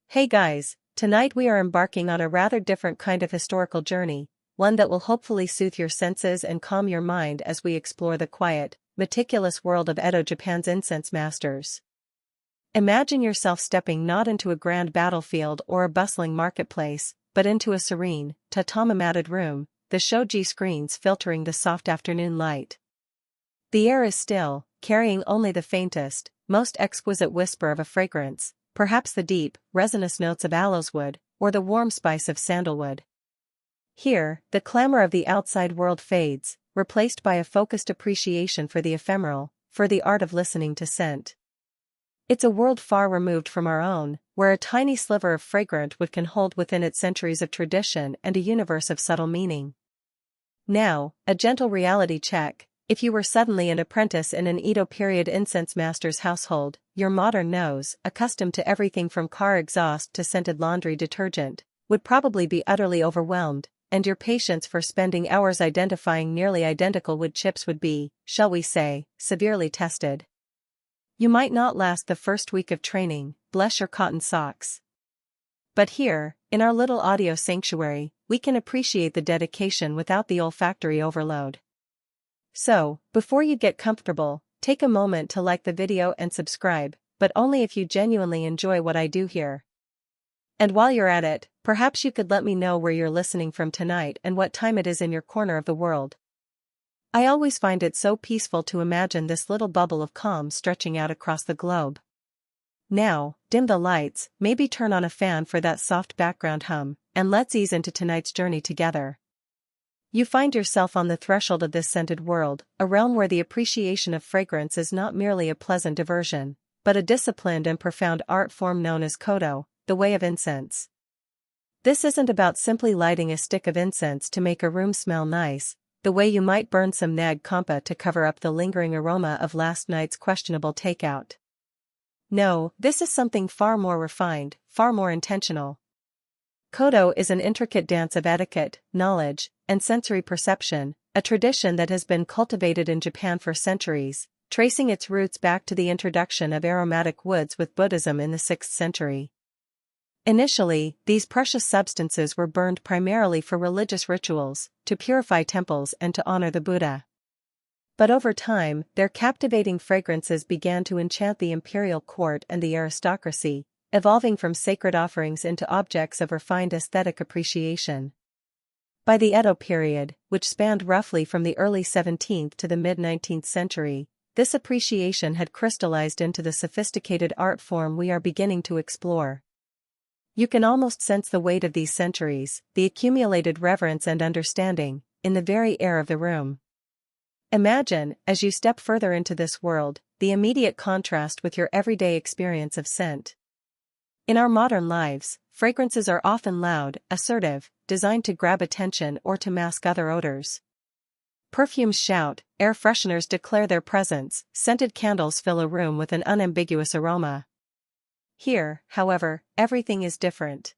Hey guys, tonight we are embarking on a rather different kind of historical journey, one that will hopefully soothe your senses and calm your mind as we explore the quiet, meticulous world of Edo Japan's incense masters. Imagine yourself stepping not into a grand battlefield or a bustling marketplace, but into a serene, tatami-matted room, the shoji screens filtering the soft afternoon light. The air is still, carrying only the faintest, most exquisite whisper of a fragrance, perhaps the deep, resinous notes of aloeswood, or the warm spice of sandalwood. Here, the clamor of the outside world fades, replaced by a focused appreciation for the ephemeral, for the art of listening to scent. It's a world far removed from our own, where a tiny sliver of fragrant wood can hold within it centuries of tradition and a universe of subtle meaning. Now, a gentle reality check. If you were suddenly an apprentice in an Edo period incense master's household, your modern nose, accustomed to everything from car exhaust to scented laundry detergent, would probably be utterly overwhelmed, and your patience for spending hours identifying nearly identical wood chips would be, shall we say, severely tested. You might not last the first week of training, bless your cotton socks. But here, in our little audio sanctuary, we can appreciate the dedication without the olfactory overload. So, before you get comfortable, take a moment to like the video and subscribe, but only if you genuinely enjoy what I do here. And while you're at it, perhaps you could let me know where you're listening from tonight and what time it is in your corner of the world. I always find it so peaceful to imagine this little bubble of calm stretching out across the globe. Now, dim the lights, maybe turn on a fan for that soft background hum, and let's ease into tonight's journey together. You find yourself on the threshold of this scented world, a realm where the appreciation of fragrance is not merely a pleasant diversion, but a disciplined and profound art form known as kodo, the way of incense. This isn't about simply lighting a stick of incense to make a room smell nice, the way you might burn some nag kampa to cover up the lingering aroma of last night's questionable takeout. No, this is something far more refined, far more intentional. Kodo is an intricate dance of etiquette, knowledge, and sensory perception, a tradition that has been cultivated in Japan for centuries, tracing its roots back to the introduction of aromatic woods with Buddhism in the 6th century. Initially, these precious substances were burned primarily for religious rituals, to purify temples and to honor the Buddha. But over time, their captivating fragrances began to enchant the imperial court and the aristocracy, evolving from sacred offerings into objects of refined aesthetic appreciation. By the Edo period, which spanned roughly from the early 17th to the mid-19th century, this appreciation had crystallized into the sophisticated art form we are beginning to explore. You can almost sense the weight of these centuries, the accumulated reverence and understanding, in the very air of the room. Imagine, as you step further into this world, the immediate contrast with your everyday experience of scent. In our modern lives, fragrances are often loud, assertive, designed to grab attention or to mask other odors. Perfumes shout, air fresheners declare their presence, scented candles fill a room with an unambiguous aroma. Here, however, everything is different.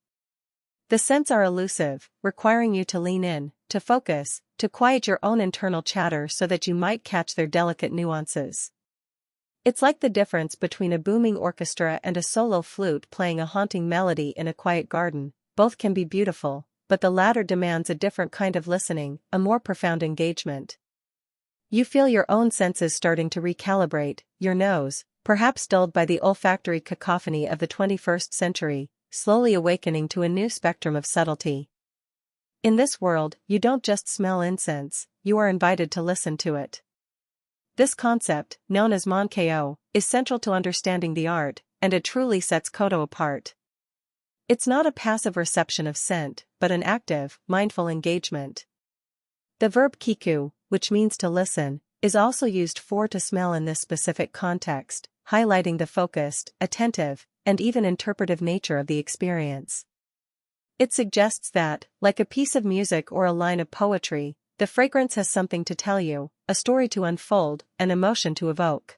The scents are elusive, requiring you to lean in, to focus, to quiet your own internal chatter so that you might catch their delicate nuances. It's like the difference between a booming orchestra and a solo flute playing a haunting melody in a quiet garden. Both can be beautiful, but the latter demands a different kind of listening, a more profound engagement. You feel your own senses starting to recalibrate, your nose, perhaps dulled by the olfactory cacophony of the 21st century, slowly awakening to a new spectrum of subtlety. In this world, you don't just smell incense, you are invited to listen to it. This concept, known as Mon-ko, is central to understanding the art, and it truly sets kodo apart. It's not a passive reception of scent, but an active, mindful engagement. The verb kiku, which means to listen, is also used for to smell in this specific context, highlighting the focused, attentive, and even interpretive nature of the experience. It suggests that, like a piece of music or a line of poetry, the fragrance has something to tell you, a story to unfold, an emotion to evoke.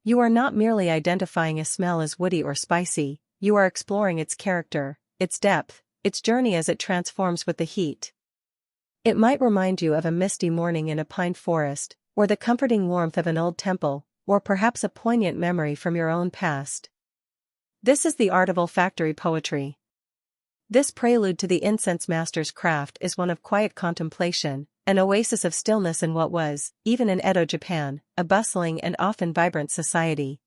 You are not merely identifying a smell as woody or spicy, you are exploring its character, its depth, its journey as it transforms with the heat. It might remind you of a misty morning in a pine forest, or the comforting warmth of an old temple, or perhaps a poignant memory from your own past. This is the art of olfactory poetry. This prelude to the incense master's craft is one of quiet contemplation, an oasis of stillness in what was, even in Edo Japan, a bustling and often vibrant society.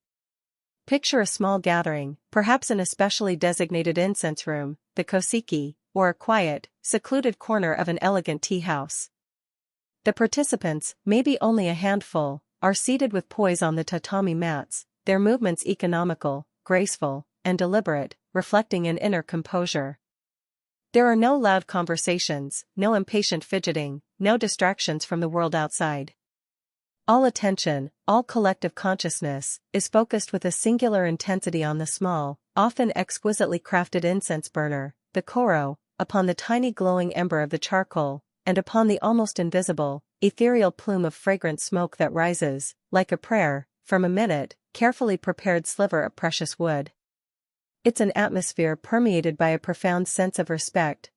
Picture a small gathering, perhaps in a specially designated incense room, the koseki, or a quiet, secluded corner of an elegant tea house. The participants, maybe only a handful, are seated with poise on the tatami mats, their movements economical, graceful, and deliberate, reflecting an inner composure. There are no loud conversations, no impatient fidgeting, no distractions from the world outside. All attention, all collective consciousness, is focused with a singular intensity on the small, often exquisitely crafted incense burner, the koro, upon the tiny glowing ember of the charcoal, and upon the almost invisible, ethereal plume of fragrant smoke that rises, like a prayer, from a minute, carefully prepared sliver of precious wood. It's an atmosphere permeated by a profound sense of respect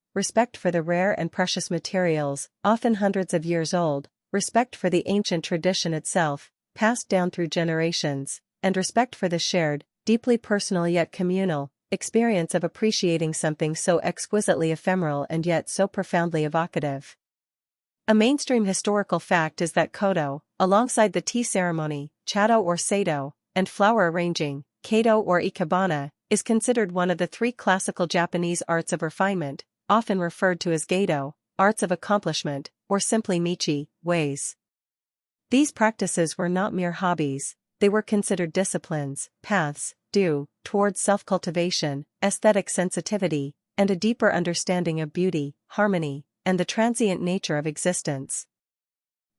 for the rare and precious materials, often hundreds of years old, respect for the ancient tradition itself, passed down through generations, and respect for the shared, deeply personal yet communal, experience of appreciating something so exquisitely ephemeral and yet so profoundly evocative. A mainstream historical fact is that kodo, alongside the tea ceremony, chado or sado, and flower arranging, kado or ikebana, is considered one of the three classical Japanese arts of refinement, often referred to as geido, arts of accomplishment, or simply michi, ways. These practices were not mere hobbies, they were considered disciplines, paths, towards self-cultivation, aesthetic sensitivity, and a deeper understanding of beauty, harmony, and the transient nature of existence.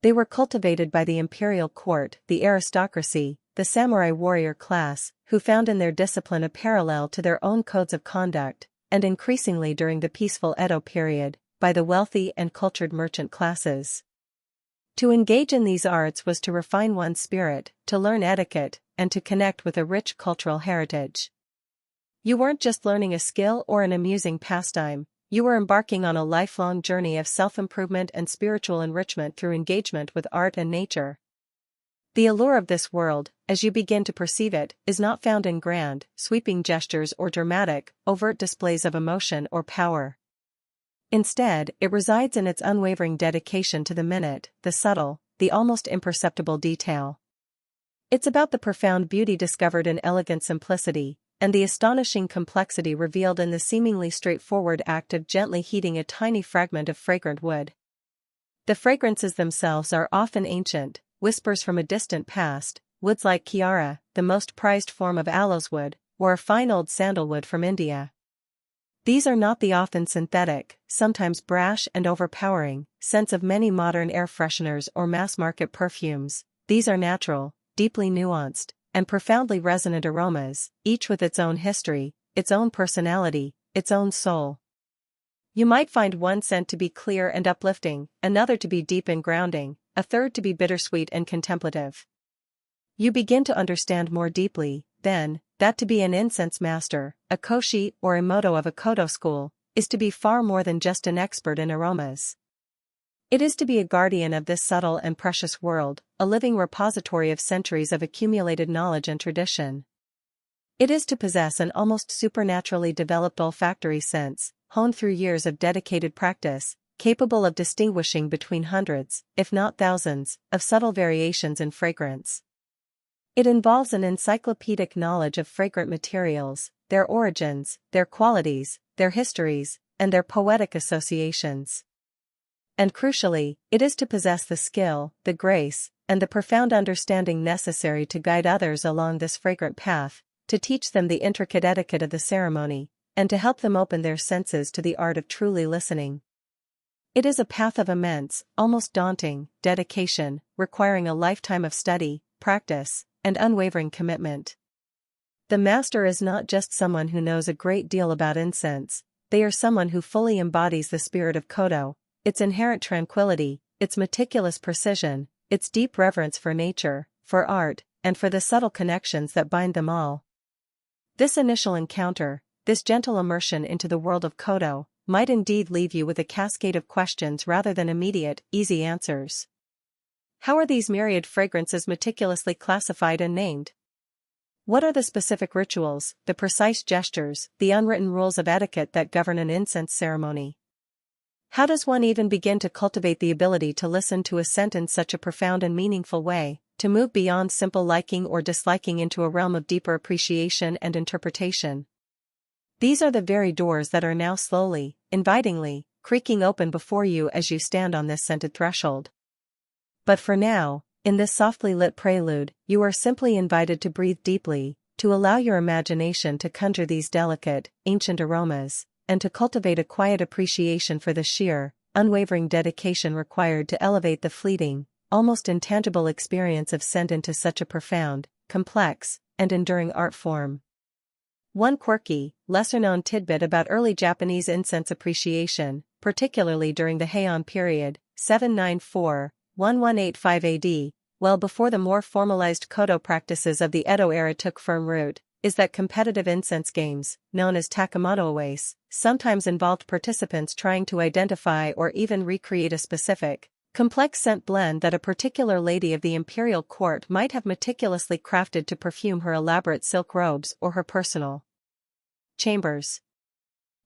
They were cultivated by the imperial court, the aristocracy, the samurai warrior class, who found in their discipline a parallel to their own codes of conduct, and increasingly during the peaceful Edo period, by the wealthy and cultured merchant classes. To engage in these arts was to refine one's spirit, to learn etiquette, and to connect with a rich cultural heritage. You weren't just learning a skill or an amusing pastime, you were embarking on a lifelong journey of self-improvement and spiritual enrichment through engagement with art and nature. The allure of this world, as you begin to perceive it, is not found in grand, sweeping gestures or dramatic, overt displays of emotion or power. Instead, it resides in its unwavering dedication to the minute, the subtle, the almost imperceptible detail. It's about the profound beauty discovered in elegant simplicity, and the astonishing complexity revealed in the seemingly straightforward act of gently heating a tiny fragment of fragrant wood. The fragrances themselves are often ancient, whispers from a distant past, woods like Kiara, the most prized form of aloes wood, or a fine old sandalwood from India. These are not the often synthetic, sometimes brash and overpowering, scents of many modern air fresheners or mass-market perfumes. These are natural, deeply nuanced, and profoundly resonant aromas, each with its own history, its own personality, its own soul. You might find one scent to be clear and uplifting, another to be deep and grounding, a third to be bittersweet and contemplative. You begin to understand more deeply, then, that to be an incense master, a koshi or imoto of a kodo school, is to be far more than just an expert in aromas. It is to be a guardian of this subtle and precious world, a living repository of centuries of accumulated knowledge and tradition. It is to possess an almost supernaturally developed olfactory sense, honed through years of dedicated practice, capable of distinguishing between hundreds, if not thousands, of subtle variations in fragrance. It involves an encyclopedic knowledge of fragrant materials, their origins, their qualities, their histories, and their poetic associations. And crucially, it is to possess the skill, the grace, and the profound understanding necessary to guide others along this fragrant path, to teach them the intricate etiquette of the ceremony, and to help them open their senses to the art of truly listening. It is a path of immense, almost daunting, dedication, requiring a lifetime of study, practice, and unwavering commitment. The master is not just someone who knows a great deal about incense, they are someone who fully embodies the spirit of kodo, its inherent tranquility, its meticulous precision, its deep reverence for nature, for art, and for the subtle connections that bind them all. This initial encounter, this gentle immersion into the world of kodo, might indeed leave you with a cascade of questions rather than immediate, easy answers. How are these myriad fragrances meticulously classified and named? What are the specific rituals, the precise gestures, the unwritten rules of etiquette that govern an incense ceremony? How does one even begin to cultivate the ability to listen to a scent in such a profound and meaningful way, to move beyond simple liking or disliking into a realm of deeper appreciation and interpretation? These are the very doors that are now slowly, invitingly, creaking open before you as you stand on this scented threshold. But for now, in this softly lit prelude, you are simply invited to breathe deeply, to allow your imagination to conjure these delicate, ancient aromas, and to cultivate a quiet appreciation for the sheer, unwavering dedication required to elevate the fleeting, almost intangible experience of scent into such a profound, complex, and enduring art form. One quirky, lesser-known tidbit about early Japanese incense appreciation, particularly during the Heian period, 794–1185 AD, well before the more formalized kodo practices of the Edo era took firm root, is that competitive incense games, known as takamado-awace, sometimes involved participants trying to identify or even recreate a specific, complex scent blend that a particular lady of the imperial court might have meticulously crafted to perfume her elaborate silk robes or her personal chambers.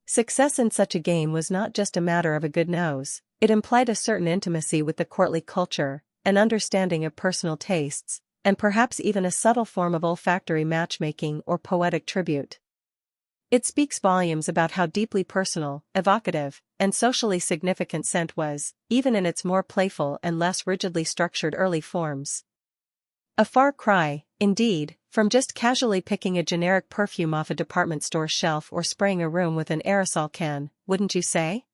Success in such a game was not just a matter of a good nose, it implied a certain intimacy with the courtly culture, an understanding of personal tastes, and perhaps even a subtle form of olfactory matchmaking or poetic tribute. It speaks volumes about how deeply personal, evocative, and socially significant scent was, even in its more playful and less rigidly structured early forms. A far cry, indeed, from just casually picking a generic perfume off a department store shelf or spraying a room with an aerosol can, wouldn't you say?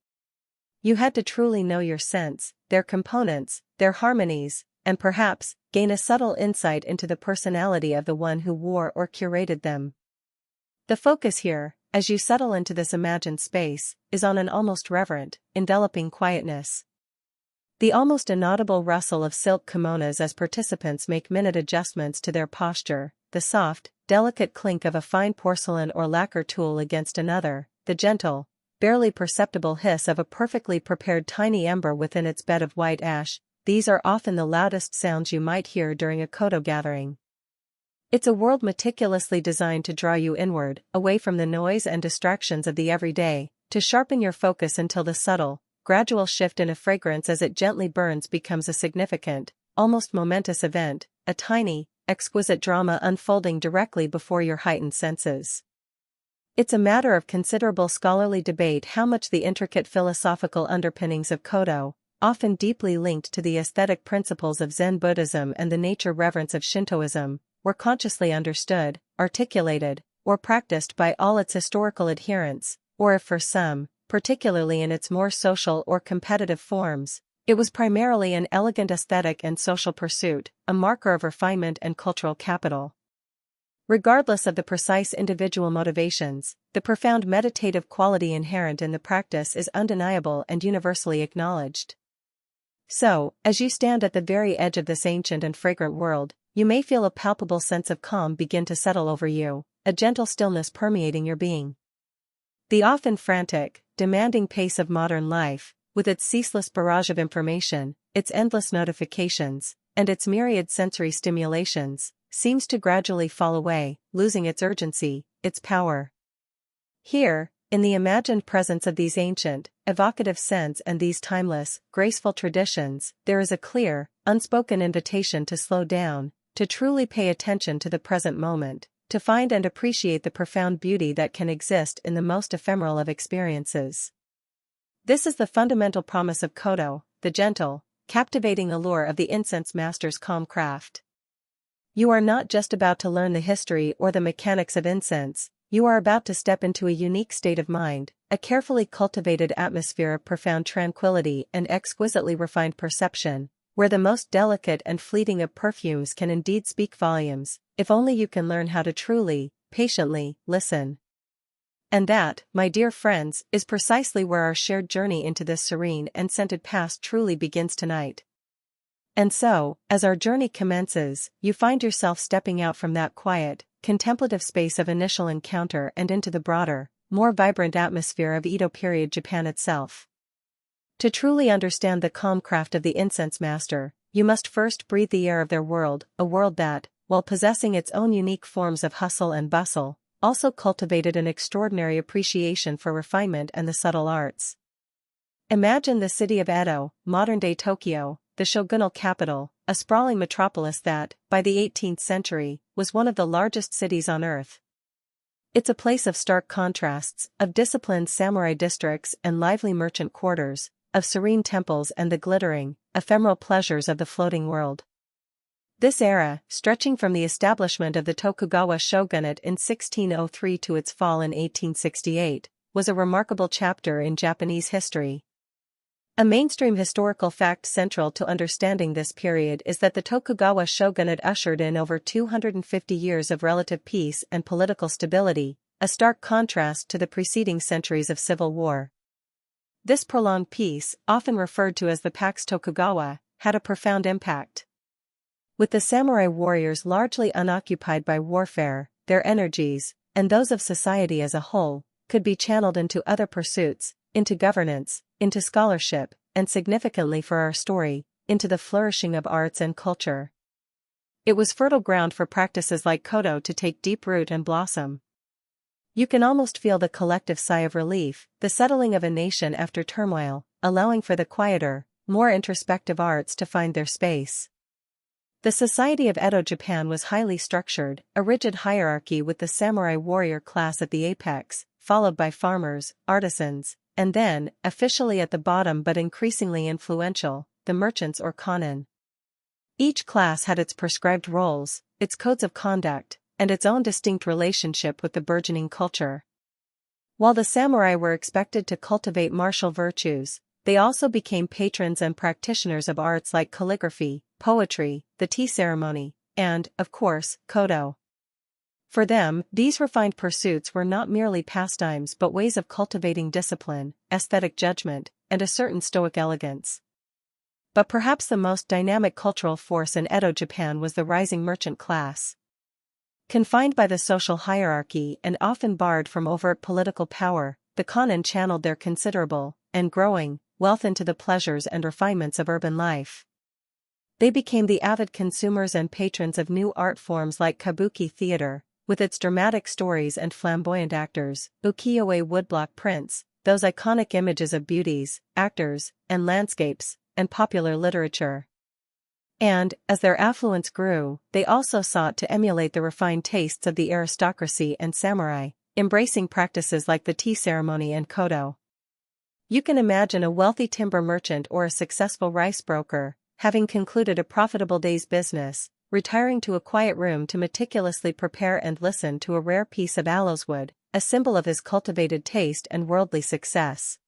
You had to truly know your scents, their components, their harmonies, and perhaps, gain a subtle insight into the personality of the one who wore or curated them. The focus here, as you settle into this imagined space, is on an almost reverent, enveloping quietness. The almost inaudible rustle of silk kimonos as participants make minute adjustments to their posture, the soft, delicate clink of a fine porcelain or lacquer tool against another, the gentle, barely perceptible hiss of a perfectly prepared tiny ember within its bed of white ash, these are often the loudest sounds you might hear during a kodo gathering. It's a world meticulously designed to draw you inward, away from the noise and distractions of the everyday, to sharpen your focus until the subtle, gradual shift in a fragrance as it gently burns becomes a significant, almost momentous event, a tiny, exquisite drama unfolding directly before your heightened senses. It's a matter of considerable scholarly debate how much the intricate philosophical underpinnings of kodo, often deeply linked to the aesthetic principles of Zen Buddhism and the nature reverence of Shintoism, were consciously understood, articulated, or practiced by all its historical adherents, or if for some, particularly in its more social or competitive forms, it was primarily an elegant aesthetic and social pursuit, a marker of refinement and cultural capital. Regardless of the precise individual motivations, the profound meditative quality inherent in the practice is undeniable and universally acknowledged. So, as you stand at the very edge of this ancient and fragrant world, you may feel a palpable sense of calm begin to settle over you, a gentle stillness permeating your being. The often frantic, demanding pace of modern life, with its ceaseless barrage of information, its endless notifications, and its myriad sensory stimulations, seems to gradually fall away, losing its urgency, its power. Here, in the imagined presence of these ancient, evocative scents and these timeless, graceful traditions, there is a clear, unspoken invitation to slow down, to truly pay attention to the present moment, to find and appreciate the profound beauty that can exist in the most ephemeral of experiences. This is the fundamental promise of kodo, the gentle, captivating allure of the incense master's calm craft. You are not just about to learn the history or the mechanics of incense, you are about to step into a unique state of mind, a carefully cultivated atmosphere of profound tranquility and exquisitely refined perception, where the most delicate and fleeting of perfumes can indeed speak volumes, if only you can learn how to truly, patiently, listen. And that, my dear friends, is precisely where our shared journey into this serene and scented past truly begins tonight. And so, as our journey commences, you find yourself stepping out from that quiet, contemplative space of initial encounter and into the broader, more vibrant atmosphere of Edo period Japan itself. To truly understand the calm craft of the incense master, you must first breathe the air of their world, a world that, while possessing its own unique forms of hustle and bustle, also cultivated an extraordinary appreciation for refinement and the subtle arts. Imagine the city of Edo, modern-day Tokyo, the shogunal capital, a sprawling metropolis that, by the 18th century, was one of the largest cities on earth. It's a place of stark contrasts, of disciplined samurai districts and lively merchant quarters, of serene temples and the glittering, ephemeral pleasures of the floating world. This era, stretching from the establishment of the Tokugawa shogunate in 1603 to its fall in 1868, was a remarkable chapter in Japanese history. A mainstream historical fact central to understanding this period is that the Tokugawa shogunate ushered in over 250 years of relative peace and political stability, a stark contrast to the preceding centuries of civil war. This prolonged peace, often referred to as the Pax Tokugawa, had a profound impact. With the samurai warriors largely unoccupied by warfare, their energies, and those of society as a whole, could be channeled into other pursuits, into governance, into scholarship, and significantly for our story, into the flourishing of arts and culture. It was fertile ground for practices like Kodo to take deep root and blossom. You can almost feel the collective sigh of relief, the settling of a nation after turmoil, allowing for the quieter, more introspective arts to find their space. The society of Edo Japan was highly structured, a rigid hierarchy with the samurai warrior class at the apex, followed by farmers, artisans, and then, officially at the bottom but increasingly influential, the merchants or kanin. Each class had its prescribed roles, its codes of conduct, and its own distinct relationship with the burgeoning culture. While the samurai were expected to cultivate martial virtues, they also became patrons and practitioners of arts like calligraphy, poetry, the tea ceremony, and, of course, Kodo. For them, these refined pursuits were not merely pastimes but ways of cultivating discipline, aesthetic judgment, and a certain stoic elegance. But perhaps the most dynamic cultural force in Edo Japan was the rising merchant class. Confined by the social hierarchy and often barred from overt political power, the kanin channeled their considerable, and growing, wealth into the pleasures and refinements of urban life. They became the avid consumers and patrons of new art forms like kabuki theater, with its dramatic stories and flamboyant actors, ukiyo-e woodblock prints, those iconic images of beauties, actors, and landscapes, and popular literature. And, as their affluence grew, they also sought to emulate the refined tastes of the aristocracy and samurai, embracing practices like the tea ceremony and kodo. You can imagine a wealthy timber merchant or a successful rice broker, having concluded a profitable day's business, retiring to a quiet room to meticulously prepare and listen to a rare piece of aloes wood, a symbol of his cultivated taste and worldly success.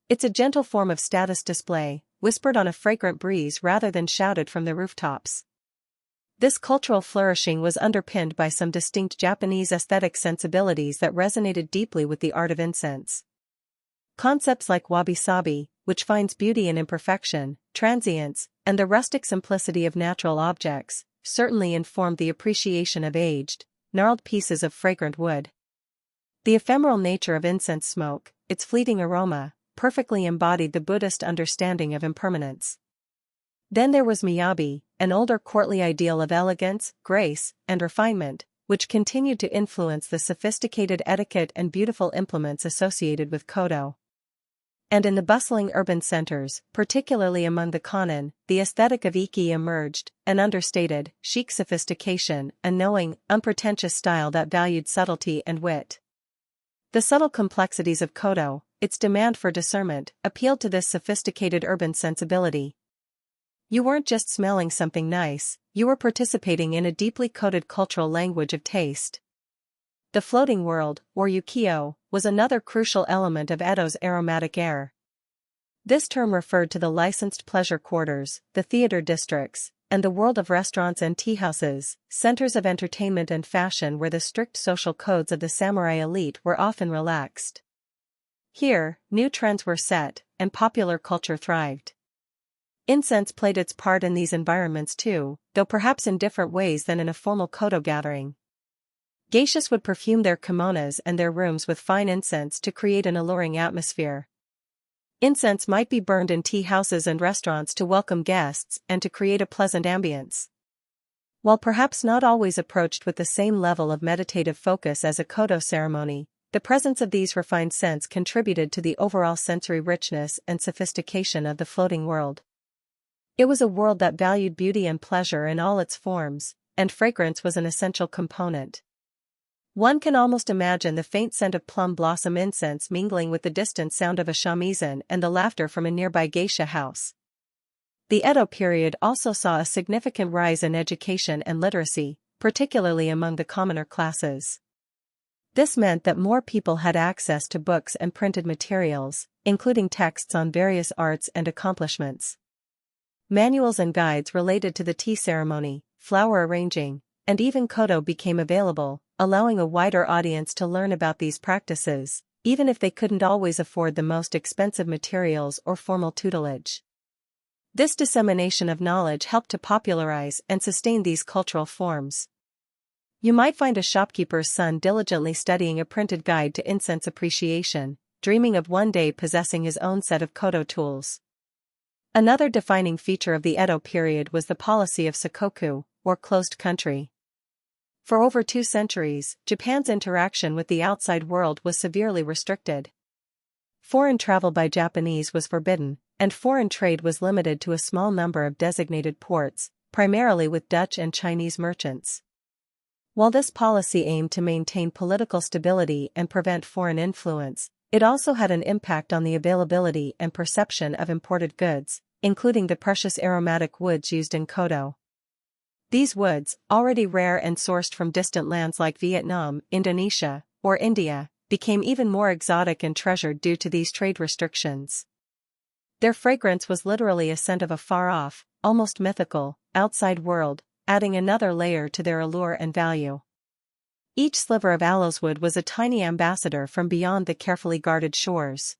It's a gentle form of status display, whispered on a fragrant breeze rather than shouted from the rooftops. This cultural flourishing was underpinned by some distinct Japanese aesthetic sensibilities that resonated deeply with the art of incense. Concepts like wabi-sabi, which finds beauty in imperfection, transience, and the rustic simplicity of natural objects, certainly informed the appreciation of aged, gnarled pieces of fragrant wood. The ephemeral nature of incense smoke, its fleeting aroma, perfectly embodied the Buddhist understanding of impermanence. Then there was miyabi, an older courtly ideal of elegance, grace, and refinement, which continued to influence the sophisticated etiquette and beautiful implements associated with kodo. And in the bustling urban centers, particularly among the kanin, the aesthetic of iki emerged, an understated, chic sophistication, a knowing, unpretentious style that valued subtlety and wit. The subtle complexities of kodo, its demand for discernment, appealed to this sophisticated urban sensibility. You weren't just smelling something nice, you were participating in a deeply coded cultural language of taste. The floating world, or ukiyo, was another crucial element of Edo's aromatic air. This term referred to the licensed pleasure quarters, the theater districts, and the world of restaurants and teahouses, centers of entertainment and fashion where the strict social codes of the samurai elite were often relaxed. Here, new trends were set, and popular culture thrived. Incense played its part in these environments too, though perhaps in different ways than in a formal kodo gathering. Geishas would perfume their kimonos and their rooms with fine incense to create an alluring atmosphere. Incense might be burned in tea houses and restaurants to welcome guests and to create a pleasant ambience. While perhaps not always approached with the same level of meditative focus as a kodo ceremony, the presence of these refined scents contributed to the overall sensory richness and sophistication of the floating world. It was a world that valued beauty and pleasure in all its forms, and fragrance was an essential component. One can almost imagine the faint scent of plum blossom incense mingling with the distant sound of a shamisen and the laughter from a nearby geisha house. The Edo period also saw a significant rise in education and literacy, particularly among the commoner classes. This meant that more people had access to books and printed materials, including texts on various arts and accomplishments. Manuals and guides related to the tea ceremony, flower arranging, and even kodo became available, allowing a wider audience to learn about these practices, even if they couldn't always afford the most expensive materials or formal tutelage. This dissemination of knowledge helped to popularize and sustain these cultural forms. You might find a shopkeeper's son diligently studying a printed guide to incense appreciation, dreaming of one day possessing his own set of kodo tools. Another defining feature of the Edo period was the policy of sakoku, or closed country. For over 2 centuries, Japan's interaction with the outside world was severely restricted. Foreign travel by Japanese was forbidden, and foreign trade was limited to a small number of designated ports, primarily with Dutch and Chinese merchants. While this policy aimed to maintain political stability and prevent foreign influence, it also had an impact on the availability and perception of imported goods, including the precious aromatic woods used in kodo. These woods, already rare and sourced from distant lands like Vietnam, Indonesia, or India, became even more exotic and treasured due to these trade restrictions. Their fragrance was literally a scent of a far-off, almost mythical, outside world, adding another layer to their allure and value. Each sliver of aloeswood was a tiny ambassador from beyond the carefully guarded shores.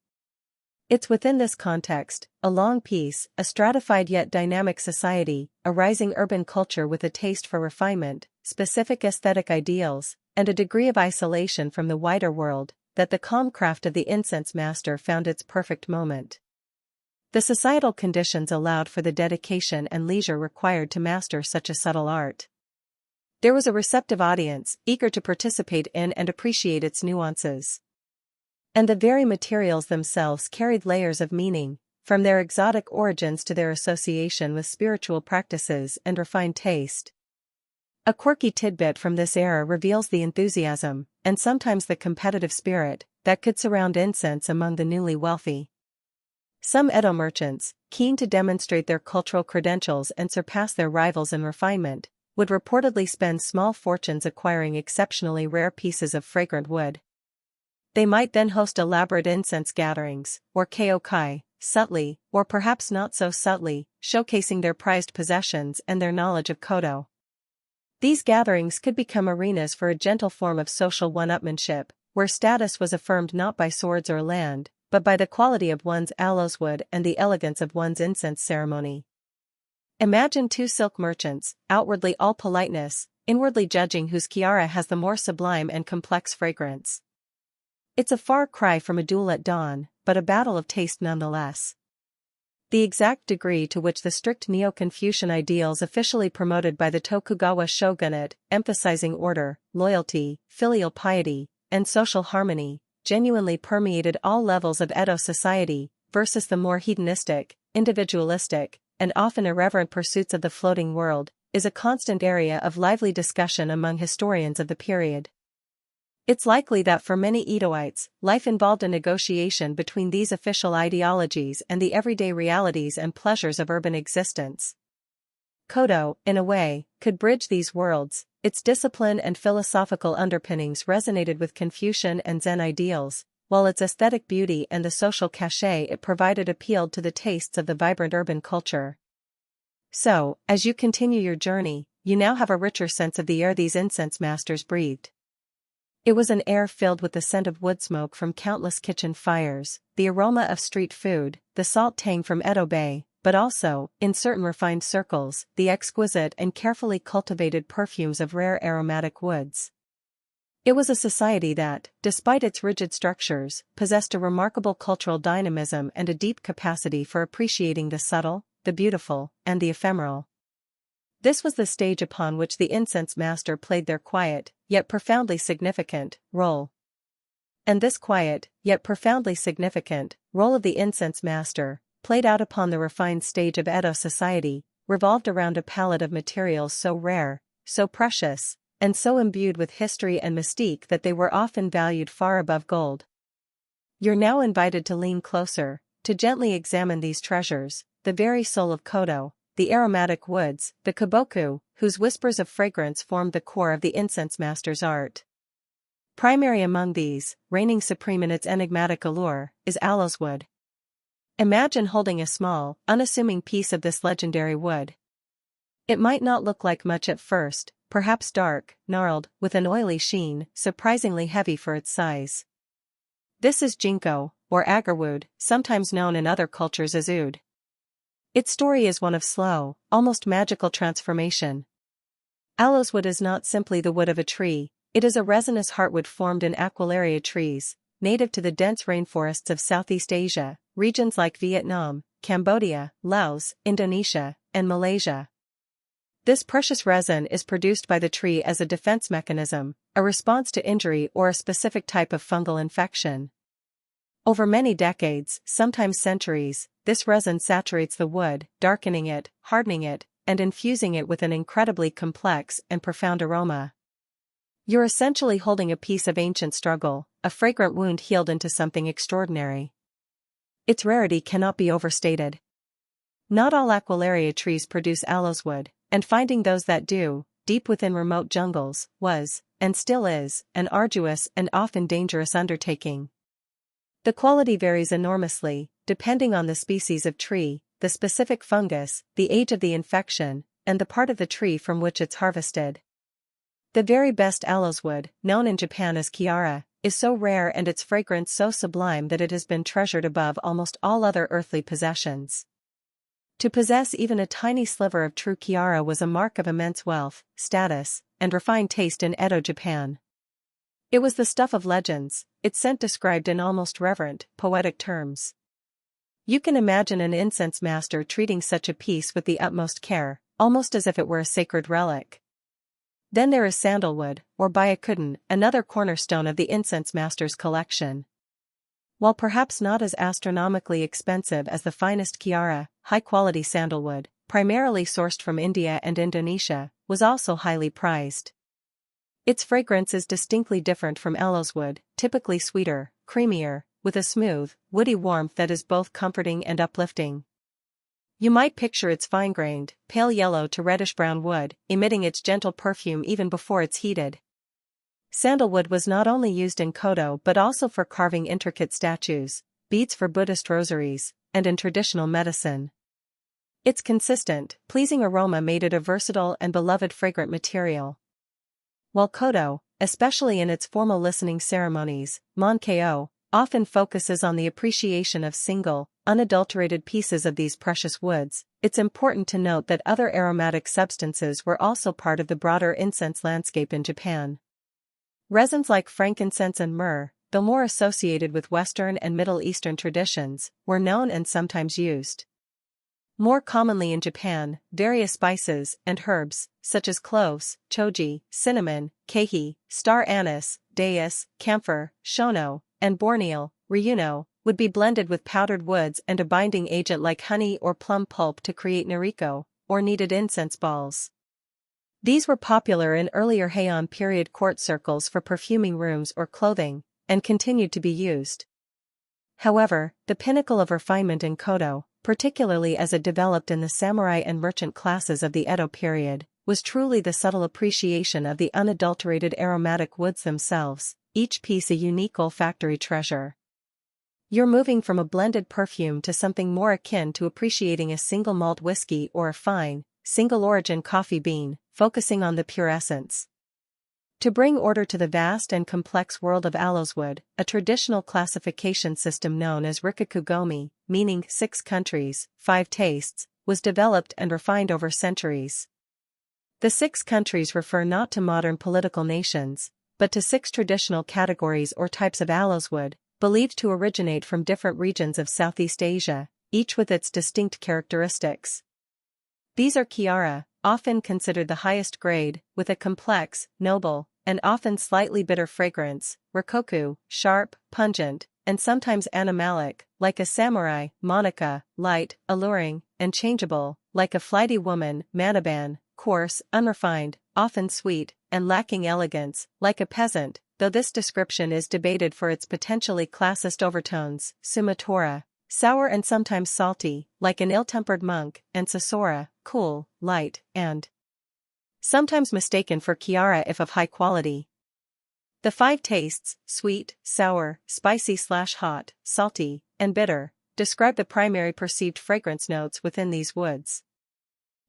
It's within this context, a long piece, a stratified yet dynamic society, a rising urban culture with a taste for refinement, specific aesthetic ideals, and a degree of isolation from the wider world, that the calm craft of the incense master found its perfect moment. The societal conditions allowed for the dedication and leisure required to master such a subtle art. There was a receptive audience, eager to participate in and appreciate its nuances. And the very materials themselves carried layers of meaning, from their exotic origins to their association with spiritual practices and refined taste. A quirky tidbit from this era reveals the enthusiasm, and sometimes the competitive spirit, that could surround incense among the newly wealthy. Some Edo merchants, keen to demonstrate their cultural credentials and surpass their rivals in refinement, would reportedly spend small fortunes acquiring exceptionally rare pieces of fragrant wood. They might then host elaborate incense gatherings, or keokai, subtly, or perhaps not so subtly, showcasing their prized possessions and their knowledge of kodo. These gatherings could become arenas for a gentle form of social one-upmanship, where status was affirmed not by swords or land, but by the quality of one's aloeswood and the elegance of one's incense ceremony. Imagine 2 silk merchants, outwardly all politeness, inwardly judging whose tiara has the more sublime and complex fragrance. It's a far cry from a duel at dawn, but a battle of taste nonetheless. The exact degree to which the strict Neo-Confucian ideals officially promoted by the Tokugawa shogunate, emphasizing order, loyalty, filial piety, and social harmony, genuinely permeated all levels of Edo society, versus the more hedonistic, individualistic, and often irreverent pursuits of the floating world, is a constant area of lively discussion among historians of the period. It's likely that for many Edoites, life involved a negotiation between these official ideologies and the everyday realities and pleasures of urban existence. Kodo, in a way, could bridge these worlds. Its discipline and philosophical underpinnings resonated with Confucian and Zen ideals, while its aesthetic beauty and the social cachet it provided appealed to the tastes of the vibrant urban culture. So, as you continue your journey, you now have a richer sense of the air these incense masters breathed. It was an air filled with the scent of wood smoke from countless kitchen fires, the aroma of street food, the salt tang from Edo Bay, but also, in certain refined circles, the exquisite and carefully cultivated perfumes of rare aromatic woods. It was a society that, despite its rigid structures, possessed a remarkable cultural dynamism and a deep capacity for appreciating the subtle, the beautiful, and the ephemeral. This was the stage upon which the incense master played their quiet, yet profoundly significant, role. And this quiet, yet profoundly significant, role of the incense master, played out upon the refined stage of Edo society, revolved around a palette of materials so rare, so precious, and so imbued with history and mystique that they were often valued far above gold. You're now invited to lean closer, to gently examine these treasures, the very soul of Kodo, the aromatic woods, the kaboku, whose whispers of fragrance formed the core of the incense master's art. Primary among these, reigning supreme in its enigmatic allure, is aloes wood. Imagine holding a small, unassuming piece of this legendary wood. It might not look like much at first, perhaps dark, gnarled, with an oily sheen, surprisingly heavy for its size. This is ginkgo, or agarwood, sometimes known in other cultures as oud. Its story is one of slow, almost magical transformation. Aloes wood is not simply the wood of a tree, it is a resinous heartwood formed in Aquilaria trees, native to the dense rainforests of Southeast Asia, regions like Vietnam, Cambodia, Laos, Indonesia, and Malaysia. This precious resin is produced by the tree as a defense mechanism, a response to injury or a specific type of fungal infection. Over many decades, sometimes centuries, this resin saturates the wood, darkening it, hardening it, and infusing it with an incredibly complex and profound aroma. You're essentially holding a piece of ancient struggle, a fragrant wound healed into something extraordinary. Its rarity cannot be overstated. Not all Aquilaria trees produce aloes wood, and finding those that do, deep within remote jungles, was, and still is, an arduous and often dangerous undertaking. The quality varies enormously, depending on the species of tree, the specific fungus, the age of the infection, and the part of the tree from which it's harvested. The very best aloes wood, known in Japan as Kiara, is so rare and its fragrance so sublime that it has been treasured above almost all other earthly possessions. To possess even a tiny sliver of true Kiara was a mark of immense wealth, status, and refined taste in Edo Japan. It was the stuff of legends, its scent described in almost reverent, poetic terms. You can imagine an incense master treating such a piece with the utmost care, almost as if it were a sacred relic. Then there is sandalwood, or bayakuden, another cornerstone of the incense master's collection. While perhaps not as astronomically expensive as the finest Kiara, high-quality sandalwood, primarily sourced from India and Indonesia, was also highly prized. Its fragrance is distinctly different from aloes wood, typically sweeter, creamier, with a smooth, woody warmth that is both comforting and uplifting. You might picture its fine-grained, pale yellow to reddish-brown wood, emitting its gentle perfume even before it's heated. Sandalwood was not only used in kodo but also for carving intricate statues, beads for Buddhist rosaries, and in traditional medicine. Its consistent, pleasing aroma made it a versatile and beloved fragrant material. While kodo, especially in its formal listening ceremonies, Mon-ko, often focuses on the appreciation of single, unadulterated pieces of these precious woods, it's important to note that other aromatic substances were also part of the broader incense landscape in Japan. Resins like frankincense and myrrh, though more associated with Western and Middle Eastern traditions, were known and sometimes used. More commonly in Japan, various spices and herbs, such as cloves, choji, cinnamon, keihi, star anise, dayis, camphor, shono, and borneal, ryuno, would be blended with powdered woods and a binding agent like honey or plum pulp to create nariko, or kneaded incense balls. These were popular in earlier Heian period court circles for perfuming rooms or clothing, and continued to be used. However, the pinnacle of refinement in kodo, particularly as it developed in the samurai and merchant classes of the Edo period, was truly the subtle appreciation of the unadulterated aromatic woods themselves, each piece a unique olfactory treasure. You're moving from a blended perfume to something more akin to appreciating a single malt whiskey or a fine, single-origin coffee bean, focusing on the pure essence. To bring order to the vast and complex world of aloes wood, a traditional classification system known as Rikakugomi, meaning 6 countries, 5 tastes, was developed and refined over centuries. The 6 countries refer not to modern political nations, but to 6 traditional categories or types of aloes wood, believed to originate from different regions of Southeast Asia, each with its distinct characteristics. These are Kiara, often considered the highest grade, with a complex, noble, and often slightly bitter fragrance, Rikoku, sharp, pungent, and sometimes animalic, like a samurai, Monica, light, alluring, and changeable, like a flighty woman, Manaban, coarse, unrefined, often sweet, and lacking elegance, like a peasant, though this description is debated for its potentially classist overtones, Sumatora, sour and sometimes salty, like an ill-tempered monk, and Sasora, cool, light, and sometimes mistaken for Kiara if of high quality. The 5 tastes, sweet, sour, spicy/hot, salty, and bitter, describe the primary perceived fragrance notes within these woods.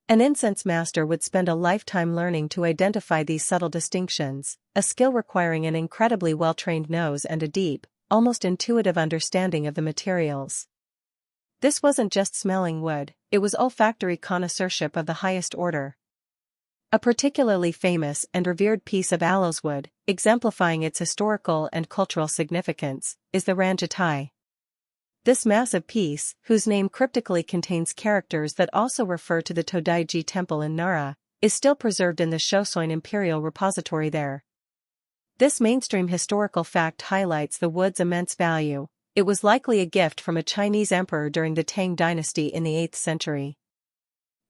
An incense master would spend a lifetime learning to identify these subtle distinctions, a skill requiring an incredibly well-trained nose and a deep, almost intuitive understanding of the materials. This wasn't just smelling wood, it was olfactory connoisseurship of the highest order. A particularly famous and revered piece of aloes wood, exemplifying its historical and cultural significance, is the ranjatai. This massive piece, whose name cryptically contains characters that also refer to the Todaiji temple in Nara, is still preserved in the Shosoin Imperial Repository there. This mainstream historical fact highlights the wood's immense value. It was likely a gift from a Chinese emperor during the Tang dynasty in the 8th century.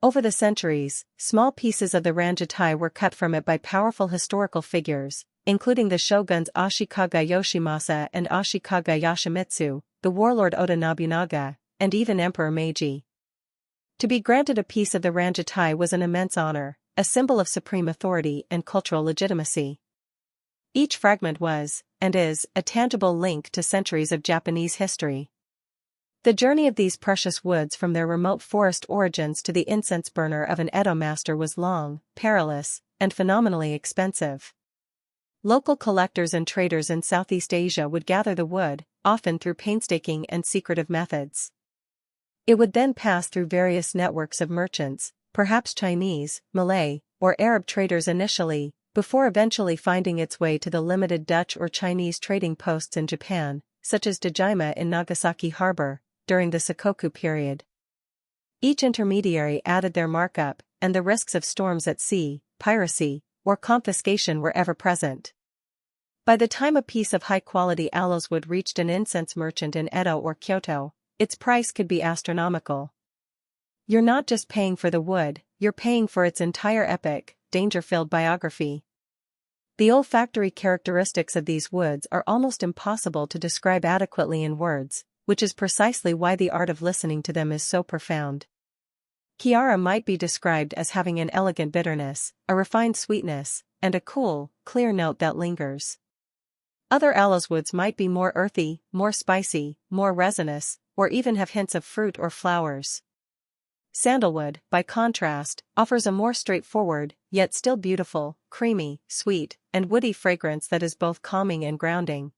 Over the centuries, small pieces of the ranjatai were cut from it by powerful historical figures, including the shoguns Ashikaga Yoshimasa and Ashikaga Yoshimitsu, the warlord Oda Nobunaga, and even Emperor Meiji. To be granted a piece of the ranjatai was an immense honor, a symbol of supreme authority and cultural legitimacy. Each fragment was, and is, a tangible link to centuries of Japanese history. The journey of these precious woods from their remote forest origins to the incense burner of an Edo master was long, perilous, and phenomenally expensive. Local collectors and traders in Southeast Asia would gather the wood, often through painstaking and secretive methods. It would then pass through various networks of merchants, perhaps Chinese, Malay, or Arab traders initially, before eventually finding its way to the limited Dutch or Chinese trading posts in Japan, such as Dejima in Nagasaki Harbor, during the Sakoku period. Each intermediary added their markup, and the risks of storms at sea, piracy, or confiscation were ever present. By the time a piece of high-quality aloes wood reached an incense merchant in Edo or Kyoto, its price could be astronomical. You're not just paying for the wood, you're paying for its entire epic, danger-filled biography. The olfactory characteristics of these woods are almost impossible to describe adequately in words, which is precisely why the art of listening to them is so profound. Kiara might be described as having an elegant bitterness, a refined sweetness, and a cool, clear note that lingers. Other aloes woods might be more earthy, more spicy, more resinous, or even have hints of fruit or flowers. Sandalwood, by contrast, offers a more straightforward, yet still beautiful, creamy, sweet, and woody fragrance that is both calming and grounding.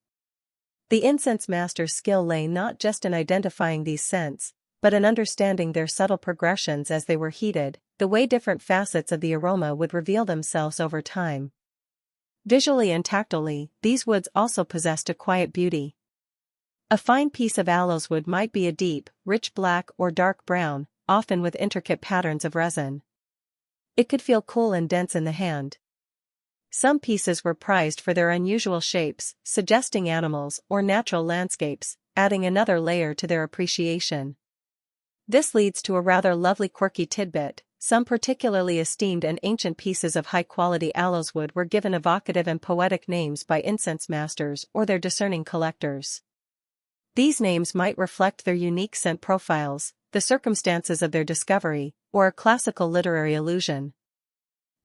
The incense master's skill lay not just in identifying these scents, but in understanding their subtle progressions as they were heated, the way different facets of the aroma would reveal themselves over time. Visually and tactily, these woods also possessed a quiet beauty. A fine piece of aloes wood might be a deep, rich black or dark brown, often with intricate patterns of resin. It could feel cool and dense in the hand. Some pieces were prized for their unusual shapes, suggesting animals or natural landscapes, adding another layer to their appreciation. This leads to a rather lovely quirky tidbit. Some particularly esteemed and ancient pieces of high-quality aloes wood were given evocative and poetic names by incense masters or their discerning collectors. These names might reflect their unique scent profiles, the circumstances of their discovery, or a classical literary allusion.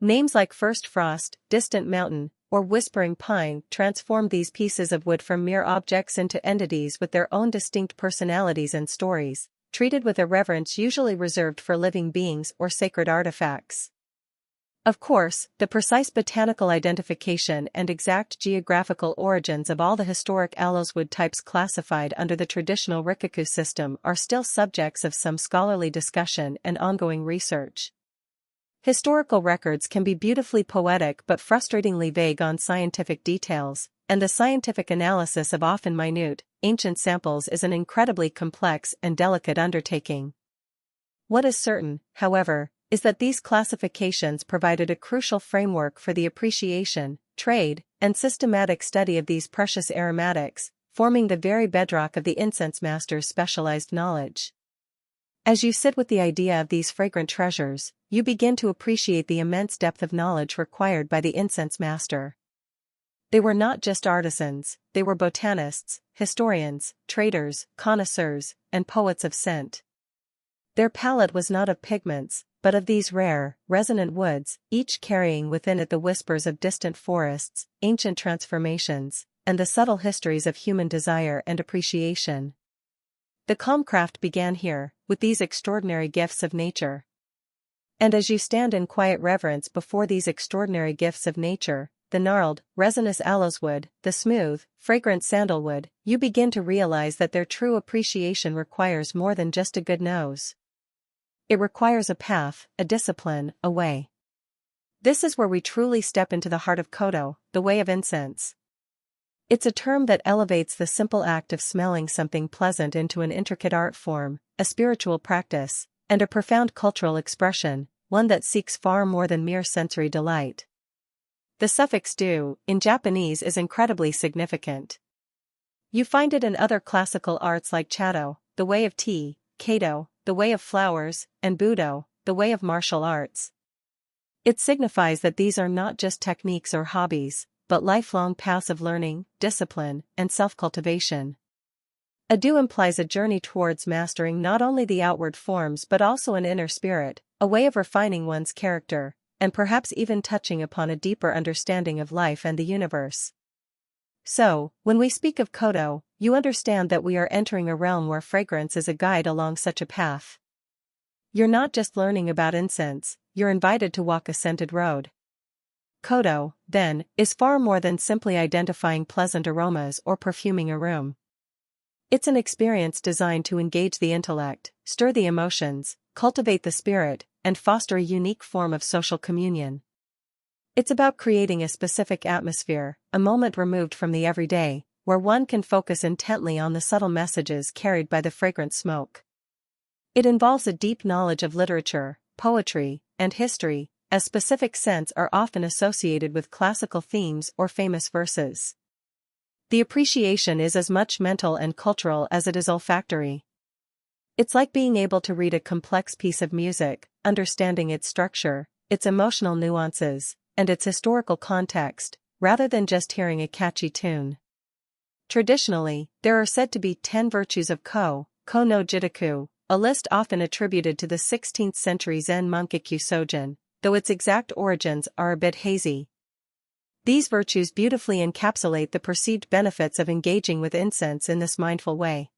Names like First Frost, Distant Mountain, or Whispering Pine transformed these pieces of wood from mere objects into entities with their own distinct personalities and stories, treated with a reverence usually reserved for living beings or sacred artifacts. Of course, the precise botanical identification and exact geographical origins of all the historic aloes wood types classified under the traditional Rikoku system are still subjects of some scholarly discussion and ongoing research. Historical records can be beautifully poetic but frustratingly vague on scientific details, and the scientific analysis of often minute, ancient samples is an incredibly complex and delicate undertaking. What is certain, however, is that these classifications provided a crucial framework for the appreciation, trade, and systematic study of these precious aromatics, forming the very bedrock of the incense master's specialized knowledge. As you sit with the idea of these fragrant treasures, you begin to appreciate the immense depth of knowledge required by the incense master. They were not just artisans, they were botanists, historians, traders, connoisseurs, and poets of scent. Their palette was not of pigments, but of these rare, resonant woods, each carrying within it the whispers of distant forests, ancient transformations, and the subtle histories of human desire and appreciation. The calm craft began here, with these extraordinary gifts of nature. And as you stand in quiet reverence before these extraordinary gifts of nature, the gnarled, resinous aloeswood, the smooth, fragrant sandalwood, you begin to realize that their true appreciation requires more than just a good nose. It requires a path, a discipline, a way. This is where we truly step into the heart of Kodo, the way of incense. It's a term that elevates the simple act of smelling something pleasant into an intricate art form, a spiritual practice, and a profound cultural expression, one that seeks far more than mere sensory delight. The suffix do, in Japanese, is incredibly significant. You find it in other classical arts like Chado, the way of tea, Kado, the way of flowers, and Budo, the way of martial arts. It signifies that these are not just techniques or hobbies, but lifelong paths of learning, discipline, and self-cultivation. A do implies a journey towards mastering not only the outward forms but also an inner spirit, a way of refining one's character, and perhaps even touching upon a deeper understanding of life and the universe. So, when we speak of Kodo, you understand that we are entering a realm where fragrance is a guide along such a path. You're not just learning about incense, you're invited to walk a scented road. Kodo, then, is far more than simply identifying pleasant aromas or perfuming a room. It's an experience designed to engage the intellect, stir the emotions, cultivate the spirit, and foster a unique form of social communion. It's about creating a specific atmosphere, a moment removed from the everyday, where one can focus intently on the subtle messages carried by the fragrant smoke. It involves a deep knowledge of literature, poetry, and history, as specific scents are often associated with classical themes or famous verses. The appreciation is as much mental and cultural as it is olfactory. It's like being able to read a complex piece of music, understanding its structure, its emotional nuances, and its historical context, rather than just hearing a catchy tune. Traditionally, there are said to be 10 virtues of Ko no Jitaku, a list often attributed to the 16th century Zen monk Ikkyu Sojin, though its exact origins are a bit hazy. These virtues beautifully encapsulate the perceived benefits of engaging with incense in this mindful way.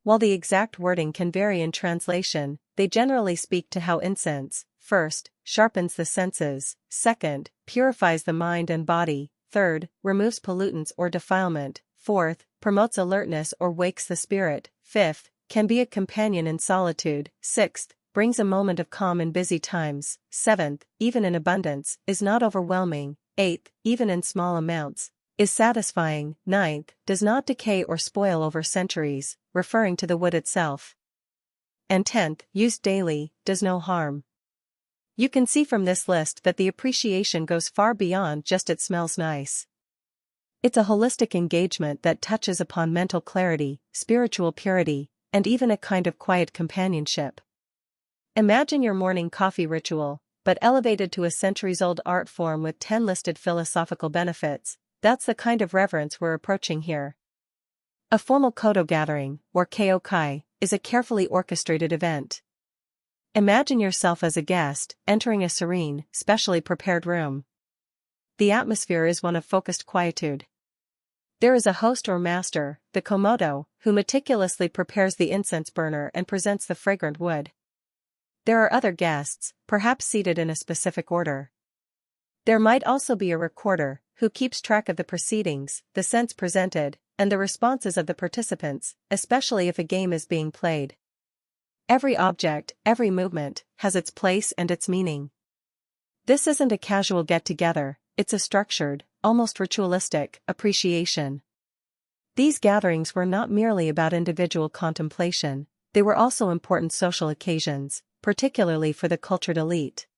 While the exact wording can vary in translation, they generally speak to how incense, first, sharpens the senses, second, purifies the mind and body, third, removes pollutants or defilement, fourth, promotes alertness or wakes the spirit, fifth, can be a companion in solitude, sixth, brings a moment of calm in busy times, seventh, even in abundance, is not overwhelming, eighth, even in small amounts, is satisfying, ninth, does not decay or spoil over centuries, referring to the wood itself, and tenth, used daily, does no harm. You can see from this list that the appreciation goes far beyond just it smells nice. It's a holistic engagement that touches upon mental clarity, spiritual purity, and even a kind of quiet companionship. Imagine your morning coffee ritual, but elevated to a centuries-old art form with 10 listed philosophical benefits. That's the kind of reverence we're approaching here. A formal Kodo gathering, or Kyokai, is a carefully orchestrated event. Imagine yourself as a guest, entering a serene, specially prepared room. The atmosphere is one of focused quietude. There is a host or master, the komodo, who meticulously prepares the incense burner and presents the fragrant wood. There are other guests, perhaps seated in a specific order. There might also be a recorder, who keeps track of the proceedings, the scents presented, and the responses of the participants, especially if a game is being played. Every object, every movement, has its place and its meaning. This isn't a casual get-together, it's a structured, almost ritualistic, appreciation. These gatherings were not merely about individual contemplation, they were also important social occasions, particularly for the cultured elite.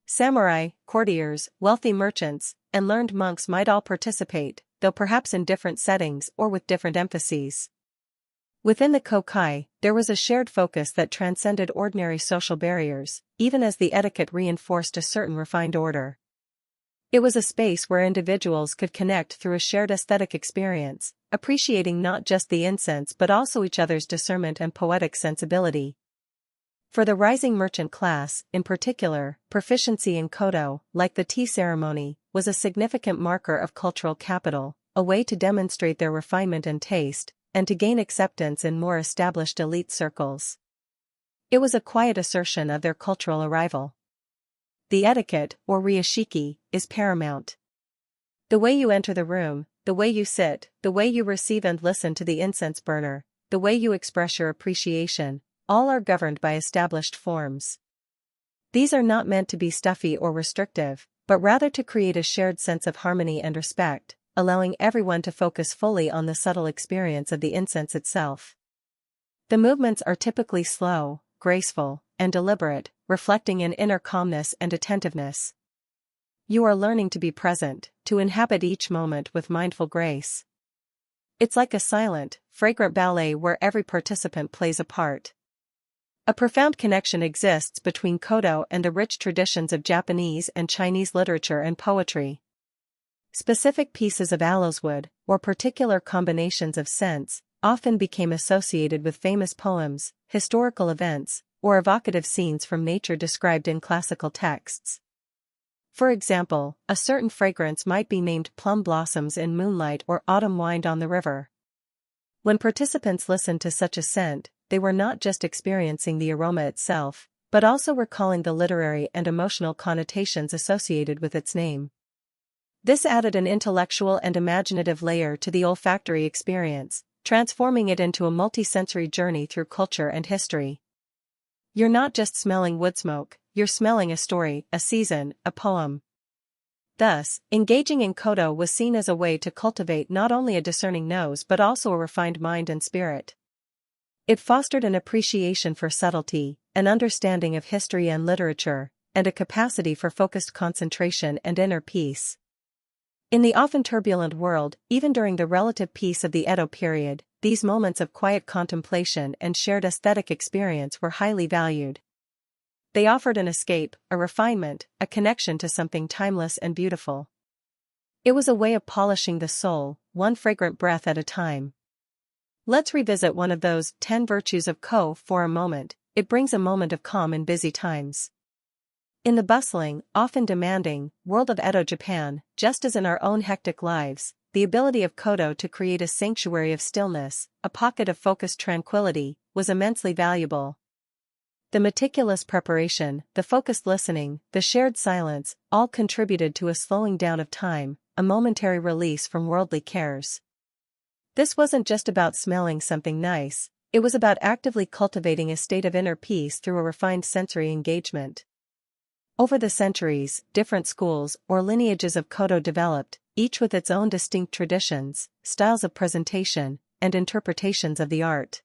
Samurai, courtiers, wealthy merchants, and learned monks might all participate, though perhaps in different settings or with different emphases. Within the Kokai, there was a shared focus that transcended ordinary social barriers, even as the etiquette reinforced a certain refined order. It was a space where individuals could connect through a shared aesthetic experience, appreciating not just the incense but also each other's discernment and poetic sensibility. For the rising merchant class, in particular, proficiency in koto, like the tea ceremony, was a significant marker of cultural capital, a way to demonstrate their refinement and taste, and to gain acceptance in more established elite circles. It was a quiet assertion of their cultural arrival. The etiquette, or ryushiki, is paramount. The way you enter the room, the way you sit, the way you receive and listen to the incense burner, the way you express your appreciation, all are governed by established forms. These are not meant to be stuffy or restrictive, but rather to create a shared sense of harmony and respect, allowing everyone to focus fully on the subtle experience of the incense itself. The movements are typically slow, graceful, and deliberate, reflecting an inner calmness and attentiveness. You are learning to be present, to inhabit each moment with mindful grace. It's like a silent, fragrant ballet where every participant plays a part. A profound connection exists between koto and the rich traditions of Japanese and Chinese literature and poetry. Specific pieces of aloeswood, or particular combinations of scents, often became associated with famous poems, historical events, or evocative scenes from nature described in classical texts. For example, a certain fragrance might be named plum blossoms in moonlight or autumn wind on the river. When participants listened to such a scent, they were not just experiencing the aroma itself, but also recalling the literary and emotional connotations associated with its name. This added an intellectual and imaginative layer to the olfactory experience, transforming it into a multi-sensory journey through culture and history. You're not just smelling wood smoke, you're smelling a story, a season, a poem. Thus, engaging in koto was seen as a way to cultivate not only a discerning nose but also a refined mind and spirit. It fostered an appreciation for subtlety, an understanding of history and literature, and a capacity for focused concentration and inner peace. In the often turbulent world, even during the relative peace of the Edo period, these moments of quiet contemplation and shared aesthetic experience were highly valued. They offered an escape, a refinement, a connection to something timeless and beautiful. It was a way of polishing the soul, one fragrant breath at a time. Let's revisit one of those 10 virtues of Ko for a moment. It brings a moment of calm in busy times. In the bustling, often demanding, world of Edo Japan, just as in our own hectic lives, the ability of koto to create a sanctuary of stillness, a pocket of focused tranquility, was immensely valuable. The meticulous preparation, the focused listening, the shared silence, all contributed to a slowing down of time, a momentary release from worldly cares. This wasn't just about smelling something nice, it was about actively cultivating a state of inner peace through a refined sensory engagement. Over the centuries, different schools or lineages of koto developed, each with its own distinct traditions, styles of presentation, and interpretations of the art.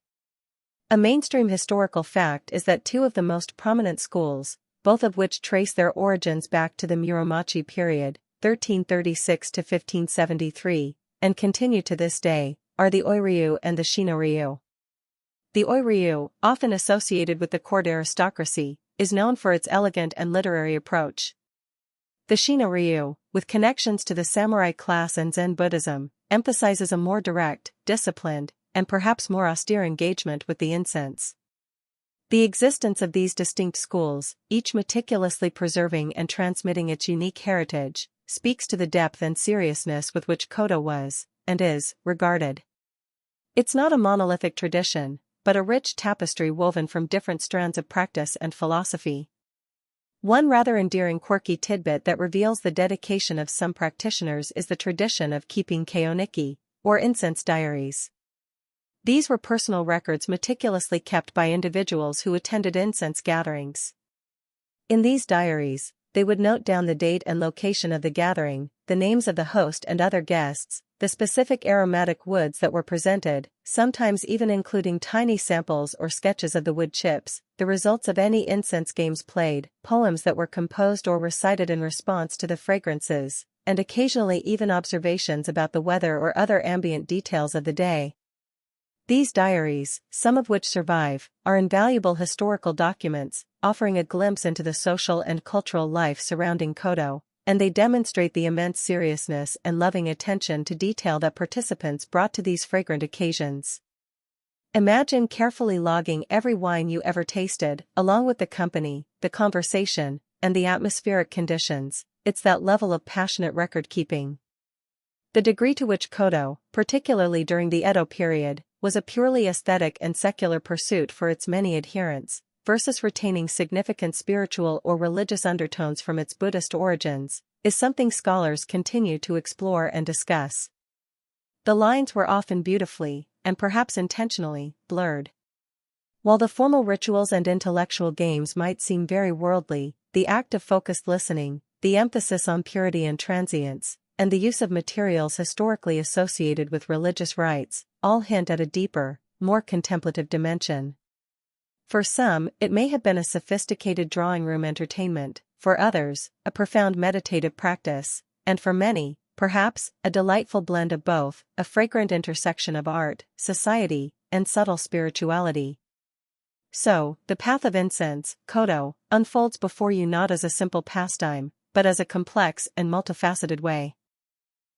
A mainstream historical fact is that two of the most prominent schools, both of which trace their origins back to the Muromachi period, 1336 to 1573, and continue to this day, are the Oiryu and the Shino-ryu. The Oiryu, often associated with the court aristocracy, is known for its elegant and literary approach. The Shino-ryu, with connections to the samurai class and Zen Buddhism, emphasizes a more direct, disciplined, and perhaps more austere engagement with the incense. The existence of these distinct schools, each meticulously preserving and transmitting its unique heritage, speaks to the depth and seriousness with which koto was, and is, regarded. It's not a monolithic tradition, but a rich tapestry woven from different strands of practice and philosophy. One rather endearing quirky tidbit that reveals the dedication of some practitioners is the tradition of keeping keoniki, or incense diaries. These were personal records meticulously kept by individuals who attended incense gatherings. In these diaries, they would note down the date and location of the gathering, the names of the host and other guests, the specific aromatic woods that were presented, sometimes even including tiny samples or sketches of the wood chips, the results of any incense games played, poems that were composed or recited in response to the fragrances, and occasionally even observations about the weather or other ambient details of the day. These diaries, some of which survive, are invaluable historical documents, offering a glimpse into the social and cultural life surrounding Kodo, and they demonstrate the immense seriousness and loving attention to detail that participants brought to these fragrant occasions. Imagine carefully logging every wine you ever tasted, along with the company, the conversation, and the atmospheric conditions. It's that level of passionate record-keeping. The degree to which Kodo, particularly during the Edo period, was a purely aesthetic and secular pursuit for its many adherents, versus retaining significant spiritual or religious undertones from its Buddhist origins, is something scholars continue to explore and discuss. The lines were often beautifully, and perhaps intentionally, blurred. While the formal rituals and intellectual games might seem very worldly, the act of focused listening, the emphasis on purity and transience, and the use of materials historically associated with religious rites, all hint at a deeper, more contemplative dimension. For some, it may have been a sophisticated drawing room entertainment, for others, a profound meditative practice, and for many, perhaps, a delightful blend of both, a fragrant intersection of art, society, and subtle spirituality. So, the path of incense, Kodo, unfolds before you not as a simple pastime, but as a complex and multifaceted way.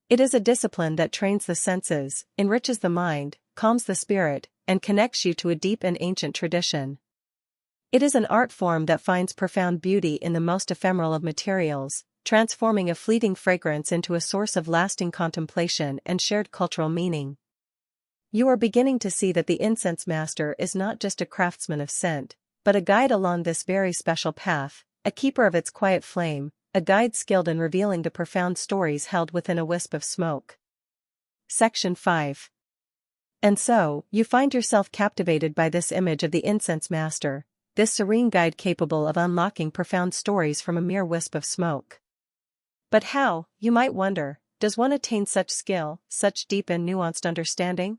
It is a discipline that trains the senses, enriches the mind, calms the spirit, and connects you to a deep and ancient tradition. It is an art form that finds profound beauty in the most ephemeral of materials, transforming a fleeting fragrance into a source of lasting contemplation and shared cultural meaning. You are beginning to see that the incense master is not just a craftsman of scent, but a guide along this very special path, a keeper of its quiet flame, a guide skilled in revealing the profound stories held within a wisp of smoke. Section 5. And so, you find yourself captivated by this image of the incense master, this serene guide capable of unlocking profound stories from a mere wisp of smoke. But how, you might wonder, does one attain such skill, such deep and nuanced understanding?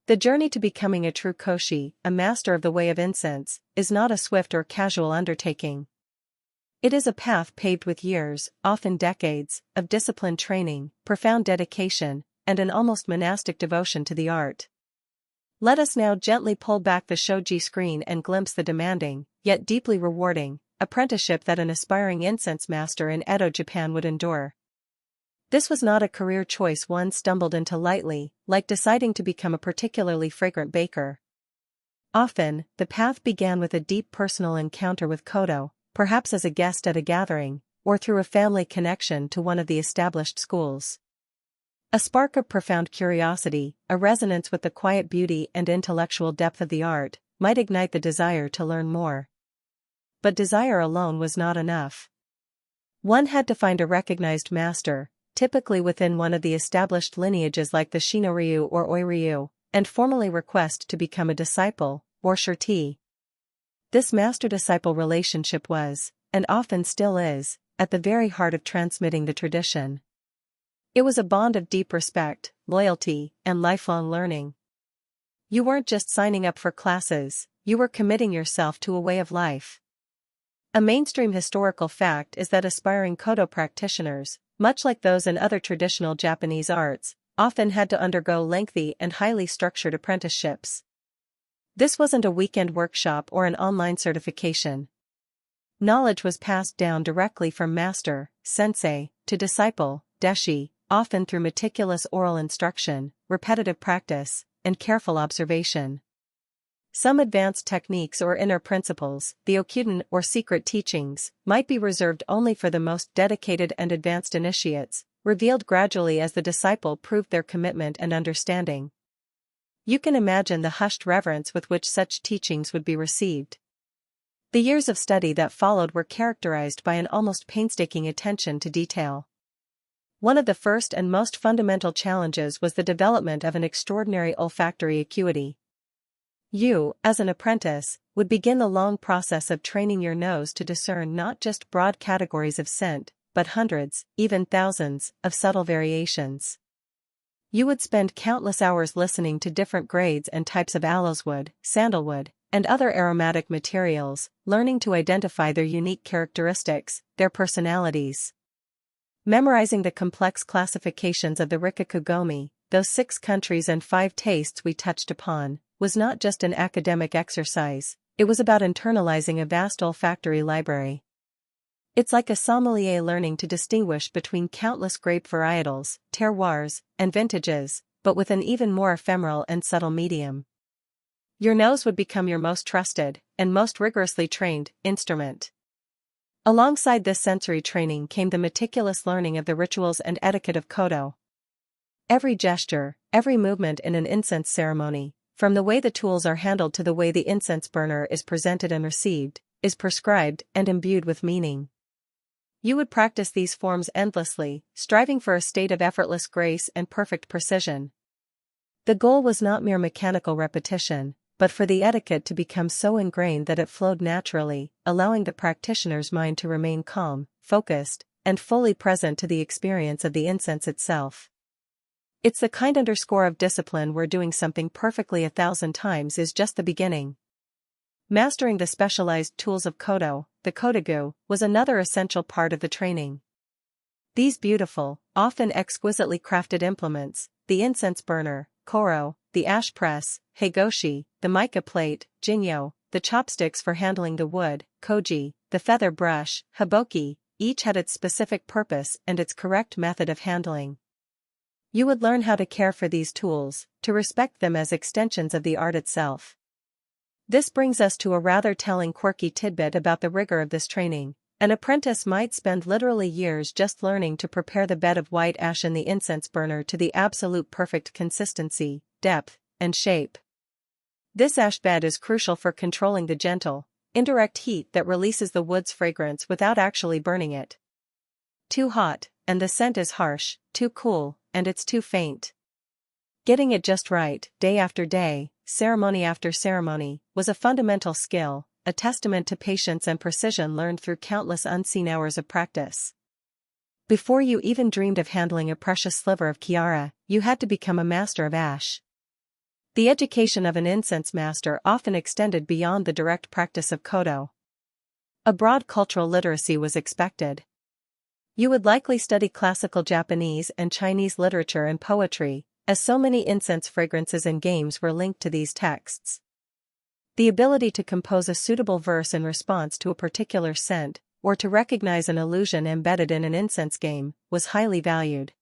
The journey to becoming a true koshi, a master of the way of incense, is not a swift or casual undertaking. It is a path paved with years, often decades, of disciplined training, profound dedication, and an almost monastic devotion to the art. Let us now gently pull back the shoji screen and glimpse the demanding, yet deeply rewarding, apprenticeship that an aspiring incense master in Edo Japan would endure. This was not a career choice one stumbled into lightly, like deciding to become a particularly fragrant baker. Often, the path began with a deep personal encounter with Kodo, perhaps as a guest at a gathering, or through a family connection to one of the established schools. A spark of profound curiosity, a resonance with the quiet beauty and intellectual depth of the art, might ignite the desire to learn more. But desire alone was not enough. One had to find a recognized master, typically within one of the established lineages like the Shinoryu or Oiryu, and formally request to become a disciple, or shurti. This master-disciple relationship was, and often still is, at the very heart of transmitting the tradition. It was a bond of deep respect, loyalty, and lifelong learning. You weren't just signing up for classes, you were committing yourself to a way of life. A mainstream historical fact is that aspiring Kodo practitioners, much like those in other traditional Japanese arts, often had to undergo lengthy and highly structured apprenticeships. This wasn't a weekend workshop or an online certification. Knowledge was passed down directly from master, sensei, to disciple, deshi, often through meticulous oral instruction, repetitive practice, and careful observation. Some advanced techniques or inner principles, the okuden or secret teachings, might be reserved only for the most dedicated and advanced initiates, revealed gradually as the disciple proved their commitment and understanding. You can imagine the hushed reverence with which such teachings would be received. The years of study that followed were characterized by an almost painstaking attention to detail. One of the first and most fundamental challenges was the development of an extraordinary olfactory acuity. You, as an apprentice, would begin the long process of training your nose to discern not just broad categories of scent, but hundreds, even thousands, of subtle variations. You would spend countless hours listening to different grades and types of aloeswood, sandalwood, and other aromatic materials, learning to identify their unique characteristics, their personalities. Memorizing the complex classifications of the Rikikugomi, those 6 countries and 5 tastes we touched upon, was not just an academic exercise, it was about internalizing a vast olfactory library. It's like a sommelier learning to distinguish between countless grape varietals, terroirs, and vintages, but with an even more ephemeral and subtle medium. Your nose would become your most trusted, and most rigorously trained, instrument. Alongside this sensory training came the meticulous learning of the rituals and etiquette of Kodo. Every gesture, every movement in an incense ceremony, from the way the tools are handled to the way the incense burner is presented and received, is prescribed and imbued with meaning. You would practice these forms endlessly, striving for a state of effortless grace and perfect precision. The goal was not mere mechanical repetition, but for the etiquette to become so ingrained that it flowed naturally, allowing the practitioner's mind to remain calm, focused, and fully present to the experience of the incense itself. It's the kind of discipline where doing something perfectly 1,000 times is just the beginning. Mastering the specialized tools of Kodo, the kodogu, was another essential part of the training. These beautiful, often exquisitely crafted implements, the incense burner, koro, the ash press, heigoshi, the mica plate, jinyo, the chopsticks for handling the wood, koji, the feather brush, haboki, each had its specific purpose and its correct method of handling. You would learn how to care for these tools, to respect them as extensions of the art itself. This brings us to a rather telling quirky tidbit about the rigor of this training. An apprentice might spend literally years just learning to prepare the bed of white ash in the incense burner to the absolute perfect consistency, depth, and shape. This ash bed is crucial for controlling the gentle, indirect heat that releases the wood's fragrance without actually burning it. Too hot, and the scent is harsh; too cool, and it's too faint. Getting it just right, day after day, ceremony after ceremony, was a fundamental skill, a testament to patience and precision learned through countless unseen hours of practice. Before you even dreamed of handling a precious sliver of Kiara, you had to become a master of ash. The education of an incense master often extended beyond the direct practice of Kodo. A broad cultural literacy was expected. You would likely study classical Japanese and Chinese literature and poetry, as so many incense fragrances and games were linked to these texts. The ability to compose a suitable verse in response to a particular scent, or to recognize an allusion embedded in an incense game, was highly valued.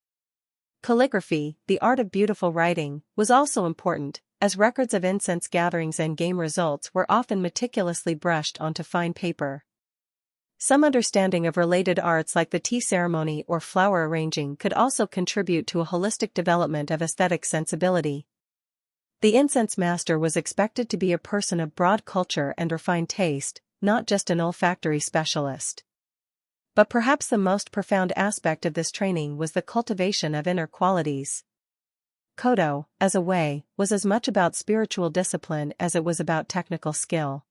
Calligraphy, the art of beautiful writing, was also important, as records of incense gatherings and game results were often meticulously brushed onto fine paper. Some understanding of related arts like the tea ceremony or flower arranging could also contribute to a holistic development of aesthetic sensibility. The incense master was expected to be a person of broad culture and refined taste, not just an olfactory specialist. But perhaps the most profound aspect of this training was the cultivation of inner qualities. Kodo, as a way, was as much about spiritual discipline as it was about technical skill.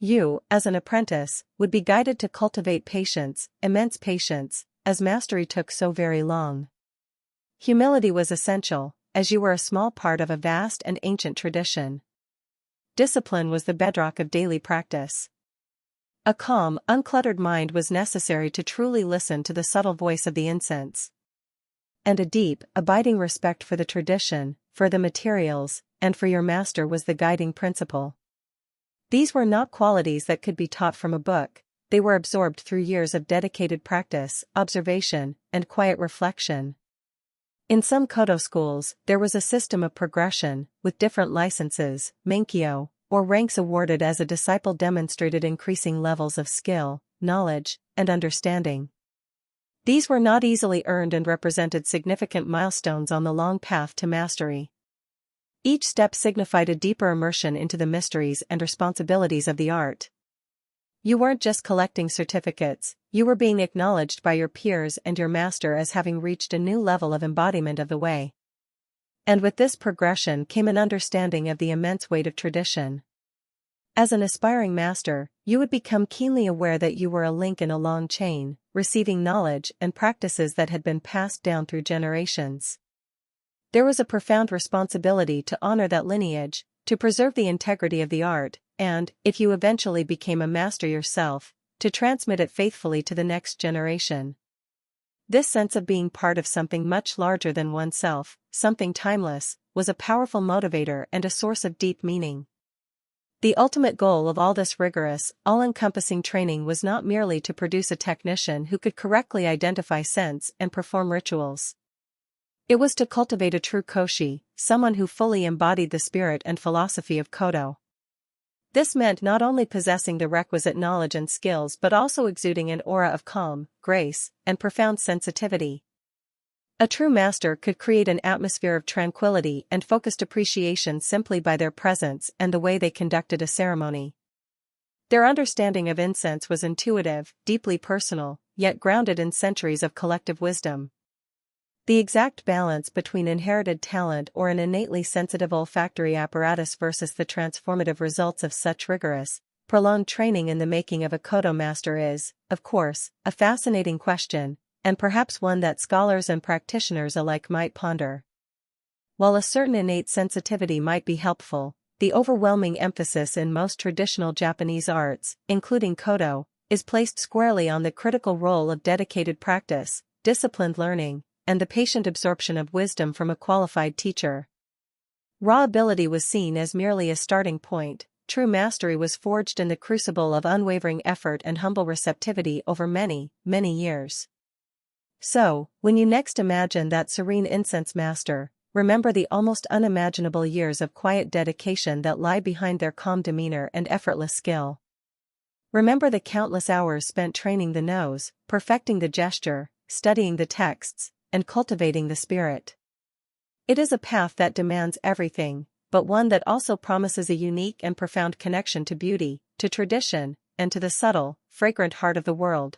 You, as an apprentice, would be guided to cultivate patience, immense patience, as mastery took so very long. Humility was essential, as you were a small part of a vast and ancient tradition. Discipline was the bedrock of daily practice. A calm, uncluttered mind was necessary to truly listen to the subtle voice of the incense. And a deep, abiding respect for the tradition, for the materials, and for your master was the guiding principle. These were not qualities that could be taught from a book, they were absorbed through years of dedicated practice, observation, and quiet reflection. In some Kodo schools, there was a system of progression, with different licenses, menkyo, or ranks awarded as a disciple demonstrated increasing levels of skill, knowledge, and understanding. These were not easily earned and represented significant milestones on the long path to mastery. Each step signified a deeper immersion into the mysteries and responsibilities of the art. You weren't just collecting certificates, you were being acknowledged by your peers and your master as having reached a new level of embodiment of the way. And with this progression came an understanding of the immense weight of tradition. As an aspiring master, you would become keenly aware that you were a link in a long chain, receiving knowledge and practices that had been passed down through generations. There was a profound responsibility to honor that lineage, to preserve the integrity of the art, and, if you eventually became a master yourself, to transmit it faithfully to the next generation. This sense of being part of something much larger than oneself, something timeless, was a powerful motivator and a source of deep meaning. The ultimate goal of all this rigorous, all-encompassing training was not merely to produce a technician who could correctly identify scents and perform rituals. It was to cultivate a true koshi, someone who fully embodied the spirit and philosophy of Kodo. This meant not only possessing the requisite knowledge and skills but also exuding an aura of calm, grace, and profound sensitivity. A true master could create an atmosphere of tranquility and focused appreciation simply by their presence and the way they conducted a ceremony. Their understanding of incense was intuitive, deeply personal, yet grounded in centuries of collective wisdom. The exact balance between inherited talent or an innately sensitive olfactory apparatus versus the transformative results of such rigorous, prolonged training in the making of a Kodo master is, of course, a fascinating question, and perhaps one that scholars and practitioners alike might ponder. While a certain innate sensitivity might be helpful, the overwhelming emphasis in most traditional Japanese arts, including Kodo, is placed squarely on the critical role of dedicated practice, disciplined learning, and the patient absorption of wisdom from a qualified teacher. Raw ability was seen as merely a starting point. True mastery was forged in the crucible of unwavering effort and humble receptivity over many, many years. So, when you next imagine that serene incense master, remember the almost unimaginable years of quiet dedication that lie behind their calm demeanor and effortless skill. Remember the countless hours spent training the nose, perfecting the gesture, studying the texts, and cultivating the spirit. It is a path that demands everything, but one that also promises a unique and profound connection to beauty, to tradition, and to the subtle, fragrant heart of the world.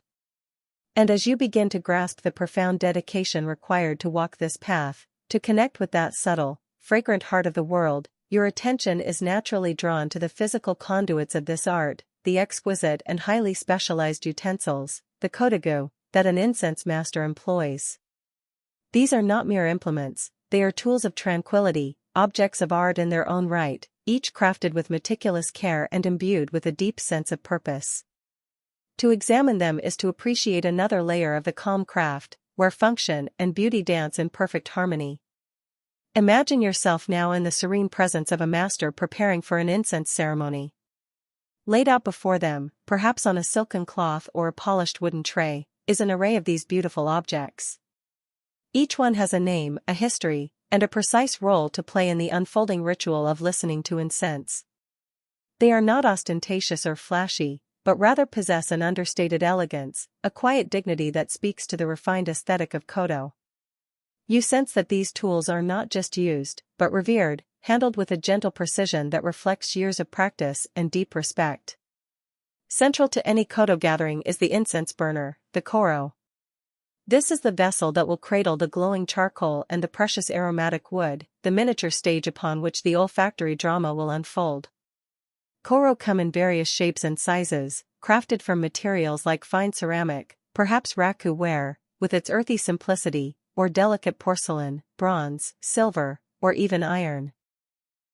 And as you begin to grasp the profound dedication required to walk this path, to connect with that subtle, fragrant heart of the world, your attention is naturally drawn to the physical conduits of this art, the exquisite and highly specialized utensils, the kodogu, that an incense master employs. These are not mere implements, they are tools of tranquility, objects of art in their own right, each crafted with meticulous care and imbued with a deep sense of purpose. To examine them is to appreciate another layer of the calm craft, where function and beauty dance in perfect harmony. Imagine yourself now in the serene presence of a master preparing for an incense ceremony. Laid out before them, perhaps on a silken cloth or a polished wooden tray, is an array of these beautiful objects. Each one has a name, a history, and a precise role to play in the unfolding ritual of listening to incense. They are not ostentatious or flashy, but rather possess an understated elegance, a quiet dignity that speaks to the refined aesthetic of Kodo. You sense that these tools are not just used, but revered, handled with a gentle precision that reflects years of practice and deep respect. Central to any Kodo gathering is the incense burner, the koro. This is the vessel that will cradle the glowing charcoal and the precious aromatic wood, the miniature stage upon which the olfactory drama will unfold. Koro come in various shapes and sizes, crafted from materials like fine ceramic, perhaps raku ware, with its earthy simplicity, or delicate porcelain, bronze, silver, or even iron.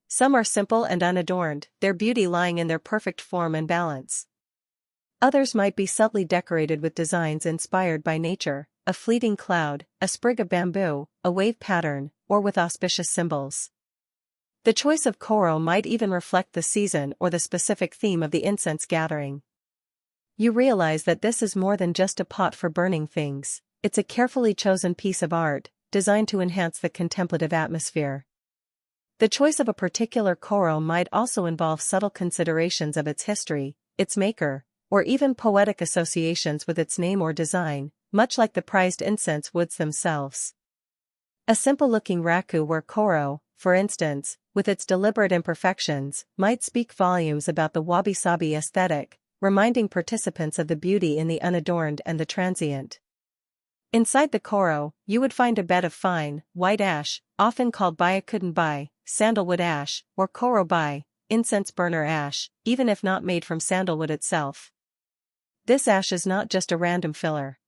Some are simple and unadorned, their beauty lying in their perfect form and balance. Others might be subtly decorated with designs inspired by nature, a fleeting cloud, a sprig of bamboo, a wave pattern, or with auspicious symbols. The choice of koro might even reflect the season or the specific theme of the incense gathering. You realize that this is more than just a pot for burning things, it's a carefully chosen piece of art, designed to enhance the contemplative atmosphere. The choice of a particular koro might also involve subtle considerations of its history, its maker, or even poetic associations with its name or design, much like the prized incense woods themselves. A simple-looking raku ware koro, for instance, with its deliberate imperfections, might speak volumes about the wabi-sabi aesthetic, reminding participants of the beauty in the unadorned and the transient. Inside the koro, you would find a bed of fine, white ash, often called byakudan-bai, sandalwood ash, or koro-bai, incense burner ash, even if not made from sandalwood itself. This ash is not just a random filler.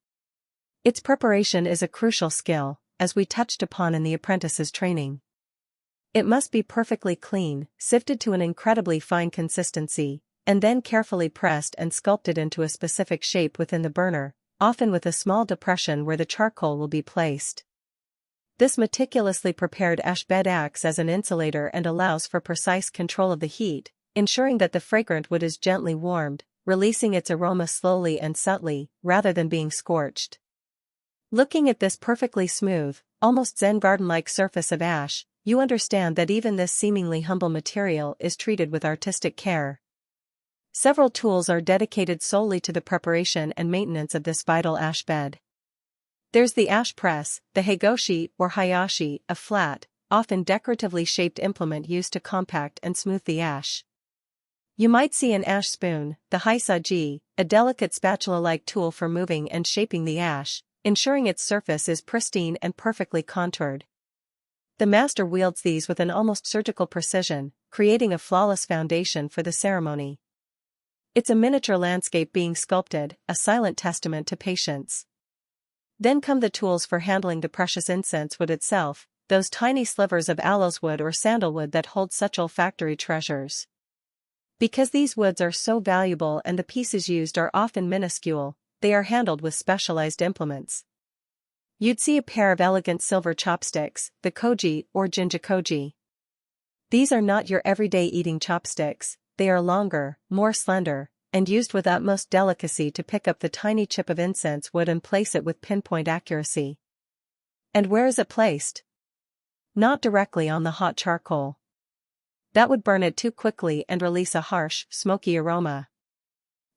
Its preparation is a crucial skill, as we touched upon in the apprentice's training. It must be perfectly clean, sifted to an incredibly fine consistency, and then carefully pressed and sculpted into a specific shape within the burner, often with a small depression where the charcoal will be placed. This meticulously prepared ash bed acts as an insulator and allows for precise control of the heat, ensuring that the fragrant wood is gently warmed, releasing its aroma slowly and subtly, rather than being scorched. Looking at this perfectly smooth, almost Zen garden-like surface of ash, you understand that even this seemingly humble material is treated with artistic care. Several tools are dedicated solely to the preparation and maintenance of this vital ash bed. There's the ash press, the hegoshi or hayashi, a flat, often decoratively shaped implement used to compact and smooth the ash. You might see an ash spoon, the haisaji, a delicate spatula-like tool for moving and shaping the ash, ensuring its surface is pristine and perfectly contoured. The master wields these with an almost surgical precision, creating a flawless foundation for the ceremony. It's a miniature landscape being sculpted, a silent testament to patience. Then come the tools for handling the precious incense wood itself, those tiny slivers of aloes wood or sandalwood that hold such olfactory treasures. Because these woods are so valuable and the pieces used are often minuscule, they are handled with specialized implements. You'd see a pair of elegant silver chopsticks, the koji or jinjakoji. These are not your everyday eating chopsticks, they are longer, more slender, and used with utmost delicacy to pick up the tiny chip of incense wood and place it with pinpoint accuracy. And where is it placed? Not directly on the hot charcoal. That would burn it too quickly and release a harsh, smoky aroma.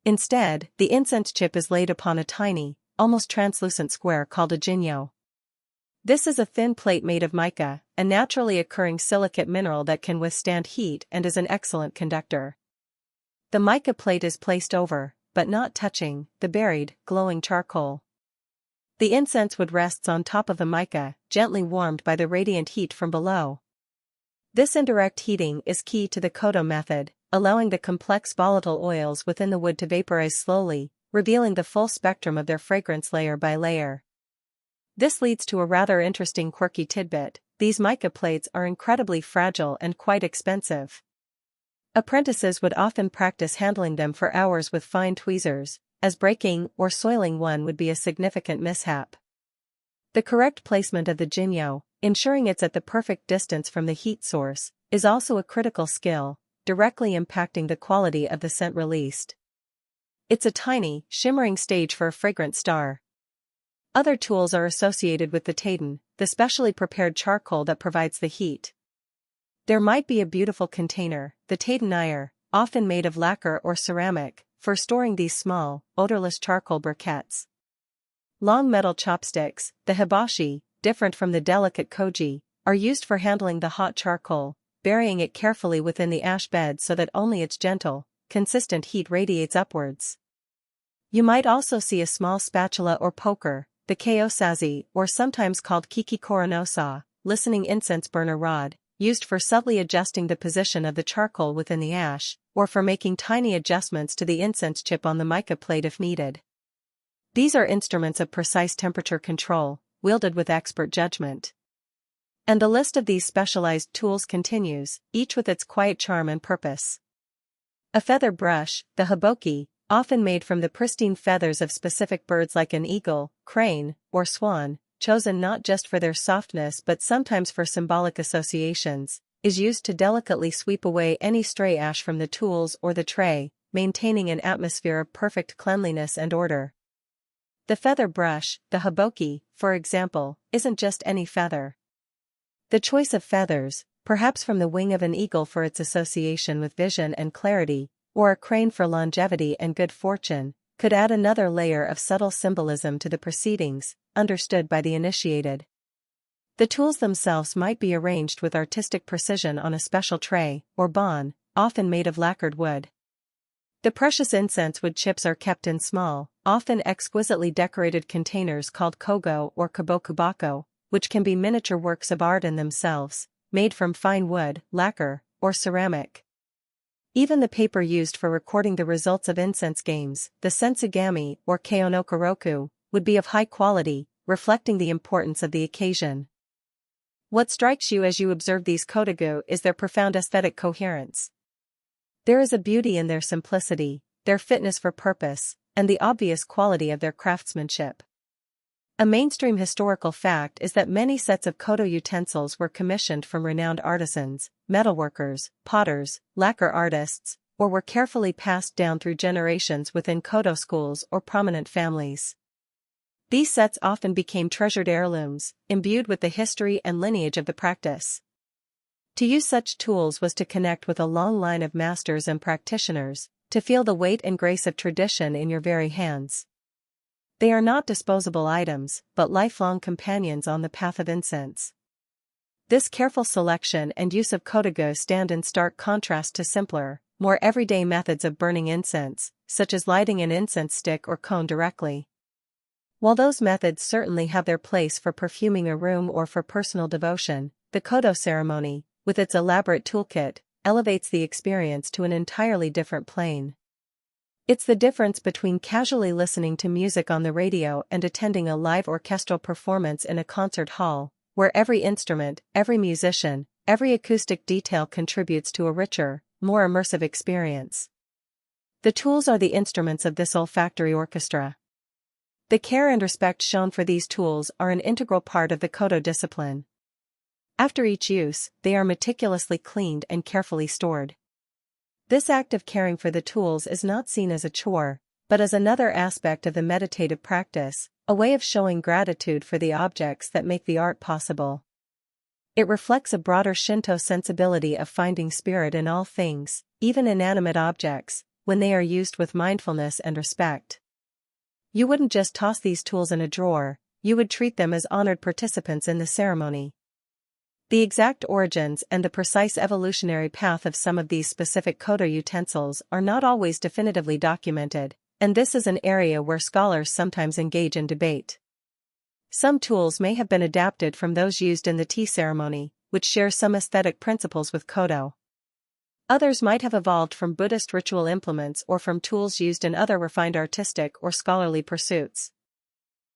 Instead, the incense chip is laid upon a tiny, almost translucent square called a jinyo. This is a thin plate made of mica, a naturally occurring silicate mineral that can withstand heat and is an excellent conductor. The mica plate is placed over, but not touching, the buried, glowing charcoal. The incense wood rests on top of the mica, gently warmed by the radiant heat from below. This indirect heating is key to the kodo method, allowing the complex volatile oils within the wood to vaporize slowly, revealing the full spectrum of their fragrance layer by layer. This leads to a rather interesting quirky tidbit: these mica plates are incredibly fragile and quite expensive. Apprentices would often practice handling them for hours with fine tweezers, as breaking or soiling one would be a significant mishap. The correct placement of the jinyo, ensuring it's at the perfect distance from the heat source, is also a critical skill, directly impacting the quality of the scent released. It's a tiny, shimmering stage for a fragrant star. Other tools are associated with the taiden, the specially prepared charcoal that provides the heat. There might be a beautiful container, the taiden-ier, often made of lacquer or ceramic, for storing these small, odorless charcoal briquettes. Long metal chopsticks, the hibashi, different from the delicate koji, are used for handling the hot charcoal, burying it carefully within the ash bed so that only its gentle, consistent heat radiates upwards. You might also see a small spatula or poker, the keosazi, or sometimes called kiki koronosa, listening incense burner rod, used for subtly adjusting the position of the charcoal within the ash, or for making tiny adjustments to the incense chip on the mica plate if needed. These are instruments of precise temperature control, wielded with expert judgment. And the list of these specialized tools continues, each with its quiet charm and purpose. A feather brush, the hiboki, often made from the pristine feathers of specific birds like an eagle, crane, or swan, chosen not just for their softness but sometimes for symbolic associations, is used to delicately sweep away any stray ash from the tools or the tray, maintaining an atmosphere of perfect cleanliness and order. The feather brush, the hiboki, for example, isn't just any feather. The choice of feathers, perhaps from the wing of an eagle for its association with vision and clarity, or a crane for longevity and good fortune, could add another layer of subtle symbolism to the proceedings, understood by the initiated. The tools themselves might be arranged with artistic precision on a special tray, or bon, often made of lacquered wood. The precious incense wood chips are kept in small, often exquisitely decorated containers called kogo or kabokubako, which can be miniature works of art in themselves, made from fine wood, lacquer, or ceramic. Even the paper used for recording the results of incense games, the sensugami or keonokoroku, would be of high quality, reflecting the importance of the occasion. What strikes you as you observe these kodogu is their profound aesthetic coherence. There is a beauty in their simplicity, their fitness for purpose, and the obvious quality of their craftsmanship. A mainstream historical fact is that many sets of kodo utensils were commissioned from renowned artisans, metalworkers, potters, lacquer artists, or were carefully passed down through generations within kodo schools or prominent families. These sets often became treasured heirlooms, imbued with the history and lineage of the practice. To use such tools was to connect with a long line of masters and practitioners, to feel the weight and grace of tradition in your very hands. They are not disposable items, but lifelong companions on the path of incense. This careful selection and use of kodogu stand in stark contrast to simpler, more everyday methods of burning incense, such as lighting an incense stick or cone directly. While those methods certainly have their place for perfuming a room or for personal devotion, the kodo ceremony, with its elaborate toolkit, elevates the experience to an entirely different plane. It's the difference between casually listening to music on the radio and attending a live orchestral performance in a concert hall, where every instrument, every musician, every acoustic detail contributes to a richer, more immersive experience. The tools are the instruments of this olfactory orchestra. The care and respect shown for these tools are an integral part of the kodo discipline. After each use, they are meticulously cleaned and carefully stored. This act of caring for the tools is not seen as a chore, but as another aspect of the meditative practice, a way of showing gratitude for the objects that make the art possible. It reflects a broader Shinto sensibility of finding spirit in all things, even inanimate objects, when they are used with mindfulness and respect. You wouldn't just toss these tools in a drawer, you would treat them as honored participants in the ceremony. The exact origins and the precise evolutionary path of some of these specific kodo utensils are not always definitively documented, and this is an area where scholars sometimes engage in debate. Some tools may have been adapted from those used in the tea ceremony, which share some aesthetic principles with kodo. Others might have evolved from Buddhist ritual implements or from tools used in other refined artistic or scholarly pursuits.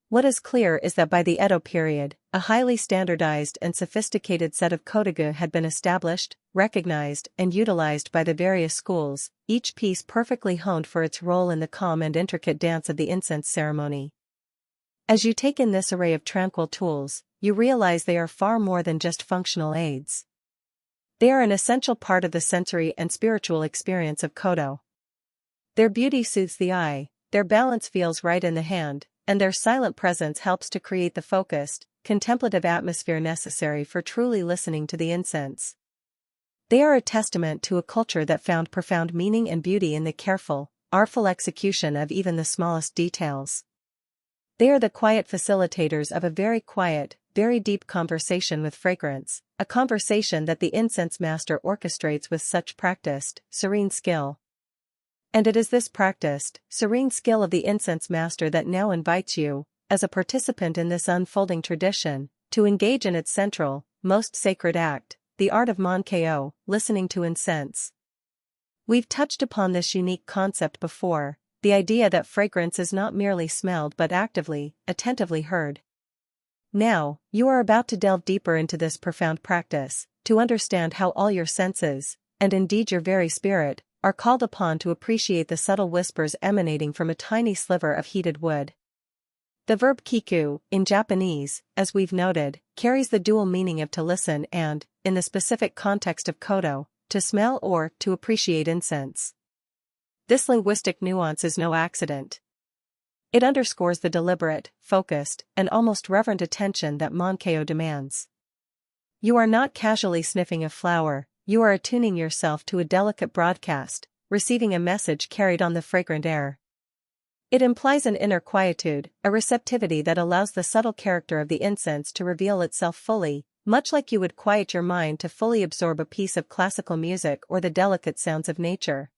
What is clear is that by the Edo period, a highly standardized and sophisticated set of kodogu had been established, recognized, and utilized by the various schools, each piece perfectly honed for its role in the calm and intricate dance of the incense ceremony. As you take in this array of tranquil tools, you realize they are far more than just functional aids. They are an essential part of the sensory and spiritual experience of kodo. Their beauty soothes the eye, their balance feels right in the hand, and their silent presence helps to create the focused, contemplative atmosphere necessary for truly listening to the incense. They are a testament to a culture that found profound meaning and beauty in the careful, artful execution of even the smallest details. They are the quiet facilitators of a very quiet, very deep conversation with fragrance, a conversation that the incense master orchestrates with such practiced, serene skill. And it is this practiced, serene skill of the incense master that now invites you, as a participant in this unfolding tradition, to engage in its central, most sacred act, the art of Mon-ko, listening to incense. We've touched upon this unique concept before, the idea that fragrance is not merely smelled but actively, attentively heard. Now, you are about to delve deeper into this profound practice, to understand how all your senses, and indeed your very spirit, are called upon to appreciate the subtle whispers emanating from a tiny sliver of heated wood. The verb kiku, in Japanese, as we've noted, carries the dual meaning of to listen and, in the specific context of kodo, to smell or to appreciate incense. This linguistic nuance is no accident. It underscores the deliberate, focused, and almost reverent attention that Mon-ko demands. You are not casually sniffing a flower, you are attuning yourself to a delicate broadcast, receiving a message carried on the fragrant air. It implies an inner quietude, a receptivity that allows the subtle character of the incense to reveal itself fully, much like you would quiet your mind to fully absorb a piece of classical music or the delicate sounds of nature.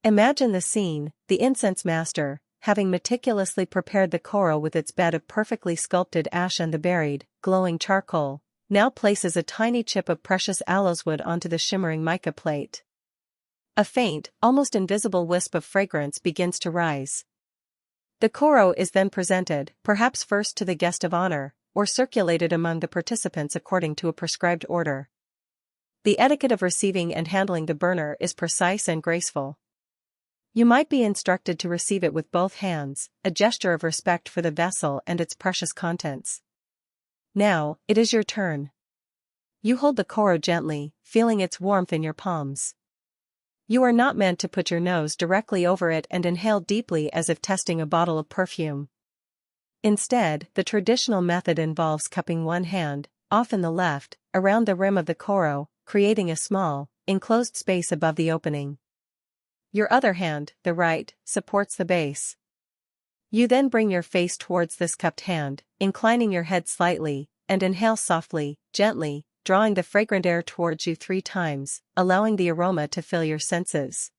Imagine the scene: the incense master, having meticulously prepared the koro with its bed of perfectly sculpted ash and the buried, glowing charcoal, now places a tiny chip of precious aloeswood onto the shimmering mica plate. A faint, almost invisible wisp of fragrance begins to rise. The koro is then presented, perhaps first to the guest of honor, or circulated among the participants according to a prescribed order. The etiquette of receiving and handling the burner is precise and graceful. You might be instructed to receive it with both hands, a gesture of respect for the vessel and its precious contents. Now, it is your turn. You hold the koro gently, feeling its warmth in your palms. You are not meant to put your nose directly over it and inhale deeply as if testing a bottle of perfume. Instead, the traditional method involves cupping one hand, often the left, around the rim of the koro, creating a small, enclosed space above the opening. Your other hand, the right, supports the base. You then bring your face towards this cupped hand, inclining your head slightly, and inhale softly, gently, drawing the fragrant air towards you 3 times, allowing the aroma to fill your senses.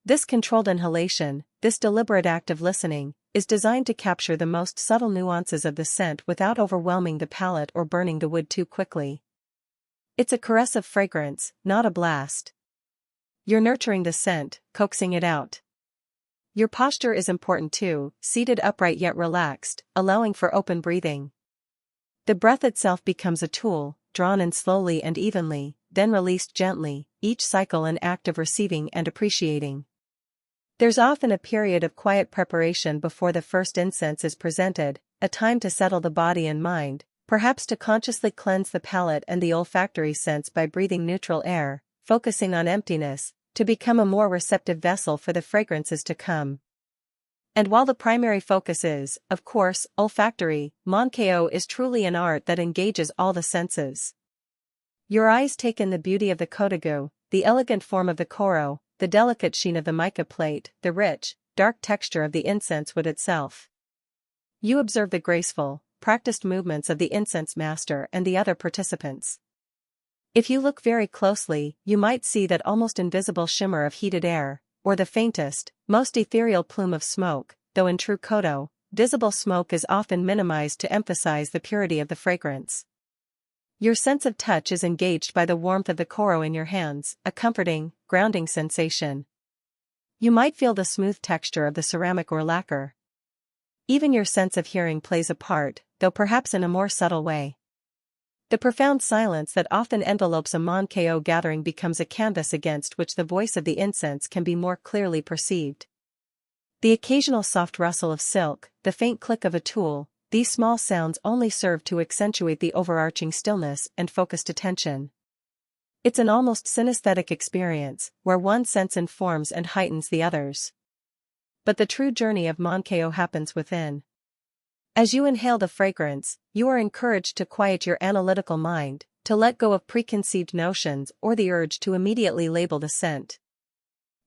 This controlled inhalation, this deliberate act of listening, is designed to capture the most subtle nuances of the scent without overwhelming the palate or burning the wood too quickly. It's a caress of fragrance, not a blast. You're nurturing the scent, coaxing it out. Your posture is important too, seated upright yet relaxed, allowing for open breathing. The breath itself becomes a tool, drawn in slowly and evenly, then released gently, each cycle an act of receiving and appreciating. There's often a period of quiet preparation before the first incense is presented, a time to settle the body and mind, perhaps to consciously cleanse the palate and the olfactory sense by breathing neutral air, focusing on emptiness, to become a more receptive vessel for the fragrances to come. And while the primary focus is, of course, olfactory, Mon-ko is truly an art that engages all the senses. Your eyes take in the beauty of the kodagu, the elegant form of the koro, the delicate sheen of the mica plate, the rich, dark texture of the incense wood itself. You observe the graceful, practiced movements of the incense master and the other participants. If you look very closely, you might see that almost invisible shimmer of heated air, or the faintest, most ethereal plume of smoke, though in true kodo, visible smoke is often minimized to emphasize the purity of the fragrance. Your sense of touch is engaged by the warmth of the koro in your hands, a comforting, grounding sensation. You might feel the smooth texture of the ceramic or lacquer. Even your sense of hearing plays a part, though perhaps in a more subtle way. The profound silence that often envelopes a Mon-ko gathering becomes a canvas against which the voice of the incense can be more clearly perceived. The occasional soft rustle of silk, the faint click of a tool, these small sounds only serve to accentuate the overarching stillness and focused attention. It's an almost synesthetic experience, where one sense informs and heightens the others. But the true journey of Mon-ko happens within. As you inhale the fragrance, you are encouraged to quiet your analytical mind, to let go of preconceived notions or the urge to immediately label the scent.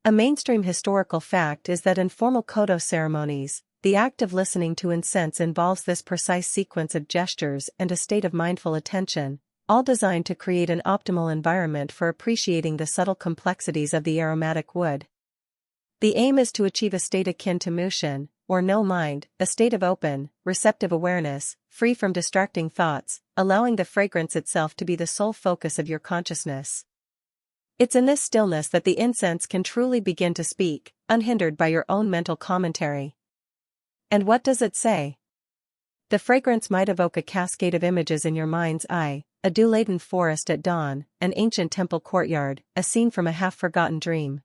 A mainstream historical fact is that in formal kodo ceremonies, the act of listening to incense involves this precise sequence of gestures and a state of mindful attention, all designed to create an optimal environment for appreciating the subtle complexities of the aromatic wood. The aim is to achieve a state akin to mushin, or no mind, a state of open, receptive awareness, free from distracting thoughts, allowing the fragrance itself to be the sole focus of your consciousness. It's in this stillness that the incense can truly begin to speak, unhindered by your own mental commentary. And what does it say? The fragrance might evoke a cascade of images in your mind's eye, a dew-laden forest at dawn, an ancient temple courtyard, a scene from a half-forgotten dream.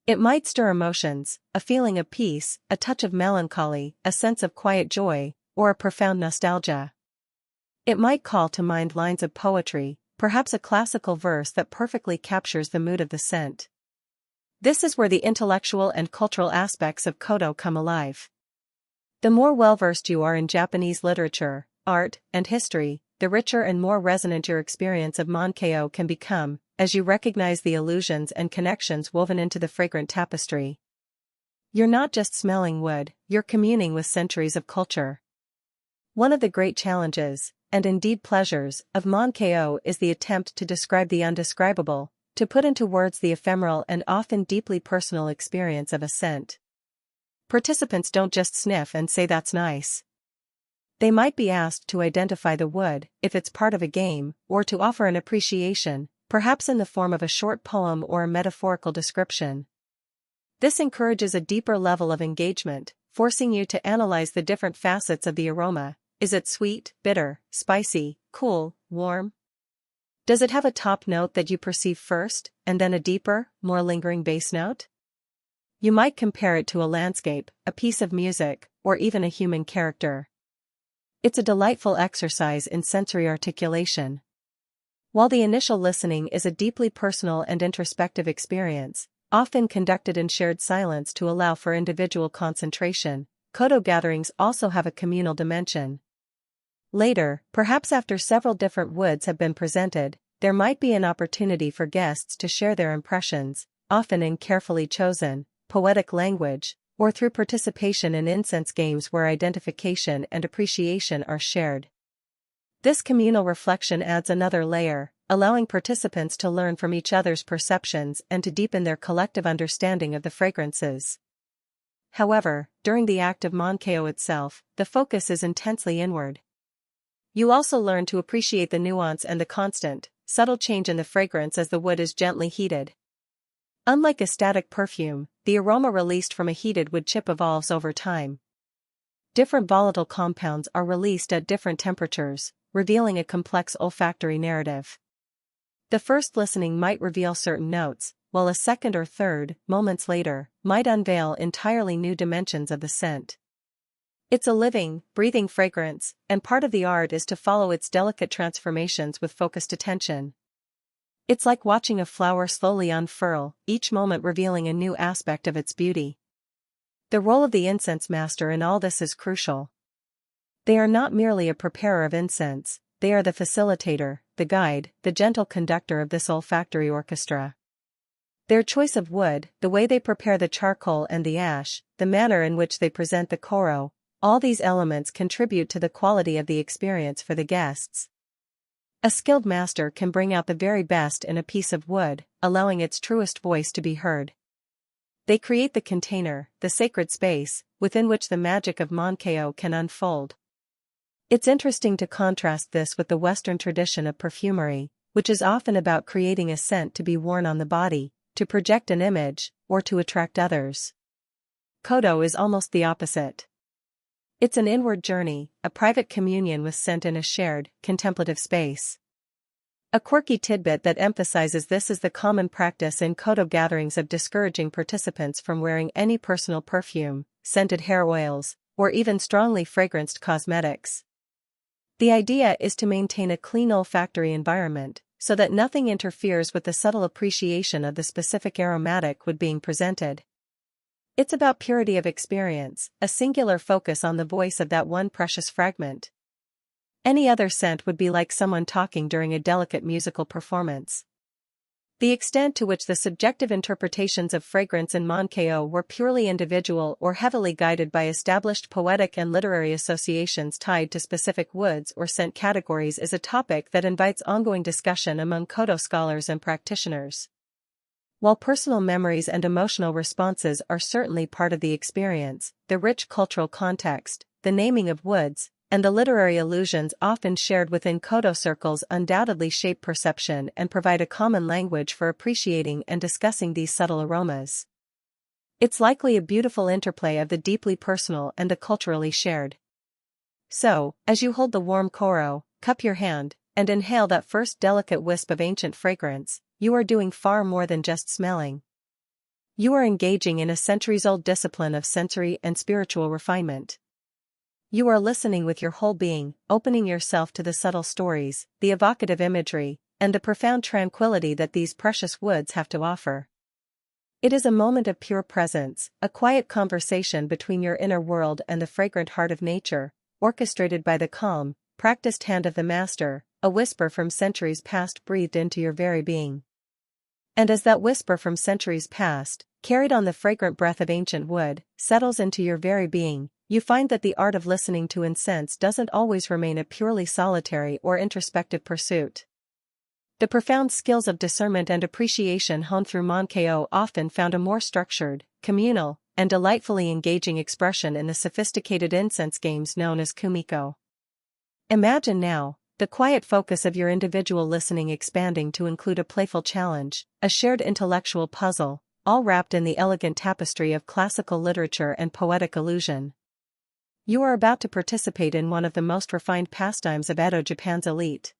It might stir emotions, a feeling of peace, a touch of melancholy, a sense of quiet joy, or a profound nostalgia. It might call to mind lines of poetry, perhaps a classical verse that perfectly captures the mood of the scent. This is where the intellectual and cultural aspects of kodo come alive. The more well-versed you are in Japanese literature, art, and history, the richer and more resonant your experience of Mon-ko can become, as you recognize the allusions and connections woven into the fragrant tapestry. You're not just smelling wood, you're communing with centuries of culture. One of the great challenges, and indeed pleasures, of Mon-ko is the attempt to describe the undescribable, to put into words the ephemeral and often deeply personal experience of a scent. Participants don't just sniff and say that's nice. They might be asked to identify the wood, if it's part of a game, or to offer an appreciation, perhaps in the form of a short poem or a metaphorical description. This encourages a deeper level of engagement, forcing you to analyze the different facets of the aroma. Is it sweet, bitter, spicy, cool, warm? Does it have a top note that you perceive first, and then a deeper, more lingering base note? You might compare it to a landscape, a piece of music, or even a human character. It's a delightful exercise in sensory articulation. While the initial listening is a deeply personal and introspective experience, often conducted in shared silence to allow for individual concentration, Kodo gatherings also have a communal dimension. Later, perhaps after several different woods have been presented, there might be an opportunity for guests to share their impressions, often in carefully chosen, poetic language, or through participation in incense games where identification and appreciation are shared. This communal reflection adds another layer, allowing participants to learn from each other's perceptions and to deepen their collective understanding of the fragrances. However, during the act of Mon-ko itself, the focus is intensely inward. You also learn to appreciate the nuance and the constant, subtle change in the fragrance as the wood is gently heated. Unlike a static perfume, the aroma released from a heated wood chip evolves over time. Different volatile compounds are released at different temperatures, revealing a complex olfactory narrative. The first listening might reveal certain notes, while a second or third, moments later, might unveil entirely new dimensions of the scent. It's a living, breathing fragrance, and part of the art is to follow its delicate transformations with focused attention. It's like watching a flower slowly unfurl, each moment revealing a new aspect of its beauty. The role of the incense master in all this is crucial. They are not merely a preparer of incense, they are the facilitator, the guide, the gentle conductor of this olfactory orchestra. Their choice of wood, the way they prepare the charcoal and the ash, the manner in which they present the koro, all these elements contribute to the quality of the experience for the guests. A skilled master can bring out the very best in a piece of wood, allowing its truest voice to be heard. They create the container, the sacred space, within which the magic of Mon-ko can unfold. It's interesting to contrast this with the Western tradition of perfumery, which is often about creating a scent to be worn on the body, to project an image, or to attract others. Kodo is almost the opposite. It's an inward journey, a private communion with scent in a shared, contemplative space. A quirky tidbit that emphasizes this is the common practice in Kodo gatherings of discouraging participants from wearing any personal perfume, scented hair oils, or even strongly fragranced cosmetics. The idea is to maintain a clean olfactory environment, so that nothing interferes with the subtle appreciation of the specific aromatic wood being presented. It's about purity of experience, a singular focus on the voice of that one precious fragment. Any other scent would be like someone talking during a delicate musical performance. The extent to which the subjective interpretations of fragrance in Mon-ko were purely individual or heavily guided by established poetic and literary associations tied to specific woods or scent categories is a topic that invites ongoing discussion among Kodo scholars and practitioners. While personal memories and emotional responses are certainly part of the experience, the rich cultural context, the naming of woods, and the literary allusions often shared within Kodo circles undoubtedly shape perception and provide a common language for appreciating and discussing these subtle aromas. It's likely a beautiful interplay of the deeply personal and the culturally shared. So, as you hold the warm koro, cup your hand, and inhale that first delicate wisp of ancient fragrance, you are doing far more than just smelling. You are engaging in a centuries-old discipline of sensory and spiritual refinement. You are listening with your whole being, opening yourself to the subtle stories, the evocative imagery, and the profound tranquility that these precious woods have to offer. It is a moment of pure presence, a quiet conversation between your inner world and the fragrant heart of nature, orchestrated by the calm, practiced hand of the master, a whisper from centuries past breathed into your very being. And as that whisper from centuries past, carried on the fragrant breath of ancient wood, settles into your very being, you find that the art of listening to incense doesn't always remain a purely solitary or introspective pursuit. The profound skills of discernment and appreciation honed through Mon-ko often found a more structured, communal, and delightfully engaging expression in the sophisticated incense games known as kumiko. Imagine now, the quiet focus of your individual listening expanding to include a playful challenge, a shared intellectual puzzle, all wrapped in the elegant tapestry of classical literature and poetic illusion. You are about to participate in one of the most refined pastimes of Edo Japan's elite.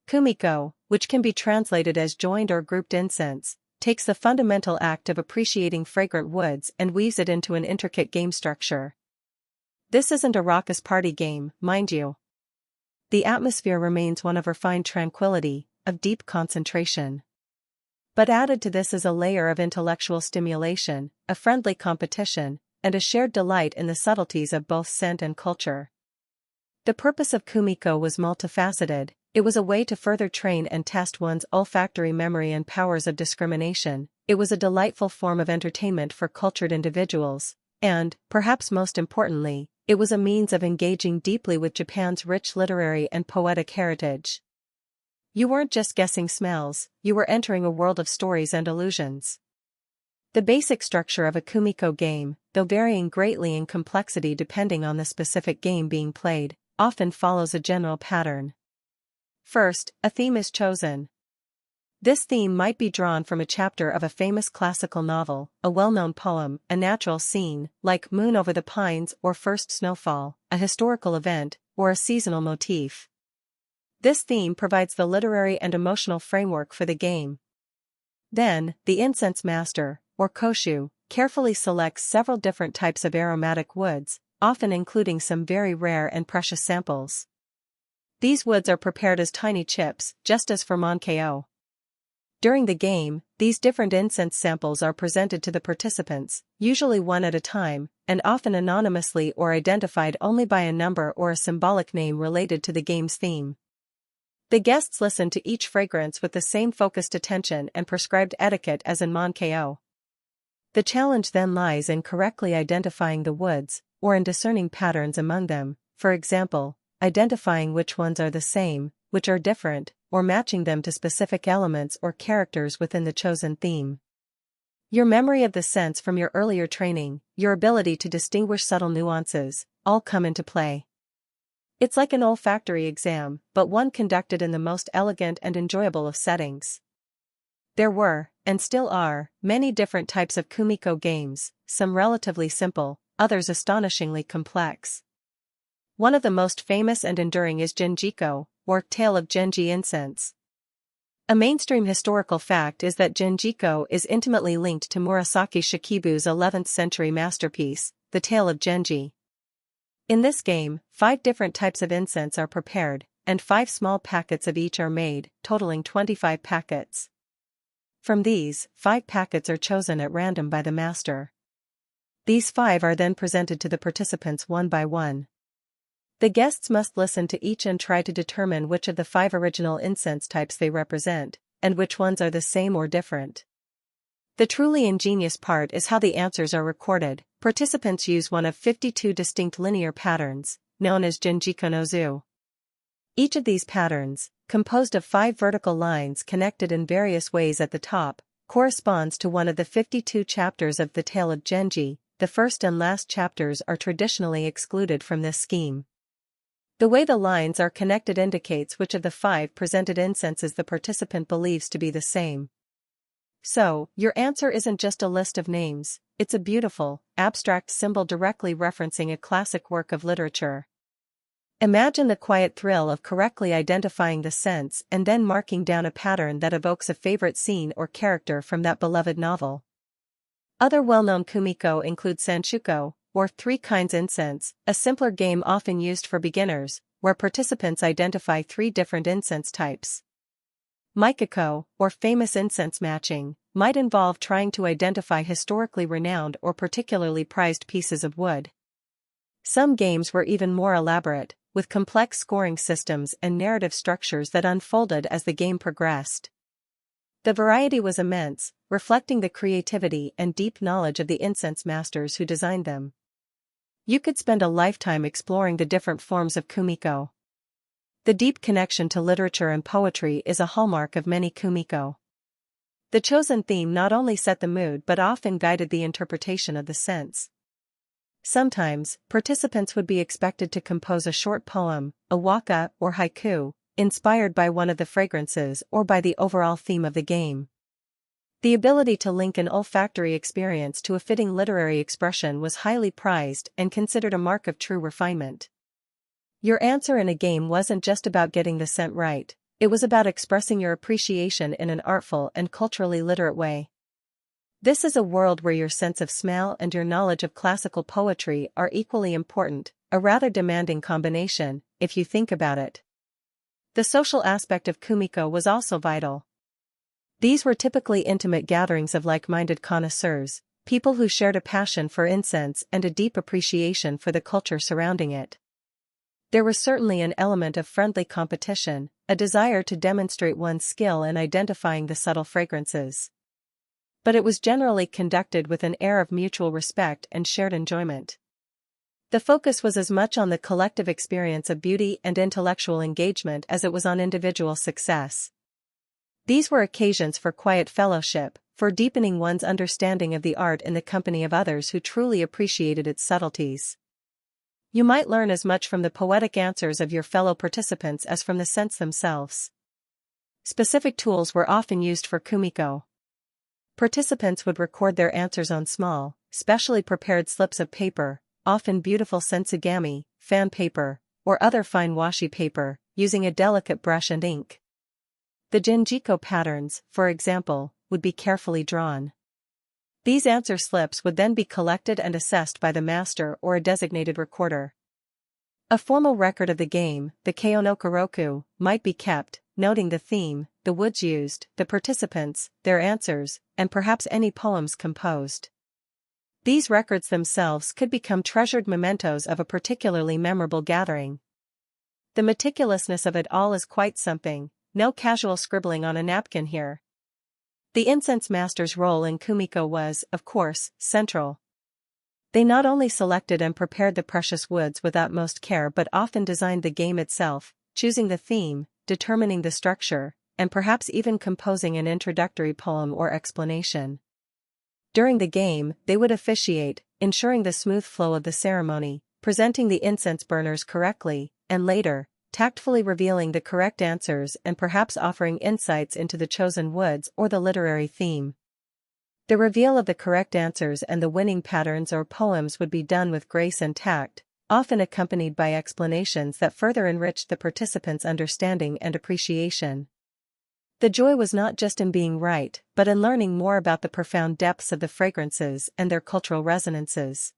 Kumiko, which can be translated as joined or grouped incense, takes the fundamental act of appreciating fragrant woods and weaves it into an intricate game structure. This isn't a raucous party game, mind you. The atmosphere remains one of refined tranquility, of deep concentration. But added to this is a layer of intellectual stimulation, a friendly competition, and a shared delight in the subtleties of both scent and culture. The purpose of kumiko was multifaceted. It was a way to further train and test one's olfactory memory and powers of discrimination. It was a delightful form of entertainment for cultured individuals, and, perhaps most importantly, it was a means of engaging deeply with Japan's rich literary and poetic heritage. You weren't just guessing smells, you were entering a world of stories and illusions. The basic structure of a kumiko game, though varying greatly in complexity depending on the specific game being played, often follows a general pattern. First, a theme is chosen. This theme might be drawn from a chapter of a famous classical novel, a well-known poem, a natural scene, like Moon over the Pines or First Snowfall, a historical event, or a seasonal motif. This theme provides the literary and emotional framework for the game. Then, the incense master, or koshu, carefully selects several different types of aromatic woods, often including some very rare and precious samples. These woods are prepared as tiny chips, just as for Mon-ko. During the game, these different incense samples are presented to the participants, usually one at a time, and often anonymously or identified only by a number or a symbolic name related to the game's theme. The guests listen to each fragrance with the same focused attention and prescribed etiquette as in Mon-ko. The challenge then lies in correctly identifying the woods, or in discerning patterns among them, for example, identifying which ones are the same, which are different, or matching them to specific elements or characters within the chosen theme. Your memory of the scents from your earlier training, your ability to distinguish subtle nuances, all come into play. It's like an olfactory exam, but one conducted in the most elegant and enjoyable of settings. There were, and still are, many different types of kumiko games, some relatively simple, others astonishingly complex. One of the most famous and enduring is Genjiko, or Tale of Genji Incense. A mainstream historical fact is that Genjiko is intimately linked to Murasaki Shikibu's 11th century masterpiece, The Tale of Genji. In this game, 5 different types of incense are prepared, and 5 small packets of each are made, totaling 25 packets. From these, 5 packets are chosen at random by the master. These 5 are then presented to the participants one by one. The guests must listen to each and try to determine which of the 5 original incense types they represent, and which ones are the same or different. The truly ingenious part is how the answers are recorded. Participants use one of 52 distinct linear patterns, known as Genjiko no Zu. Each of these patterns, composed of 5 vertical lines connected in various ways at the top, corresponds to one of the 52 chapters of the Tale of Genji. The first and last chapters are traditionally excluded from this scheme. The way the lines are connected indicates which of the 5 presented incenses the participant believes to be the same. So, your answer isn't just a list of names, it's a beautiful, abstract symbol directly referencing a classic work of literature. Imagine the quiet thrill of correctly identifying the scents and then marking down a pattern that evokes a favorite scene or character from that beloved novel. Other well-known kumiko include Sanshuko, or 3 kinds incense, a simpler game often used for beginners, where participants identify 3 different incense types. Mikako, or famous incense matching, might involve trying to identify historically renowned or particularly prized pieces of wood. Some games were even more elaborate, with complex scoring systems and narrative structures that unfolded as the game progressed. The variety was immense, reflecting the creativity and deep knowledge of the incense masters who designed them. You could spend a lifetime exploring the different forms of kumiko. The deep connection to literature and poetry is a hallmark of many kumiko. The chosen theme not only set the mood but often guided the interpretation of the sense. Sometimes, participants would be expected to compose a short poem, a waka or haiku, inspired by one of the fragrances or by the overall theme of the game. The ability to link an olfactory experience to a fitting literary expression was highly prized and considered a mark of true refinement. Your answer in a game wasn't just about getting the scent right, it was about expressing your appreciation in an artful and culturally literate way. This is a world where your sense of smell and your knowledge of classical poetry are equally important, a rather demanding combination, if you think about it. The social aspect of kumiko was also vital. These were typically intimate gatherings of like-minded connoisseurs, people who shared a passion for incense and a deep appreciation for the culture surrounding it. There was certainly an element of friendly competition, a desire to demonstrate one's skill in identifying the subtle fragrances. But it was generally conducted with an air of mutual respect and shared enjoyment. The focus was as much on the collective experience of beauty and intellectual engagement as it was on individual success. These were occasions for quiet fellowship, for deepening one's understanding of the art in the company of others who truly appreciated its subtleties. You might learn as much from the poetic answers of your fellow participants as from the scents themselves. Specific tools were often used for kumiko. Participants would record their answers on small, specially prepared slips of paper, often beautiful sensugami, fan paper, or other fine washi paper, using a delicate brush and ink. The genjiko patterns, for example, would be carefully drawn. These answer slips would then be collected and assessed by the master or a designated recorder. A formal record of the game, the keonokoroku, might be kept, noting the theme, the woods used, the participants, their answers, and perhaps any poems composed. These records themselves could become treasured mementos of a particularly memorable gathering. The meticulousness of it all is quite something, no casual scribbling on a napkin here. The incense master's role in kumiko was, of course, central. They not only selected and prepared the precious woods with utmost care but often designed the game itself, choosing the theme, determining the structure, and perhaps even composing an introductory poem or explanation. During the game, they would officiate, ensuring the smooth flow of the ceremony, presenting the incense burners correctly, and later, tactfully revealing the correct answers and perhaps offering insights into the chosen woods or the literary theme. The reveal of the correct answers and the winning patterns or poems would be done with grace and tact, often accompanied by explanations that further enriched the participants' understanding and appreciation. The joy was not just in being right, but in learning more about the profound depths of the fragrances and their cultural resonances.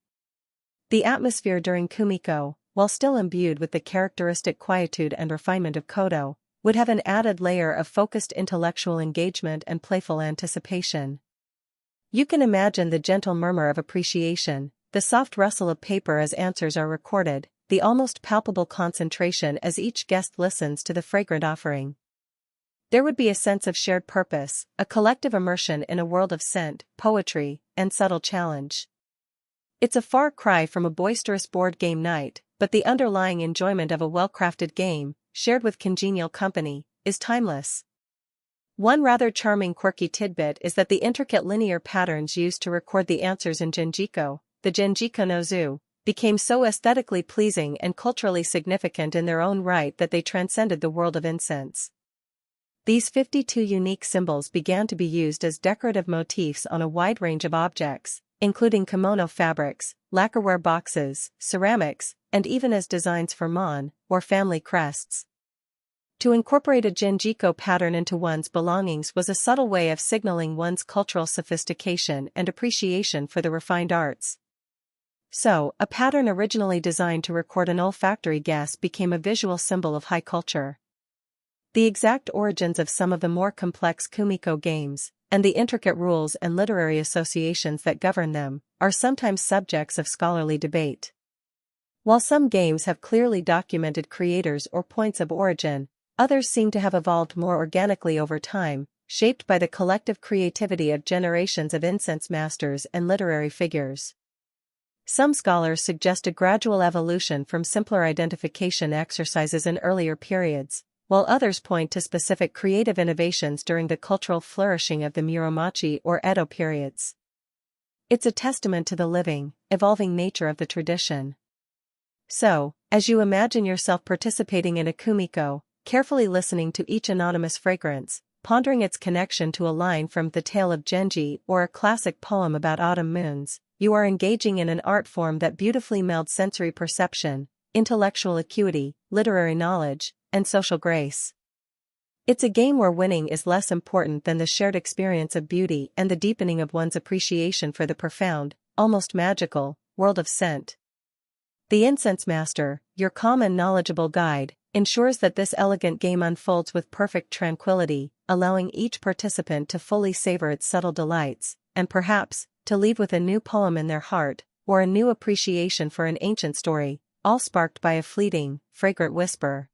The atmosphere during kumiko, while still imbued with the characteristic quietude and refinement of koto, would have an added layer of focused intellectual engagement and playful anticipation. You can imagine the gentle murmur of appreciation, the soft rustle of paper as answers are recorded, the almost palpable concentration as each guest listens to the fragrant offering. There would be a sense of shared purpose, a collective immersion in a world of scent, poetry, and subtle challenge. It's a far cry from a boisterous board game night, but the underlying enjoyment of a well-crafted game, shared with congenial company, is timeless. One rather charming quirky tidbit is that the intricate linear patterns used to record the answers in genjiko, the genjiko no zu, became so aesthetically pleasing and culturally significant in their own right that they transcended the world of incense. These 52 unique symbols began to be used as decorative motifs on a wide range of objects, including kimono fabrics, lacquerware boxes, ceramics, and even as designs for mon, or family crests. To incorporate a genjiko pattern into one's belongings was a subtle way of signaling one's cultural sophistication and appreciation for the refined arts. So, a pattern originally designed to record an olfactory guess became a visual symbol of high culture. The exact origins of some of the more complex kumiko games, and the intricate rules and literary associations that govern them, are sometimes subjects of scholarly debate. While some games have clearly documented creators or points of origin, others seem to have evolved more organically over time, shaped by the collective creativity of generations of incense masters and literary figures. Some scholars suggest a gradual evolution from simpler identification exercises in earlier periods, while others point to specific creative innovations during the cultural flourishing of the Muromachi or Edo periods. It's a testament to the living, evolving nature of the tradition. So, as you imagine yourself participating in a kumiko, carefully listening to each anonymous fragrance, pondering its connection to a line from The Tale of Genji or a classic poem about autumn moons, you are engaging in an art form that beautifully melds sensory perception, intellectual acuity, literary knowledge, and social grace. It's a game where winning is less important than the shared experience of beauty and the deepening of one's appreciation for the profound, almost magical, world of scent. The Incense Master, your calm and knowledgeable guide, ensures that this elegant game unfolds with perfect tranquility, allowing each participant to fully savor its subtle delights, and perhaps, to leave with a new poem in their heart, or a new appreciation for an ancient story, all sparked by a fleeting, fragrant whisper.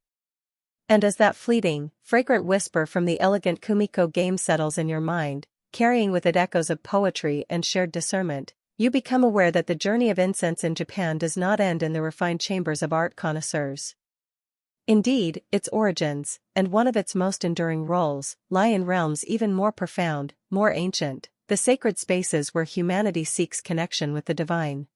And as that fleeting, fragrant whisper from the elegant kumiko game settles in your mind, carrying with it echoes of poetry and shared discernment, you become aware that the journey of incense in Japan does not end in the refined chambers of art connoisseurs. Indeed, its origins, and one of its most enduring roles, lie in realms even more profound, more ancient, the sacred spaces where humanity seeks connection with the divine.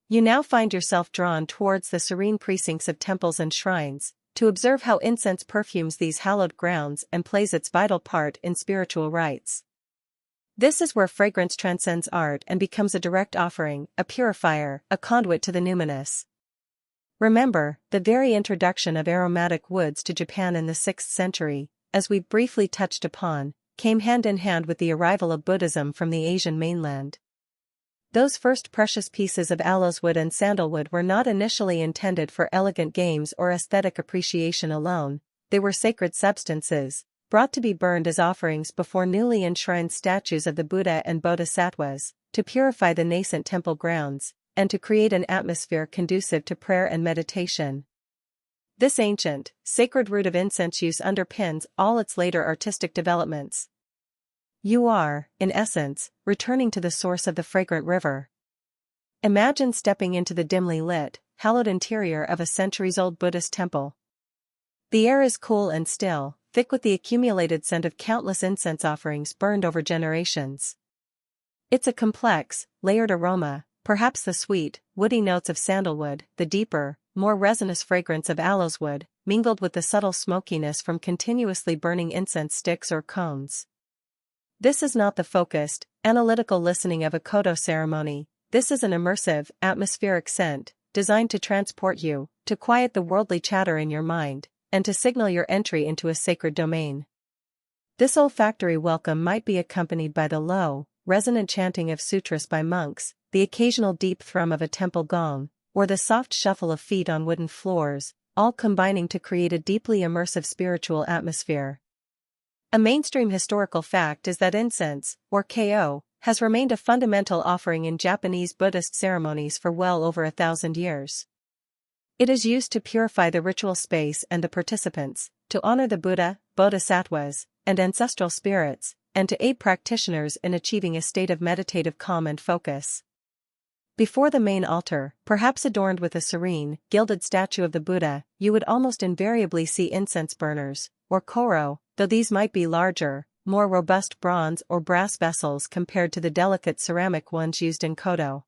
You now find yourself drawn towards the serene precincts of temples and shrines, to observe how incense perfumes these hallowed grounds and plays its vital part in spiritual rites. This is where fragrance transcends art and becomes a direct offering, a purifier, a conduit to the numinous. Remember, the very introduction of aromatic woods to Japan in the 6th century, as we've briefly touched upon, came hand in hand with the arrival of Buddhism from the Asian mainland. Those first precious pieces of aloeswood and sandalwood were not initially intended for elegant games or aesthetic appreciation alone, they were sacred substances, brought to be burned as offerings before newly enshrined statues of the Buddha and Bodhisattvas, to purify the nascent temple grounds, and to create an atmosphere conducive to prayer and meditation. This ancient, sacred root of incense use underpins all its later artistic developments. You are, in essence, returning to the source of the fragrant river. Imagine stepping into the dimly lit, hallowed interior of a centuries-old Buddhist temple. The air is cool and still, thick with the accumulated scent of countless incense offerings burned over generations. It's a complex, layered aroma, perhaps the sweet, woody notes of sandalwood, the deeper, more resinous fragrance of aloeswood, mingled with the subtle smokiness from continuously burning incense sticks or cones. This is not the focused, analytical listening of a kodo ceremony, this is an immersive, atmospheric scent, designed to transport you, to quiet the worldly chatter in your mind, and to signal your entry into a sacred domain. This olfactory welcome might be accompanied by the low, resonant chanting of sutras by monks, the occasional deep thrum of a temple gong, or the soft shuffle of feet on wooden floors, all combining to create a deeply immersive spiritual atmosphere. A mainstream historical fact is that incense, or ko, has remained a fundamental offering in Japanese Buddhist ceremonies for well over 1,000 years. It is used to purify the ritual space and the participants, to honor the Buddha, Bodhisattvas, and ancestral spirits, and to aid practitioners in achieving a state of meditative calm and focus. Before the main altar, perhaps adorned with a serene, gilded statue of the Buddha, you would almost invariably see incense burners, or koro, though these might be larger, more robust bronze or brass vessels compared to the delicate ceramic ones used in kodo.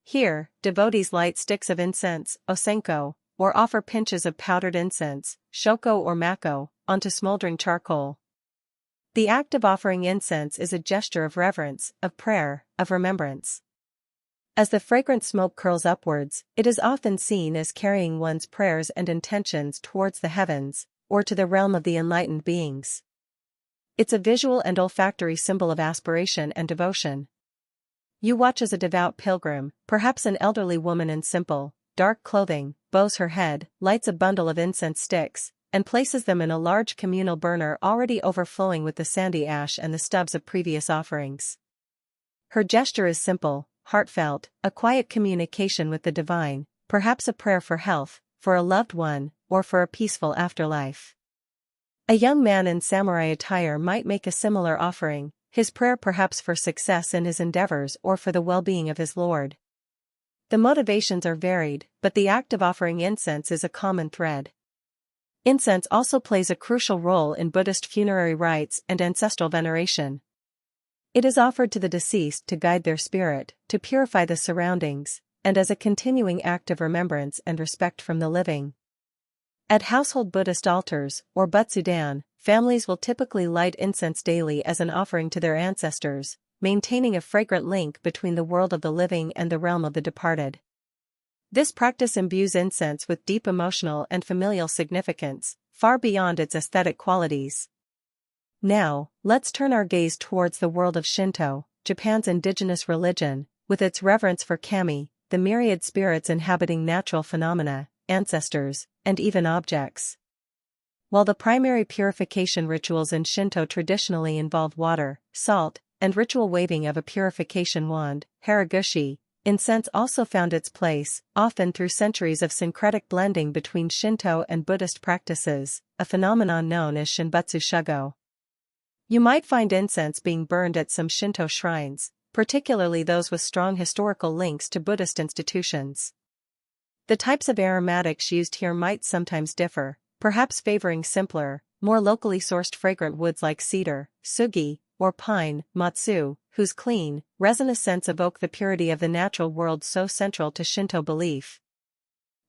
Here, devotees light sticks of incense, osenko, or offer pinches of powdered incense, shoko or mako, onto smoldering charcoal. The act of offering incense is a gesture of reverence, of prayer, of remembrance. As the fragrant smoke curls upwards, it is often seen as carrying one's prayers and intentions towards the heavens, or to the realm of the enlightened beings. It's a visual and olfactory symbol of aspiration and devotion. You watch as a devout pilgrim, perhaps an elderly woman in simple, dark clothing, bows her head, lights a bundle of incense sticks, and places them in a large communal burner already overflowing with the sandy ash and the stubs of previous offerings. Her gesture is simple, heartfelt, a quiet communication with the divine, perhaps a prayer for health, for a loved one, or for a peaceful afterlife. A young man in samurai attire might make a similar offering, his prayer perhaps for success in his endeavors or for the well-being of his lord. The motivations are varied, but the act of offering incense is a common thread. Incense also plays a crucial role in Buddhist funerary rites and ancestral veneration. It is offered to the deceased to guide their spirit, to purify the surroundings, and as a continuing act of remembrance and respect from the living. At household Buddhist altars, or butsudan, families will typically light incense daily as an offering to their ancestors, maintaining a fragrant link between the world of the living and the realm of the departed. This practice imbues incense with deep emotional and familial significance, far beyond its aesthetic qualities. Now, let's turn our gaze towards the world of Shinto, Japan's indigenous religion, with its reverence for kami, the myriad spirits inhabiting natural phenomena, ancestors, and even objects. While the primary purification rituals in Shinto traditionally involve water, salt, and ritual waving of a purification wand, haragushi, incense also found its place, often through centuries of syncretic blending between Shinto and Buddhist practices, a phenomenon known as Shinbutsu Shugo. You might find incense being burned at some Shinto shrines, particularly those with strong historical links to Buddhist institutions. The types of aromatics used here might sometimes differ, perhaps favoring simpler, more locally sourced fragrant woods like cedar, sugi, or pine, matsu, whose clean, resinous scents evoke the purity of the natural world so central to Shinto belief.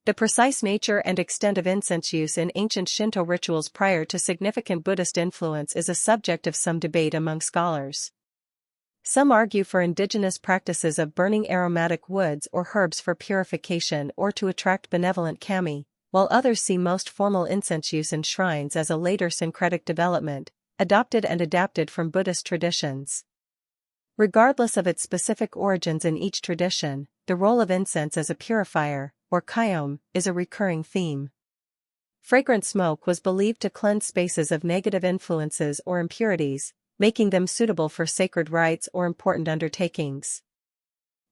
The precise nature and extent of incense use in ancient Shinto rituals prior to significant Buddhist influence is a subject of some debate among scholars. Some argue for indigenous practices of burning aromatic woods or herbs for purification or to attract benevolent kami, while others see most formal incense use in shrines as a later syncretic development, adopted and adapted from Buddhist traditions. Regardless of its specific origins in each tradition, the role of incense as a purifier, or kaiom, is a recurring theme. Fragrant smoke was believed to cleanse spaces of negative influences or impurities, making them suitable for sacred rites or important undertakings.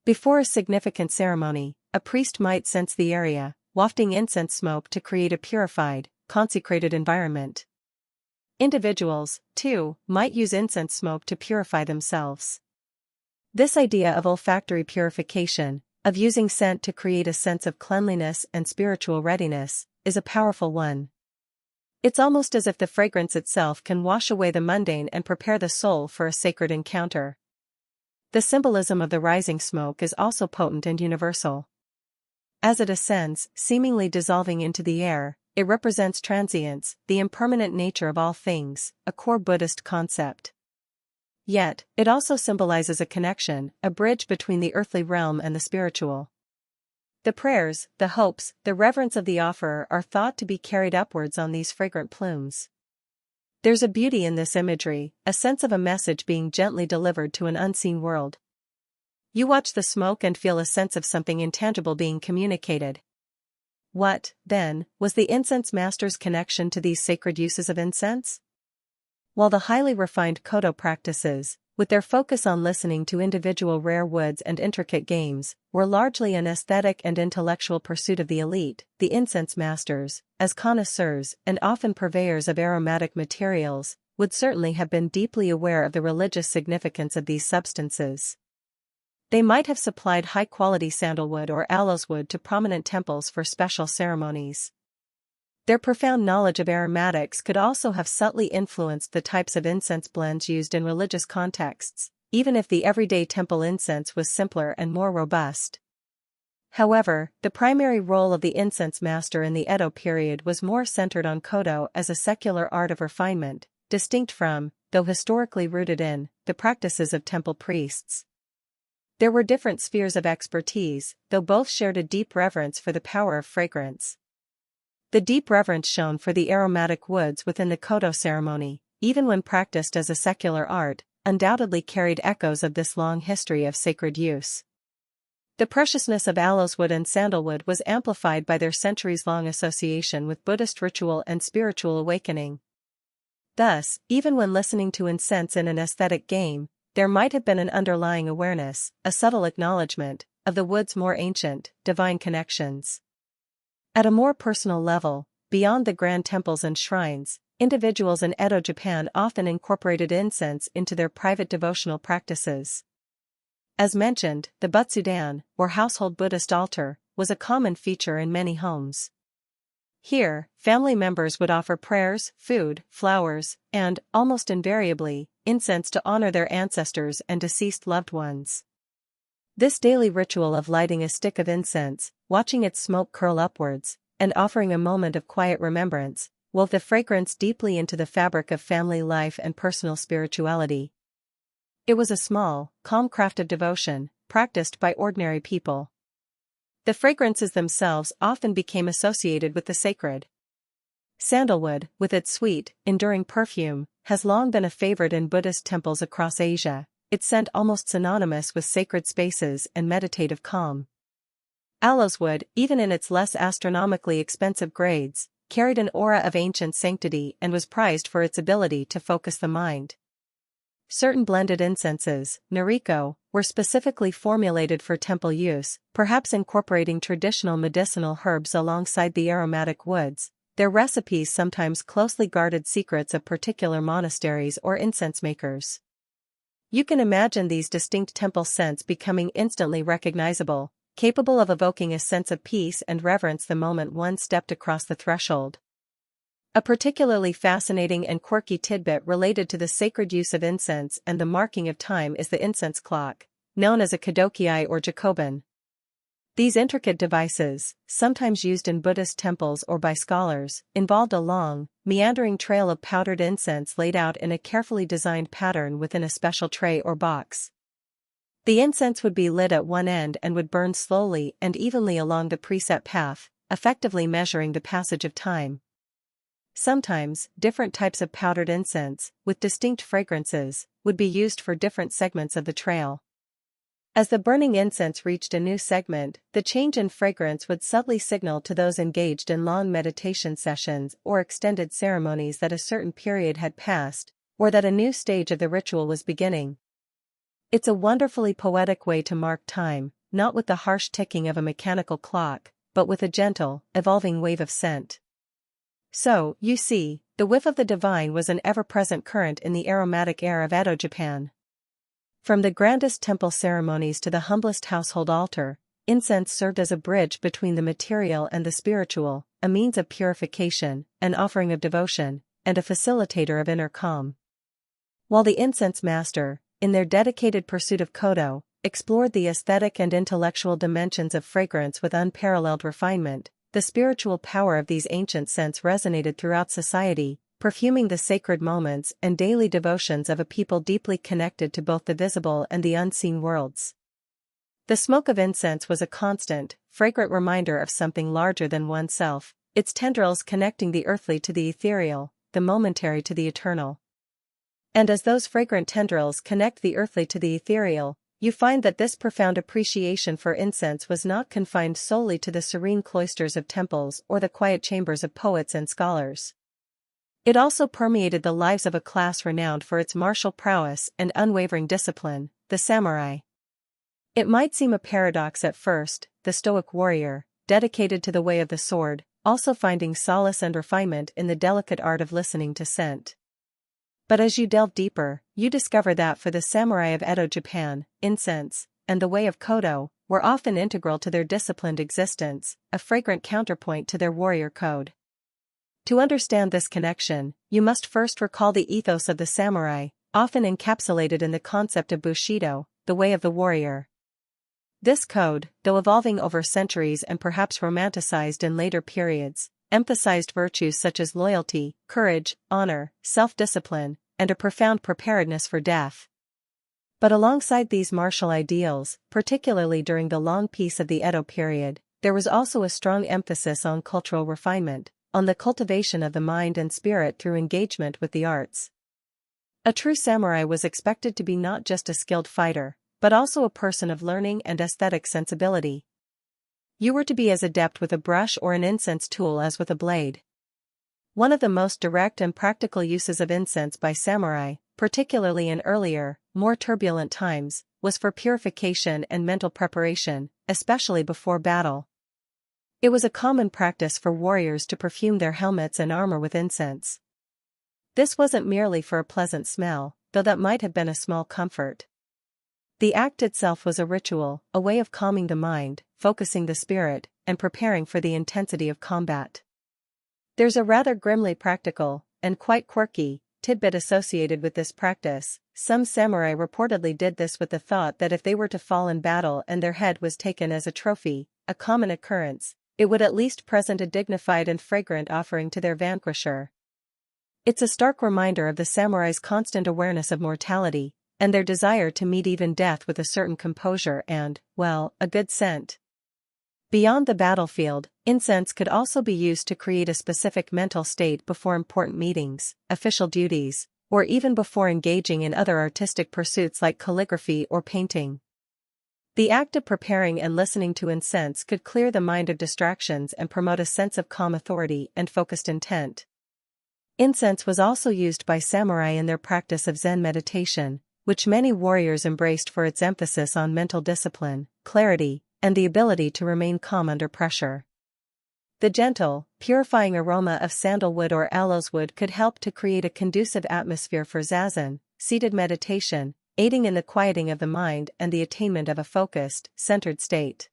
Before a significant ceremony, a priest might cense the area, wafting incense smoke to create a purified, consecrated environment. Individuals, too, might use incense smoke to purify themselves. This idea of olfactory purification, of using scent to create a sense of cleanliness and spiritual readiness, is a powerful one. It's almost as if the fragrance itself can wash away the mundane and prepare the soul for a sacred encounter. The symbolism of the rising smoke is also potent and universal. As it ascends, seemingly dissolving into the air, it represents transience, the impermanent nature of all things, a core Buddhist concept. Yet, it also symbolizes a connection, a bridge between the earthly realm and the spiritual. The prayers, the hopes, the reverence of the offerer are thought to be carried upwards on these fragrant plumes. There's a beauty in this imagery, a sense of a message being gently delivered to an unseen world. You watch the smoke and feel a sense of something intangible being communicated. What, then, was the incense master's connection to these sacred uses of incense? While the highly refined Kodo practices, with their focus on listening to individual rare woods and intricate games, were largely an aesthetic and intellectual pursuit of the elite, the incense masters, as connoisseurs and often purveyors of aromatic materials, would certainly have been deeply aware of the religious significance of these substances. They might have supplied high-quality sandalwood or aloes wood to prominent temples for special ceremonies. Their profound knowledge of aromatics could also have subtly influenced the types of incense blends used in religious contexts, even if the everyday temple incense was simpler and more robust. However, the primary role of the incense master in the Edo period was more centered on Kodo as a secular art of refinement, distinct from, though historically rooted in, the practices of temple priests. There were different spheres of expertise, though both shared a deep reverence for the power of fragrance. The deep reverence shown for the aromatic woods within the Kodo ceremony, even when practiced as a secular art, undoubtedly carried echoes of this long history of sacred use. The preciousness of aloes wood and sandalwood was amplified by their centuries-long association with Buddhist ritual and spiritual awakening. Thus, even when listening to incense in an aesthetic game, there might have been an underlying awareness, a subtle acknowledgement, of the wood's more ancient, divine connections. At a more personal level, beyond the grand temples and shrines, individuals in Edo Japan often incorporated incense into their private devotional practices. As mentioned, the Butsudan, or household Buddhist altar, was a common feature in many homes. Here, family members would offer prayers, food, flowers, and, almost invariably, incense to honor their ancestors and deceased loved ones. This daily ritual of lighting a stick of incense, watching its smoke curl upwards, and offering a moment of quiet remembrance, wove the fragrance deeply into the fabric of family life and personal spirituality. It was a small, calm craft of devotion, practiced by ordinary people. The fragrances themselves often became associated with the sacred. Sandalwood, with its sweet, enduring perfume, has long been a favorite in Buddhist temples across Asia, its scent almost synonymous with sacred spaces and meditative calm. Aloes wood, even in its less astronomically expensive grades, carried an aura of ancient sanctity and was prized for its ability to focus the mind. Certain blended incenses, Noriko, were specifically formulated for temple use, perhaps incorporating traditional medicinal herbs alongside the aromatic woods. Their recipes sometimes closely guarded secrets of particular monasteries or incense makers. You can imagine these distinct temple scents becoming instantly recognizable, capable of evoking a sense of peace and reverence the moment one stepped across the threshold. A particularly fascinating and quirky tidbit related to the sacred use of incense and the marking of time is the incense clock, known as a kadokiai or Jacobin. These intricate devices, sometimes used in Buddhist temples or by scholars, involved a long, meandering trail of powdered incense laid out in a carefully designed pattern within a special tray or box. The incense would be lit at one end and would burn slowly and evenly along the preset path, effectively measuring the passage of time. Sometimes, different types of powdered incense, with distinct fragrances, would be used for different segments of the trail. As the burning incense reached a new segment, the change in fragrance would subtly signal to those engaged in long meditation sessions or extended ceremonies that a certain period had passed, or that a new stage of the ritual was beginning. It's a wonderfully poetic way to mark time, not with the harsh ticking of a mechanical clock, but with a gentle, evolving wave of scent. So, you see, the whiff of the divine was an ever-present current in the aromatic air of Edo Japan. From the grandest temple ceremonies to the humblest household altar, incense served as a bridge between the material and the spiritual, a means of purification, an offering of devotion, and a facilitator of inner calm. While the incense master, in their dedicated pursuit of Kodo, explored the aesthetic and intellectual dimensions of fragrance with unparalleled refinement, the spiritual power of these ancient scents resonated throughout society, perfuming the sacred moments and daily devotions of a people deeply connected to both the visible and the unseen worlds. The smoke of incense was a constant, fragrant reminder of something larger than oneself, its tendrils connecting the earthly to the ethereal, the momentary to the eternal. And as those fragrant tendrils connect the earthly to the ethereal, you find that this profound appreciation for incense was not confined solely to the serene cloisters of temples or the quiet chambers of poets and scholars. It also permeated the lives of a class renowned for its martial prowess and unwavering discipline, the samurai. It might seem a paradox at first, the stoic warrior, dedicated to the way of the sword, also finding solace and refinement in the delicate art of listening to scent. But as you delve deeper, you discover that for the samurai of Edo Japan, incense, and the way of Kodo, were often integral to their disciplined existence, a fragrant counterpoint to their warrior code. To understand this connection, you must first recall the ethos of the samurai, often encapsulated in the concept of Bushido, the way of the warrior. This code, though evolving over centuries and perhaps romanticized in later periods, emphasized virtues such as loyalty, courage, honor, self-discipline, and a profound preparedness for death. But alongside these martial ideals, particularly during the long peace of the Edo period, there was also a strong emphasis on cultural refinement, on the cultivation of the mind and spirit through engagement with the arts. A true samurai was expected to be not just a skilled fighter, but also a person of learning and aesthetic sensibility. You were to be as adept with a brush or an incense tool as with a blade. One of the most direct and practical uses of incense by samurai, particularly in earlier, more turbulent times, was for purification and mental preparation, especially before battle. It was a common practice for warriors to perfume their helmets and armor with incense. This wasn't merely for a pleasant smell, though that might have been a small comfort. The act itself was a ritual, a way of calming the mind, focusing the spirit, and preparing for the intensity of combat. There's a rather grimly practical, and quite quirky, tidbit associated with this practice. Some samurai reportedly did this with the thought that if they were to fall in battle and their head was taken as a trophy, a common occurrence, it would at least present a dignified and fragrant offering to their vanquisher. It's a stark reminder of the samurai's constant awareness of mortality, and their desire to meet even death with a certain composure and, well, a good scent. Beyond the battlefield, incense could also be used to create a specific mental state before important meetings, official duties, or even before engaging in other artistic pursuits like calligraphy or painting. The act of preparing and listening to incense could clear the mind of distractions and promote a sense of calm authority and focused intent. Incense was also used by samurai in their practice of Zen meditation, which many warriors embraced for its emphasis on mental discipline, clarity, and the ability to remain calm under pressure. The gentle, purifying aroma of sandalwood or aloes wood could help to create a conducive atmosphere for zazen, seated meditation, aiding in the quieting of the mind and the attainment of a focused, centered state.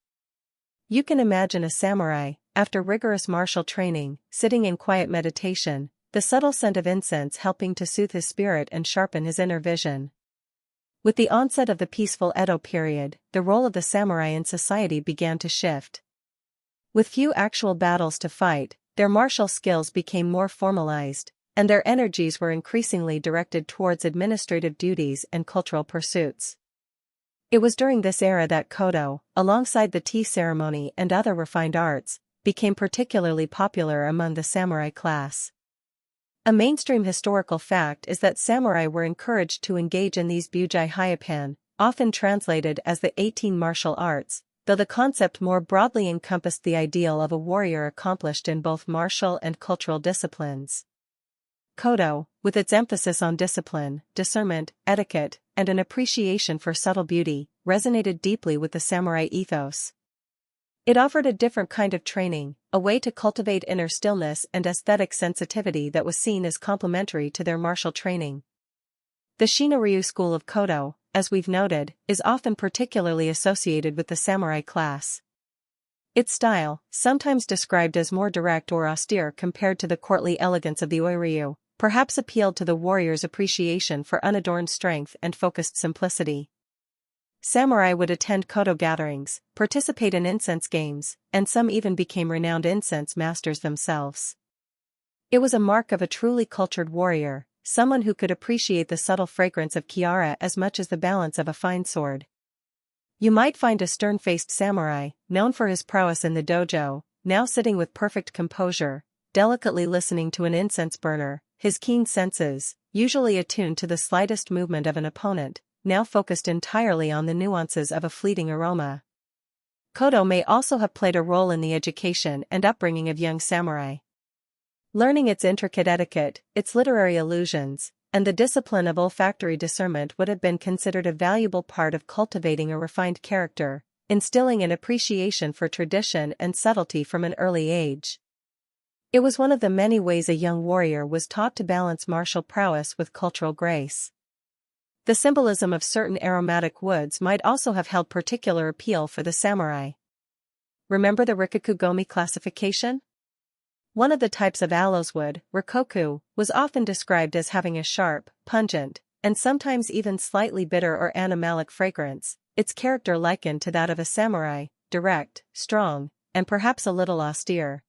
You can imagine a samurai, after rigorous martial training, sitting in quiet meditation, the subtle scent of incense helping to soothe his spirit and sharpen his inner vision. With the onset of the peaceful Edo period, the role of the samurai in society began to shift. With few actual battles to fight, their martial skills became more formalized, and their energies were increasingly directed towards administrative duties and cultural pursuits. It was during this era that kodo, alongside the tea ceremony and other refined arts, became particularly popular among the samurai class. A mainstream historical fact is that samurai were encouraged to engage in these bujai hyapan, often translated as the 18 martial arts, though the concept more broadly encompassed the ideal of a warrior accomplished in both martial and cultural disciplines. Kodo, with its emphasis on discipline, discernment, etiquette, and an appreciation for subtle beauty, resonated deeply with the samurai ethos. It offered a different kind of training, a way to cultivate inner stillness and aesthetic sensitivity that was seen as complementary to their martial training. The Shinno-ryu school of Kodo, as we've noted, is often particularly associated with the samurai class. Its style, sometimes described as more direct or austere compared to the courtly elegance of the Oiryu, perhaps appealed to the warrior's appreciation for unadorned strength and focused simplicity. Samurai would attend kodo gatherings, participate in incense games, and some even became renowned incense masters themselves. It was a mark of a truly cultured warrior, someone who could appreciate the subtle fragrance of kiara as much as the balance of a fine sword. You might find a stern-faced samurai, known for his prowess in the dojo, now sitting with perfect composure, delicately listening to an incense burner, his keen senses, usually attuned to the slightest movement of an opponent, now focused entirely on the nuances of a fleeting aroma. Kodo may also have played a role in the education and upbringing of young samurai. Learning its intricate etiquette, its literary allusions, and the discipline of olfactory discernment would have been considered a valuable part of cultivating a refined character, instilling an appreciation for tradition and subtlety from an early age. It was one of the many ways a young warrior was taught to balance martial prowess with cultural grace. The symbolism of certain aromatic woods might also have held particular appeal for the samurai. Remember the Rikikugomi classification? One of the types of aloes wood, rikoku, was often described as having a sharp, pungent, and sometimes even slightly bitter or animalic fragrance, its character likened to that of a samurai, direct, strong, and perhaps a little austere.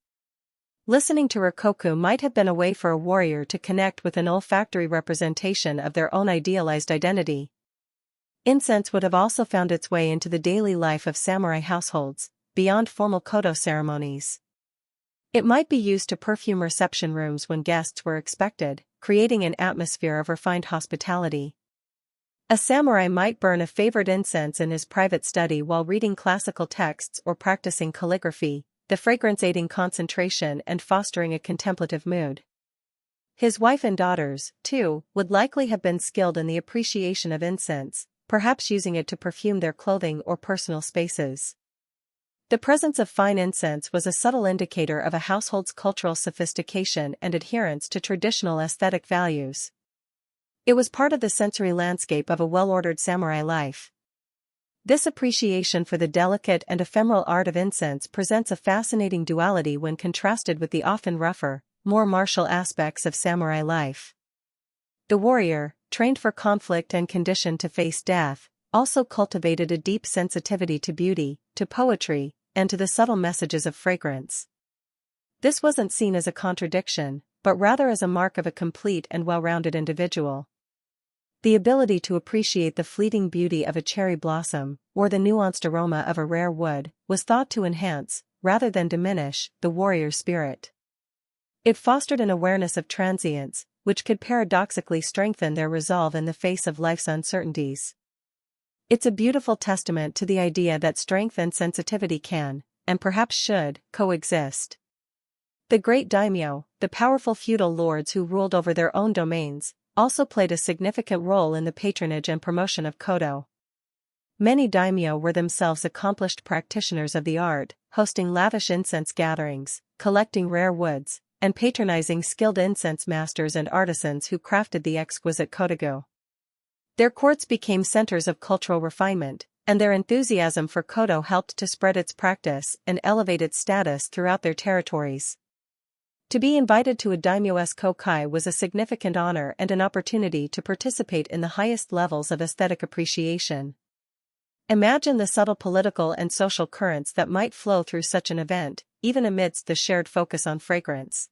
Listening to rikoku might have been a way for a warrior to connect with an olfactory representation of their own idealized identity. Incense would have also found its way into the daily life of samurai households, beyond formal kodo ceremonies. It might be used to perfume reception rooms when guests were expected, creating an atmosphere of refined hospitality. A samurai might burn a favorite incense in his private study while reading classical texts or practicing calligraphy, the fragrance aiding concentration and fostering a contemplative mood. His wife and daughters, too, would likely have been skilled in the appreciation of incense, perhaps using it to perfume their clothing or personal spaces. The presence of fine incense was a subtle indicator of a household's cultural sophistication and adherence to traditional aesthetic values. It was part of the sensory landscape of a well-ordered samurai life. This appreciation for the delicate and ephemeral art of incense presents a fascinating duality when contrasted with the often rougher, more martial aspects of samurai life. The warrior, trained for conflict and conditioned to face death, also cultivated a deep sensitivity to beauty, to poetry, and to the subtle messages of fragrance. This wasn't seen as a contradiction, but rather as a mark of a complete and well-rounded individual. The ability to appreciate the fleeting beauty of a cherry blossom, or the nuanced aroma of a rare wood, was thought to enhance, rather than diminish, the warrior's spirit. It fostered an awareness of transience, which could paradoxically strengthen their resolve in the face of life's uncertainties. It's a beautiful testament to the idea that strength and sensitivity can, and perhaps should, coexist. The great daimyo, the powerful feudal lords who ruled over their own domains, also played a significant role in the patronage and promotion of kodo. Many daimyo were themselves accomplished practitioners of the art, hosting lavish incense gatherings, collecting rare woods, and patronizing skilled incense masters and artisans who crafted the exquisite kodogu. Their courts became centers of cultural refinement, and their enthusiasm for kodo helped to spread its practice and elevate its status throughout their territories. To be invited to a daimyo's kokai was a significant honor and an opportunity to participate in the highest levels of aesthetic appreciation. Imagine the subtle political and social currents that might flow through such an event, even amidst the shared focus on fragrance.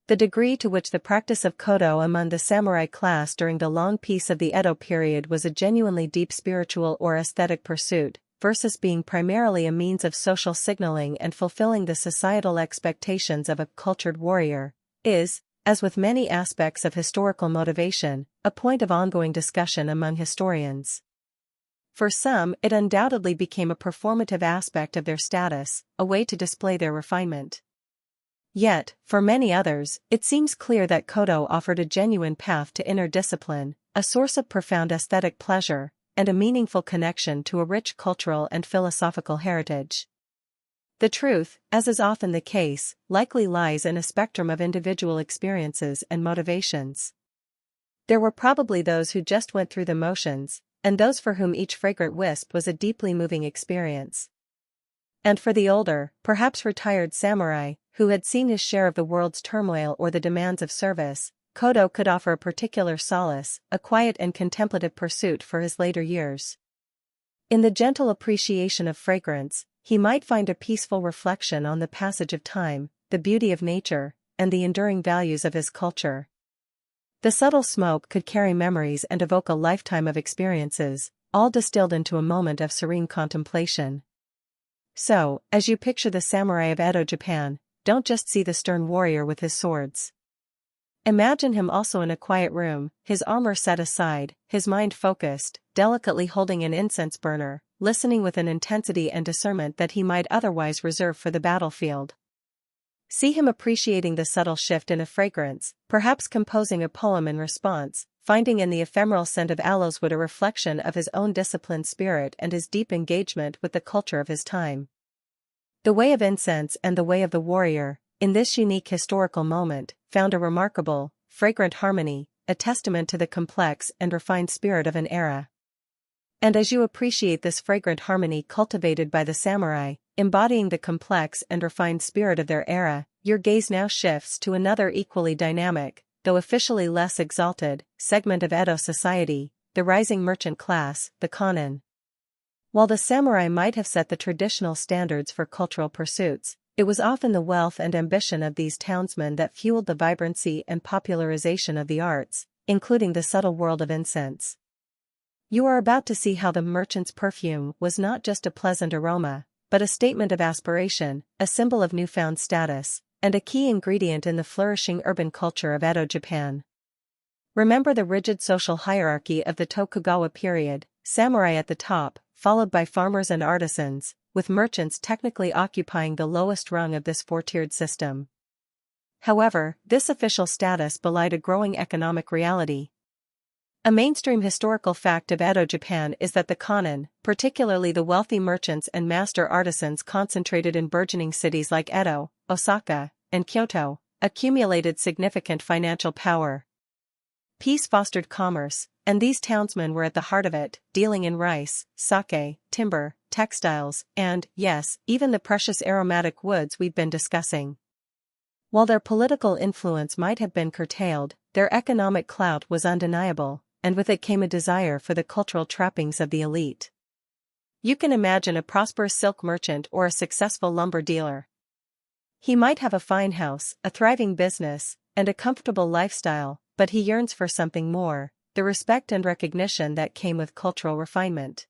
The degree to which the practice of kodo among the samurai class during the long peace of the Edo period was a genuinely deep spiritual or aesthetic pursuit, versus being primarily a means of social signaling and fulfilling the societal expectations of a cultured warrior, is, as with many aspects of historical motivation, a point of ongoing discussion among historians. For some, it undoubtedly became a performative aspect of their status, a way to display their refinement. Yet, for many others, it seems clear that kodo offered a genuine path to inner discipline, a source of profound aesthetic pleasure, and a meaningful connection to a rich cultural and philosophical heritage. The truth, as is often the case, likely lies in a spectrum of individual experiences and motivations. There were probably those who just went through the motions, and those for whom each fragrant wisp was a deeply moving experience. And for the older, perhaps retired samurai, who had seen his share of the world's turmoil or the demands of service, kodo could offer a particular solace, a quiet and contemplative pursuit for his later years. In the gentle appreciation of fragrance, he might find a peaceful reflection on the passage of time, the beauty of nature, and the enduring values of his culture. The subtle smoke could carry memories and evoke a lifetime of experiences, all distilled into a moment of serene contemplation. So, as you picture the samurai of Edo Japan, don't just see the stern warrior with his swords. Imagine him also in a quiet room, his armor set aside, his mind focused, delicately holding an incense burner, listening with an intensity and discernment that he might otherwise reserve for the battlefield. See him appreciating the subtle shift in a fragrance, perhaps composing a poem in response, finding in the ephemeral scent of aloeswood a reflection of his own disciplined spirit and his deep engagement with the culture of his time. The way of incense and the way of the warrior, in this unique historical moment, found a remarkable, fragrant harmony, a testament to the complex and refined spirit of an era. And as you appreciate this fragrant harmony cultivated by the samurai, embodying the complex and refined spirit of their era, your gaze now shifts to another equally dynamic, though officially less exalted, segment of Edo society, the rising merchant class, the kanin. While the samurai might have set the traditional standards for cultural pursuits, it was often the wealth and ambition of these townsmen that fueled the vibrancy and popularization of the arts, including the subtle world of incense. You are about to see how the merchant's perfume was not just a pleasant aroma, but a statement of aspiration, a symbol of newfound status, and a key ingredient in the flourishing urban culture of Edo Japan. Remember the rigid social hierarchy of the Tokugawa period, samurai at the top, followed by farmers and artisans, with merchants technically occupying the lowest rung of this four-tiered system. However, this official status belied a growing economic reality. A mainstream historical fact of Edo Japan is that the kanin, particularly the wealthy merchants and master artisans concentrated in burgeoning cities like Edo, Osaka, and Kyoto, accumulated significant financial power. Peace fostered commerce, And these townsmen were at the heart of it, dealing in rice, sake, timber, textiles, and, yes, even the precious aromatic woods we've been discussing. While their political influence might have been curtailed, their economic clout was undeniable, and with it came a desire for the cultural trappings of the elite. You can imagine a prosperous silk merchant or a successful lumber dealer. He might have a fine house, a thriving business, and a comfortable lifestyle, but he yearns for something more, the respect and recognition that came with cultural refinement.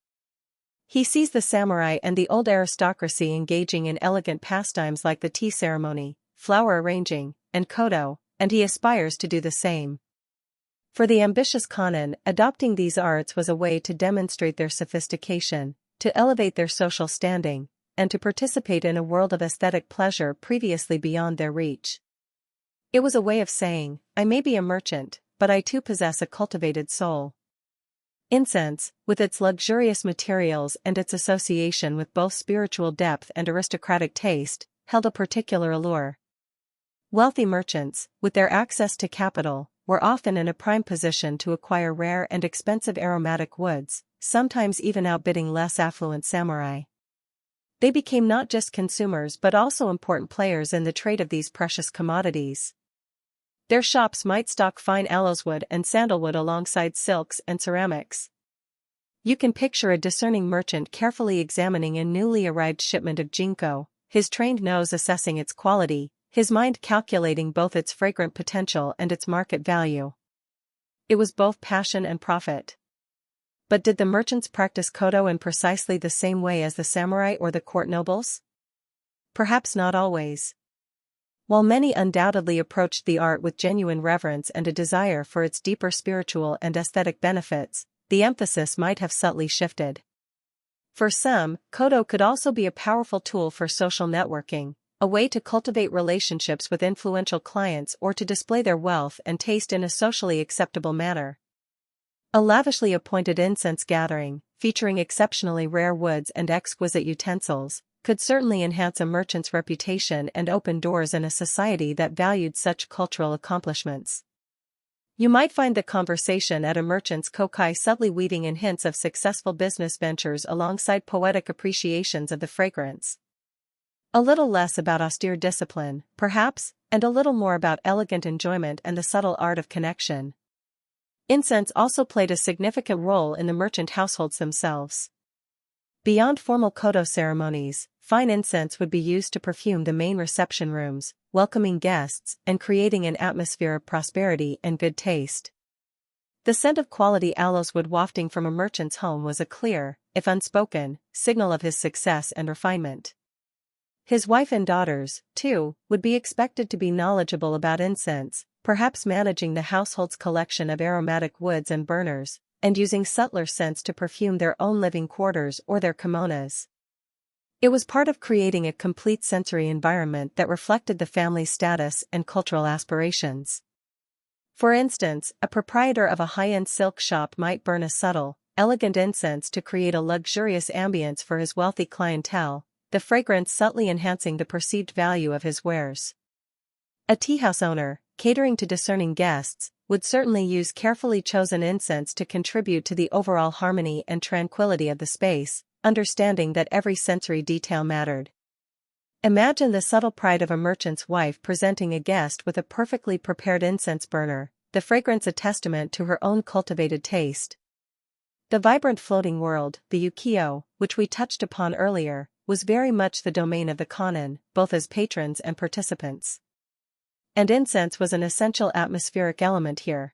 He sees the samurai and the old aristocracy engaging in elegant pastimes like the tea ceremony, flower arranging, and kodo, and he aspires to do the same. For the ambitious Kanin, adopting these arts was a way to demonstrate their sophistication, to elevate their social standing, and to participate in a world of aesthetic pleasure previously beyond their reach. It was a way of saying, I may be a merchant, but I too possess a cultivated soul. Incense, with its luxurious materials and its association with both spiritual depth and aristocratic taste, held a particular allure. Wealthy merchants, with their access to capital, were often in a prime position to acquire rare and expensive aromatic woods, sometimes even outbidding less affluent samurai. They became not just consumers but also important players in the trade of these precious commodities. Their shops might stock fine aloeswood and sandalwood alongside silks and ceramics. You can picture a discerning merchant carefully examining a newly arrived shipment of ginkgo, his trained nose assessing its quality, his mind calculating both its fragrant potential and its market value. It was both passion and profit. But did the merchants practice kodo in precisely the same way as the samurai or the court nobles? Perhaps not always. While many undoubtedly approached the art with genuine reverence and a desire for its deeper spiritual and aesthetic benefits, the emphasis might have subtly shifted. For some, kodo could also be a powerful tool for social networking, a way to cultivate relationships with influential clients or to display their wealth and taste in a socially acceptable manner. A lavishly appointed incense gathering, featuring exceptionally rare woods and exquisite utensils, could certainly enhance a merchant's reputation and open doors in a society that valued such cultural accomplishments. You might find the conversation at a merchant's kokai subtly weaving in hints of successful business ventures alongside poetic appreciations of the fragrance. A little less about austere discipline, perhaps, and a little more about elegant enjoyment and the subtle art of connection. Incense also played a significant role in the merchant households themselves. Beyond formal kodo ceremonies, fine incense would be used to perfume the main reception rooms, welcoming guests and creating an atmosphere of prosperity and good taste. The scent of quality aloeswood wafting from a merchant's home was a clear, if unspoken, signal of his success and refinement. His wife and daughters, too, would be expected to be knowledgeable about incense, perhaps managing the household's collection of aromatic woods and burners, and using subtler scents to perfume their own living quarters or their kimonos. It was part of creating a complete sensory environment that reflected the family's status and cultural aspirations. For instance, a proprietor of a high-end silk shop might burn a subtle, elegant incense to create a luxurious ambience for his wealthy clientele, the fragrance subtly enhancing the perceived value of his wares. A teahouse owner, catering to discerning guests, would certainly use carefully chosen incense to contribute to the overall harmony and tranquility of the space, understanding that every sensory detail mattered. Imagine the subtle pride of a merchant's wife presenting a guest with a perfectly prepared incense burner, the fragrance a testament to her own cultivated taste. The vibrant floating world, the ukiyo, which we touched upon earlier, was very much the domain of the Kanin, both as patrons and participants. And incense was an essential atmospheric element here.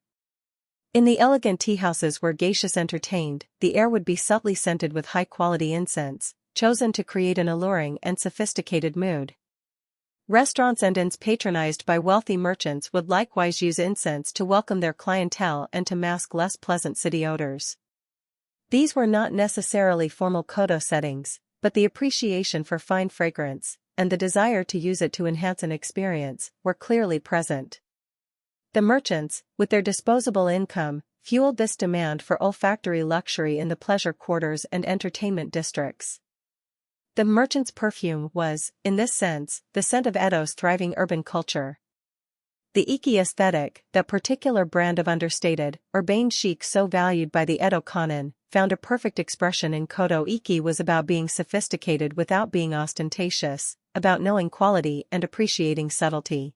In the elegant teahouses where geishas entertained, the air would be subtly scented with high-quality incense, chosen to create an alluring and sophisticated mood. Restaurants and inns patronized by wealthy merchants would likewise use incense to welcome their clientele and to mask less pleasant city odors. These were not necessarily formal kodo settings, but the appreciation for fine fragrance, and the desire to use it to enhance an experience, were clearly present. The merchants, with their disposable income, fueled this demand for olfactory luxury in the pleasure quarters and entertainment districts. The merchant's perfume was, in this sense, the scent of Edo's thriving urban culture. The Iki aesthetic, that particular brand of understated, urbane chic so valued by the Edo Kanen, found a perfect expression in Kodo. Iki was about being sophisticated without being ostentatious, about knowing quality and appreciating subtlety.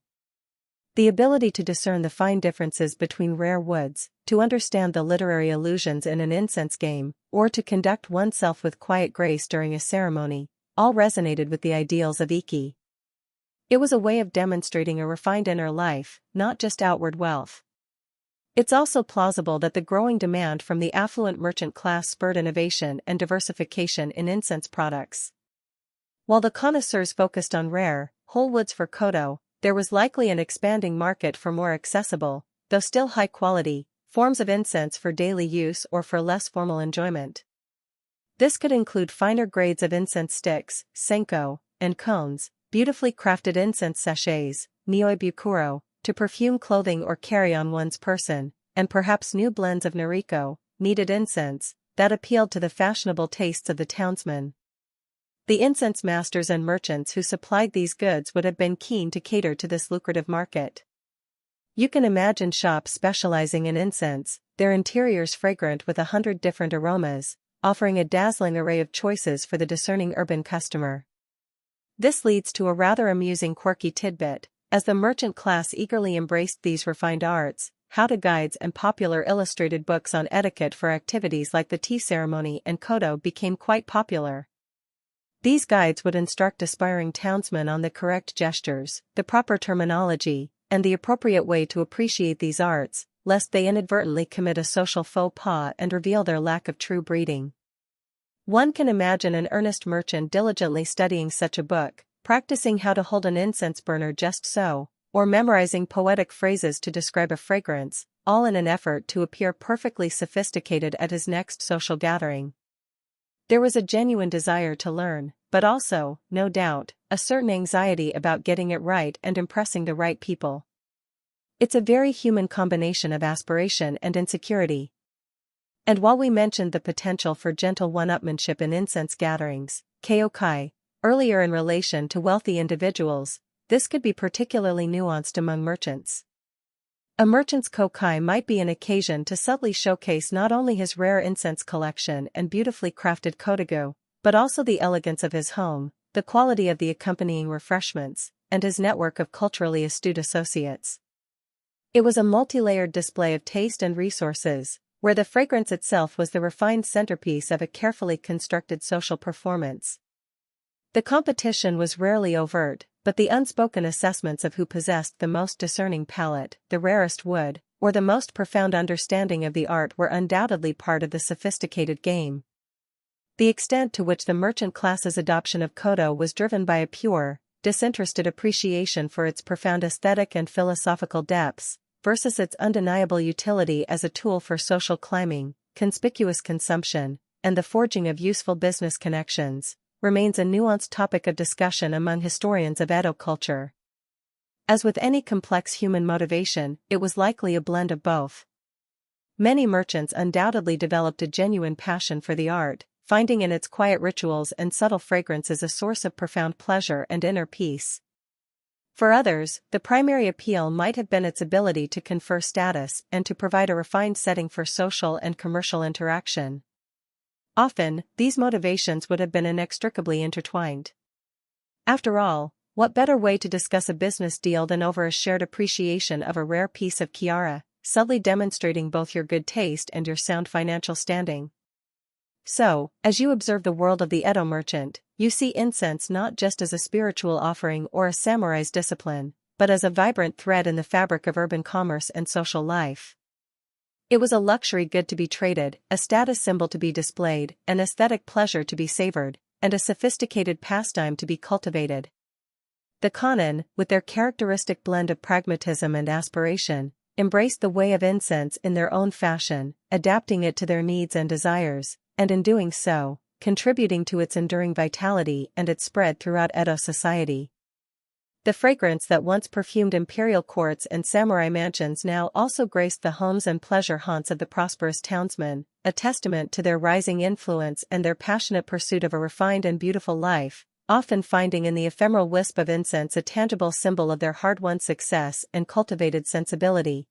The ability to discern the fine differences between rare woods, to understand the literary allusions in an incense game, or to conduct oneself with quiet grace during a ceremony, all resonated with the ideals of Iki. It was a way of demonstrating a refined inner life, not just outward wealth. It's also plausible that the growing demand from the affluent merchant class spurred innovation and diversification in incense products. While the connoisseurs focused on rare, whole woods for Kodo, there was likely an expanding market for more accessible, though still high-quality, forms of incense for daily use or for less formal enjoyment. This could include finer grades of incense sticks, senko, and cones, beautifully crafted incense sachets, nioi bukuro, to perfume clothing or carry on one's person, and perhaps new blends of nariko, kneaded incense, that appealed to the fashionable tastes of the townsmen. The incense masters and merchants who supplied these goods would have been keen to cater to this lucrative market. You can imagine shops specializing in incense, their interiors fragrant with 100 different aromas, offering a dazzling array of choices for the discerning urban customer. This leads to a rather amusing quirky tidbit. As the merchant class eagerly embraced these refined arts, how-to guides and popular illustrated books on etiquette for activities like the tea ceremony and kodo became quite popular. These guides would instruct aspiring townsmen on the correct gestures, the proper terminology, and the appropriate way to appreciate these arts, lest they inadvertently commit a social faux pas and reveal their lack of true breeding. One can imagine an earnest merchant diligently studying such a book, practicing how to hold an incense burner just so, or memorizing poetic phrases to describe a fragrance, all in an effort to appear perfectly sophisticated at his next social gathering. There was a genuine desire to learn, but also, no doubt, a certain anxiety about getting it right and impressing the right people. It's a very human combination of aspiration and insecurity. And while we mentioned the potential for gentle one-upmanship in incense gatherings, kokai, earlier in relation to wealthy individuals, this could be particularly nuanced among merchants. A merchant's kokai might be an occasion to subtly showcase not only his rare incense collection and beautifully crafted kodogu, but also the elegance of his home, the quality of the accompanying refreshments, and his network of culturally astute associates. It was a multi-layered display of taste and resources, where the fragrance itself was the refined centerpiece of a carefully constructed social performance. The competition was rarely overt, but the unspoken assessments of who possessed the most discerning palate, the rarest wood, or the most profound understanding of the art were undoubtedly part of the sophisticated game. The extent to which the merchant class's adoption of kodo was driven by a pure, disinterested appreciation for its profound aesthetic and philosophical depths, versus its undeniable utility as a tool for social climbing, conspicuous consumption, and the forging of useful business connections, remains a nuanced topic of discussion among historians of Edo culture. As with any complex human motivation, it was likely a blend of both. Many merchants undoubtedly developed a genuine passion for the art, finding in its quiet rituals and subtle fragrances a source of profound pleasure and inner peace. For others, the primary appeal might have been its ability to confer status and to provide a refined setting for social and commercial interaction. Often, these motivations would have been inextricably intertwined. After all, what better way to discuss a business deal than over a shared appreciation of a rare piece of chiara, subtly demonstrating both your good taste and your sound financial standing? So, as you observe the world of the Edo merchant, you see incense not just as a spiritual offering or a samurai's discipline, but as a vibrant thread in the fabric of urban commerce and social life. It was a luxury good to be traded, a status symbol to be displayed, an aesthetic pleasure to be savored, and a sophisticated pastime to be cultivated. The Kanen, with their characteristic blend of pragmatism and aspiration, embraced the way of incense in their own fashion, adapting it to their needs and desires, and in doing so, contributing to its enduring vitality and its spread throughout Edo society. The fragrance that once perfumed imperial courts and samurai mansions now also graced the homes and pleasure haunts of the prosperous townsmen, a testament to their rising influence and their passionate pursuit of a refined and beautiful life, often finding in the ephemeral wisp of incense a tangible symbol of their hard-won success and cultivated sensibility.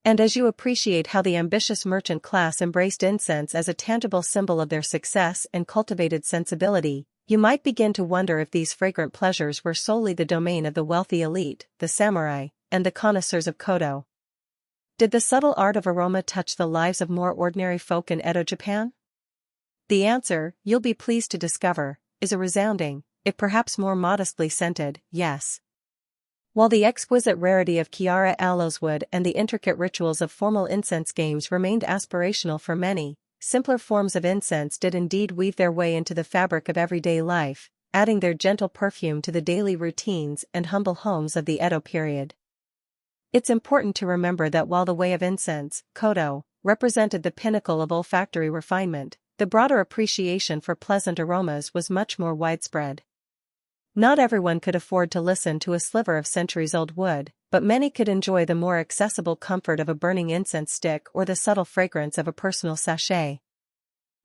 And as you appreciate how the ambitious merchant class embraced incense as a tangible symbol of their success and cultivated sensibility, you might begin to wonder if these fragrant pleasures were solely the domain of the wealthy elite, the samurai, and the connoisseurs of kodo. Did the subtle art of aroma touch the lives of more ordinary folk in Edo Japan? The answer, you'll be pleased to discover, is a resounding, if perhaps more modestly scented, yes. While the exquisite rarity of Chiara aloes wood and the intricate rituals of formal incense games remained aspirational for many, simpler forms of incense did indeed weave their way into the fabric of everyday life, adding their gentle perfume to the daily routines and humble homes of the Edo period. It's important to remember that while the way of incense, kodo, represented the pinnacle of olfactory refinement, the broader appreciation for pleasant aromas was much more widespread. Not everyone could afford to listen to a sliver of centuries-old wood, but many could enjoy the more accessible comfort of a burning incense stick or the subtle fragrance of a personal sachet.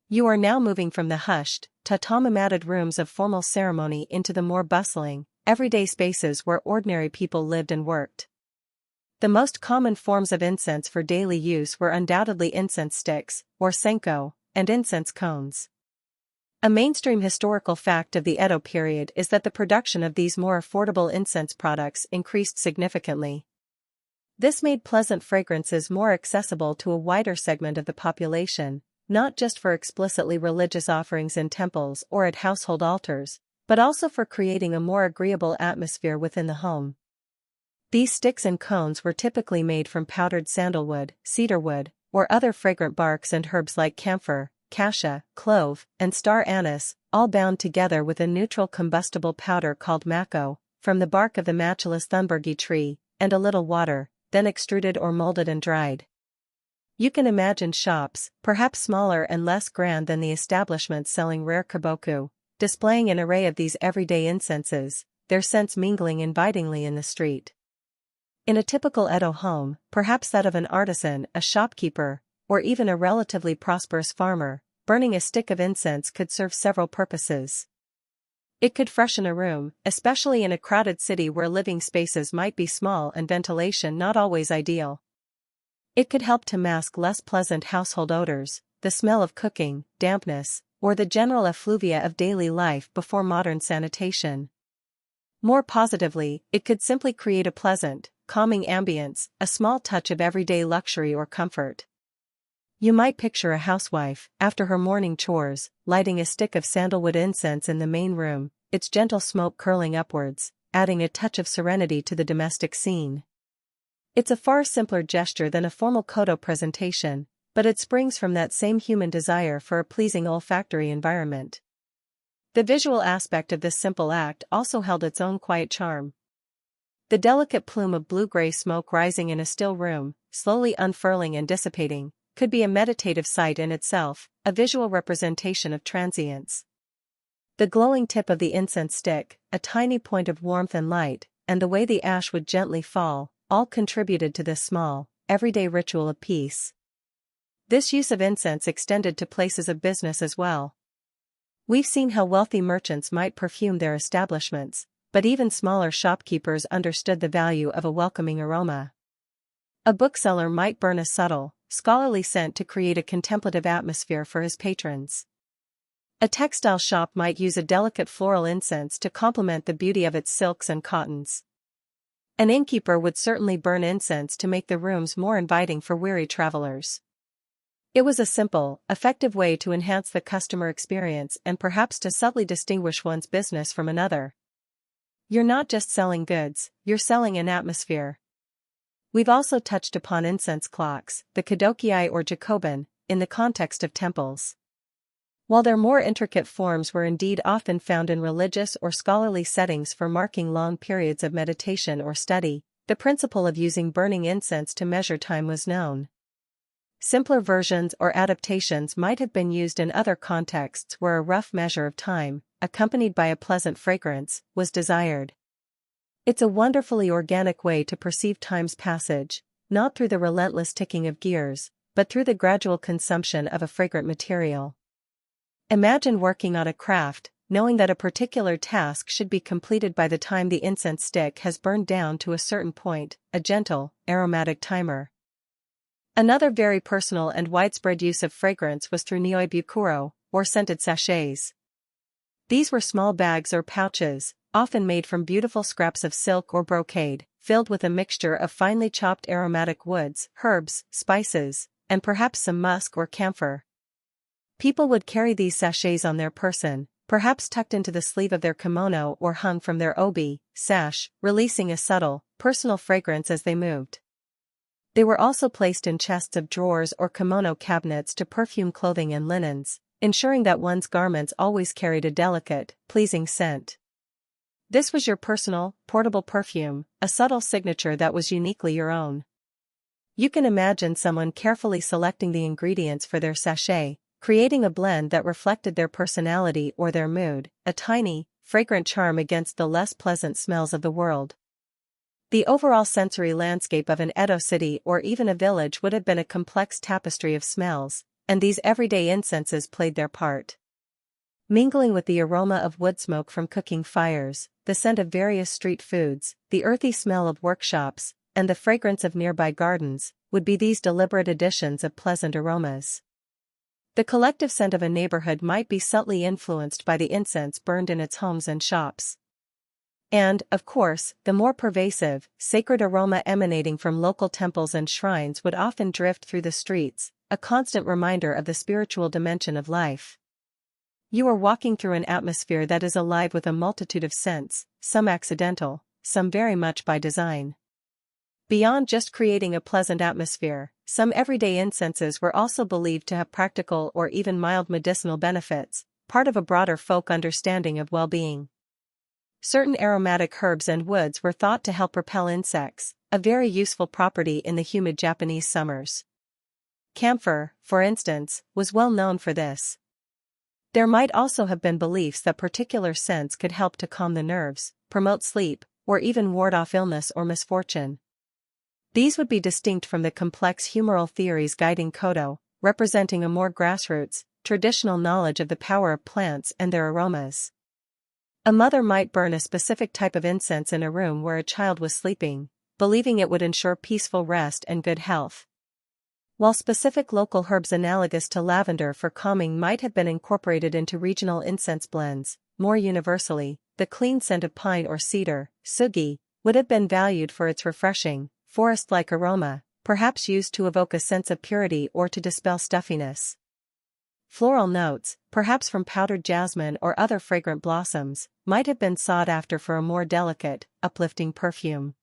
You are now moving from the hushed, tatami-matted rooms of formal ceremony into the more bustling, everyday spaces where ordinary people lived and worked. The most common forms of incense for daily use were undoubtedly incense sticks, or senko, and incense cones. A mainstream historical fact of the Edo period is that the production of these more affordable incense products increased significantly. This made pleasant fragrances more accessible to a wider segment of the population, not just for explicitly religious offerings in temples or at household altars, but also for creating a more agreeable atmosphere within the home. These sticks and cones were typically made from powdered sandalwood, cedarwood, or other fragrant barks and herbs like camphor, cassia, clove, and star anise, all bound together with a neutral combustible powder called Mon-ko, from the bark of the matchless thunbergy tree, and a little water, then extruded or molded and dried. You can imagine shops, perhaps smaller and less grand than the establishments selling rare kaboku, displaying an array of these everyday incenses, their scents mingling invitingly in the street. In a typical Edo home, perhaps that of an artisan, a shopkeeper, or even a relatively prosperous farmer, burning a stick of incense could serve several purposes. It could freshen a room, especially in a crowded city where living spaces might be small and ventilation not always ideal. It could help to mask less pleasant household odors, the smell of cooking, dampness, or the general effluvia of daily life before modern sanitation. More positively, it could simply create a pleasant, calming ambience, a small touch of everyday luxury or comfort. You might picture a housewife, after her morning chores, lighting a stick of sandalwood incense in the main room, its gentle smoke curling upwards, adding a touch of serenity to the domestic scene. It's a far simpler gesture than a formal kodo presentation, but it springs from that same human desire for a pleasing olfactory environment. The visual aspect of this simple act also held its own quiet charm. The delicate plume of blue-gray smoke rising in a still room, slowly unfurling and dissipating, could be a meditative sight in itself, a visual representation of transience. The glowing tip of the incense stick, a tiny point of warmth and light, and the way the ash would gently fall, all contributed to this small, everyday ritual of peace. This use of incense extended to places of business as well. We've seen how wealthy merchants might perfume their establishments, but even smaller shopkeepers understood the value of a welcoming aroma. A bookseller might burn a subtle, scholarly scent to create a contemplative atmosphere for his patrons. A textile shop might use a delicate floral incense to complement the beauty of its silks and cottons. An innkeeper would certainly burn incense to make the rooms more inviting for weary travelers. It was a simple, effective way to enhance the customer experience and perhaps to subtly distinguish one's business from another. You're not just selling goods, you're selling an atmosphere. We've also touched upon incense clocks, the kadokiai or jacobin, in the context of temples. While their more intricate forms were indeed often found in religious or scholarly settings for marking long periods of meditation or study, the principle of using burning incense to measure time was known. Simpler versions or adaptations might have been used in other contexts where a rough measure of time, accompanied by a pleasant fragrance, was desired. It's a wonderfully organic way to perceive time's passage, not through the relentless ticking of gears, but through the gradual consumption of a fragrant material. Imagine working on a craft, knowing that a particular task should be completed by the time the incense stick has burned down to a certain point, a gentle, aromatic timer. Another very personal and widespread use of fragrance was through nyoi bukuro, or scented sachets. These were small bags or pouches, often made from beautiful scraps of silk or brocade, filled with a mixture of finely chopped aromatic woods, herbs, spices, and perhaps some musk or camphor. People would carry these sachets on their person, perhaps tucked into the sleeve of their kimono or hung from their obi, sash, releasing a subtle, personal fragrance as they moved. They were also placed in chests of drawers or kimono cabinets to perfume clothing and linens, ensuring that one's garments always carried a delicate, pleasing scent. This was your personal, portable perfume, a subtle signature that was uniquely your own. You can imagine someone carefully selecting the ingredients for their sachet, creating a blend that reflected their personality or their mood, a tiny, fragrant charm against the less pleasant smells of the world. The overall sensory landscape of an Edo city or even a village would have been a complex tapestry of smells, and these everyday incenses played their part. Mingling with the aroma of wood smoke from cooking fires, the scent of various street foods, the earthy smell of workshops, and the fragrance of nearby gardens, would be these deliberate additions of pleasant aromas. The collective scent of a neighborhood might be subtly influenced by the incense burned in its homes and shops. And, of course, the more pervasive, sacred aroma emanating from local temples and shrines would often drift through the streets, a constant reminder of the spiritual dimension of life. You are walking through an atmosphere that is alive with a multitude of scents, some accidental, some very much by design. Beyond just creating a pleasant atmosphere, some everyday incenses were also believed to have practical or even mild medicinal benefits, part of a broader folk understanding of well-being. Certain aromatic herbs and woods were thought to help repel insects, a very useful property in the humid Japanese summers. Camphor, for instance, was well known for this. There might also have been beliefs that particular scents could help to calm the nerves, promote sleep, or even ward off illness or misfortune. These would be distinct from the complex humoral theories guiding Kodo, representing a more grassroots, traditional knowledge of the power of plants and their aromas. A mother might burn a specific type of incense in a room where a child was sleeping, believing it would ensure peaceful rest and good health. While specific local herbs analogous to lavender for calming might have been incorporated into regional incense blends, more universally, the clean scent of pine or cedar, sugi, would have been valued for its refreshing, forest-like aroma, perhaps used to evoke a sense of purity or to dispel stuffiness. Floral notes, perhaps from powdered jasmine or other fragrant blossoms, might have been sought after for a more delicate, uplifting perfume.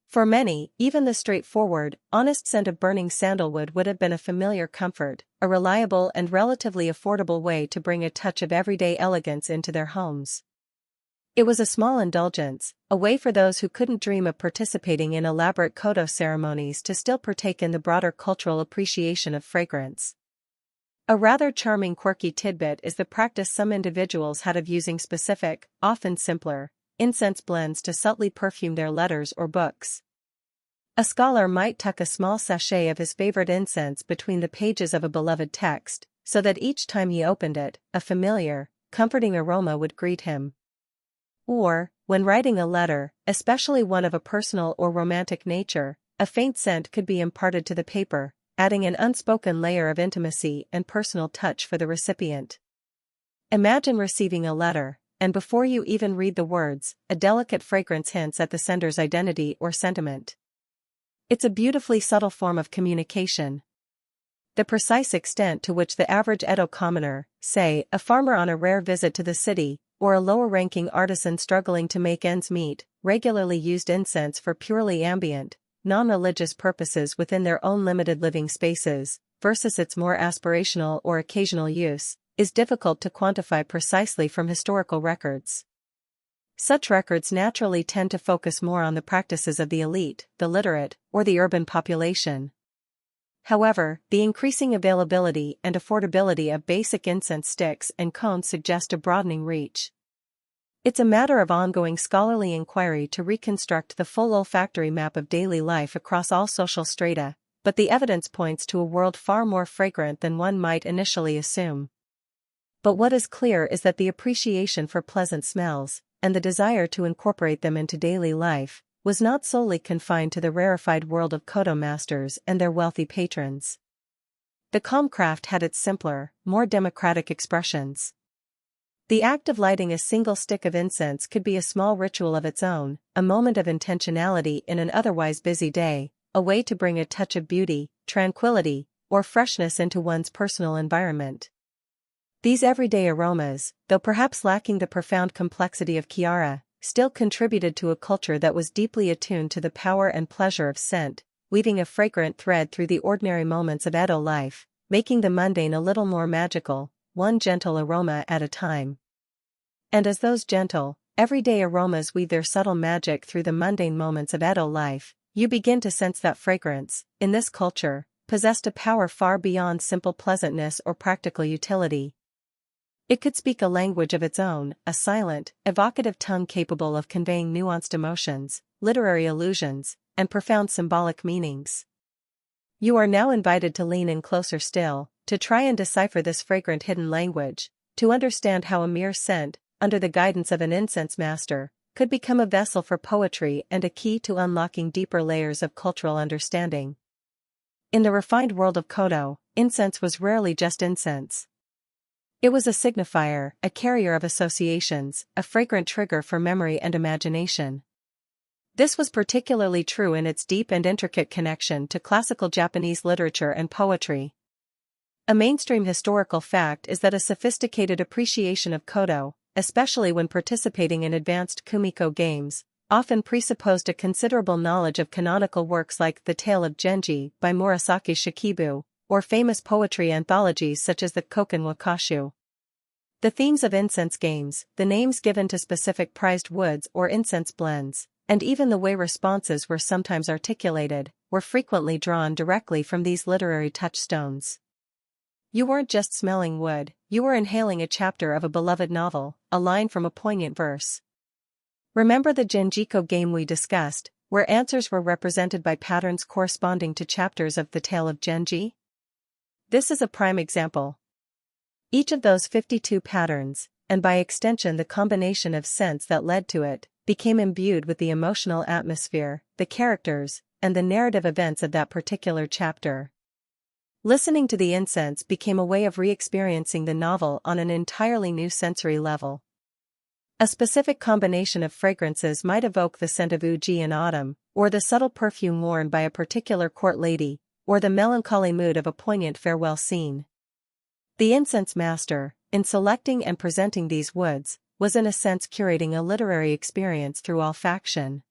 For many, even the straightforward, honest scent of burning sandalwood would have been a familiar comfort, a reliable and relatively affordable way to bring a touch of everyday elegance into their homes. It was a small indulgence, a way for those who couldn't dream of participating in elaborate kodo ceremonies to still partake in the broader cultural appreciation of fragrance. A rather charming quirky tidbit is the practice some individuals had of using specific, often simpler, incense blends to subtly perfume their letters or books. A scholar might tuck a small sachet of his favorite incense between the pages of a beloved text, so that each time he opened it, a familiar, comforting aroma would greet him. Or, when writing a letter, especially one of a personal or romantic nature, a faint scent could be imparted to the paper, adding an unspoken layer of intimacy and personal touch for the recipient. Imagine receiving a letter, and before you even read the words, a delicate fragrance hints at the sender's identity or sentiment. It's a beautifully subtle form of communication. The precise extent to which the average Edo commoner, say, a farmer on a rare visit to the city, or a lower-ranking artisan struggling to make ends meet, regularly used incense for purely ambient, non-religious purposes within their own limited living spaces, versus its more aspirational or occasional use, is difficult to quantify precisely from historical records. Such records naturally tend to focus more on the practices of the elite, the literate, or the urban population. However, the increasing availability and affordability of basic incense sticks and cones suggest a broadening reach. It's a matter of ongoing scholarly inquiry to reconstruct the full olfactory map of daily life across all social strata, but the evidence points to a world far more fragrant than one might initially assume. But what is clear is that the appreciation for pleasant smells, and the desire to incorporate them into daily life, was not solely confined to the rarefied world of koto masters and their wealthy patrons. The calm craft had its simpler, more democratic expressions. The act of lighting a single stick of incense could be a small ritual of its own, a moment of intentionality in an otherwise busy day, a way to bring a touch of beauty, tranquility, or freshness into one's personal environment. These everyday aromas, though perhaps lacking the profound complexity of Chiara, still contributed to a culture that was deeply attuned to the power and pleasure of scent, weaving a fragrant thread through the ordinary moments of Edo life, making the mundane a little more magical, one gentle aroma at a time. And as those gentle, everyday aromas weave their subtle magic through the mundane moments of Edo life, you begin to sense that fragrance, in this culture, possessed a power far beyond simple pleasantness or practical utility. It could speak a language of its own, a silent, evocative tongue capable of conveying nuanced emotions, literary allusions, and profound symbolic meanings. You are now invited to lean in closer still, to try and decipher this fragrant hidden language, to understand how a mere scent, under the guidance of an incense master, could become a vessel for poetry and a key to unlocking deeper layers of cultural understanding. In the refined world of koto, incense was rarely just incense. It was a signifier, a carrier of associations, a fragrant trigger for memory and imagination. This was particularly true in its deep and intricate connection to classical Japanese literature and poetry. A mainstream historical fact is that a sophisticated appreciation of koto, especially when participating in advanced kumiko games, often presupposed a considerable knowledge of canonical works like The Tale of Genji by Murasaki Shikibu, or famous poetry anthologies such as the Koken Wakashu. The themes of incense games, the names given to specific prized woods or incense blends, and even the way responses were sometimes articulated, were frequently drawn directly from these literary touchstones. You weren't just smelling wood, you were inhaling a chapter of a beloved novel, a line from a poignant verse. Remember the Genjiko game we discussed, where answers were represented by patterns corresponding to chapters of The Tale of Genji? This is a prime example. Each of those 52 patterns, and by extension the combination of scents that led to it, became imbued with the emotional atmosphere, the characters, and the narrative events of that particular chapter. Listening to the incense became a way of re-experiencing the novel on an entirely new sensory level. A specific combination of fragrances might evoke the scent of uji in autumn, or the subtle perfume worn by a particular court lady, or the melancholy mood of a poignant farewell scene. The incense master, in selecting and presenting these woods, was in a sense curating a literary experience through olfaction.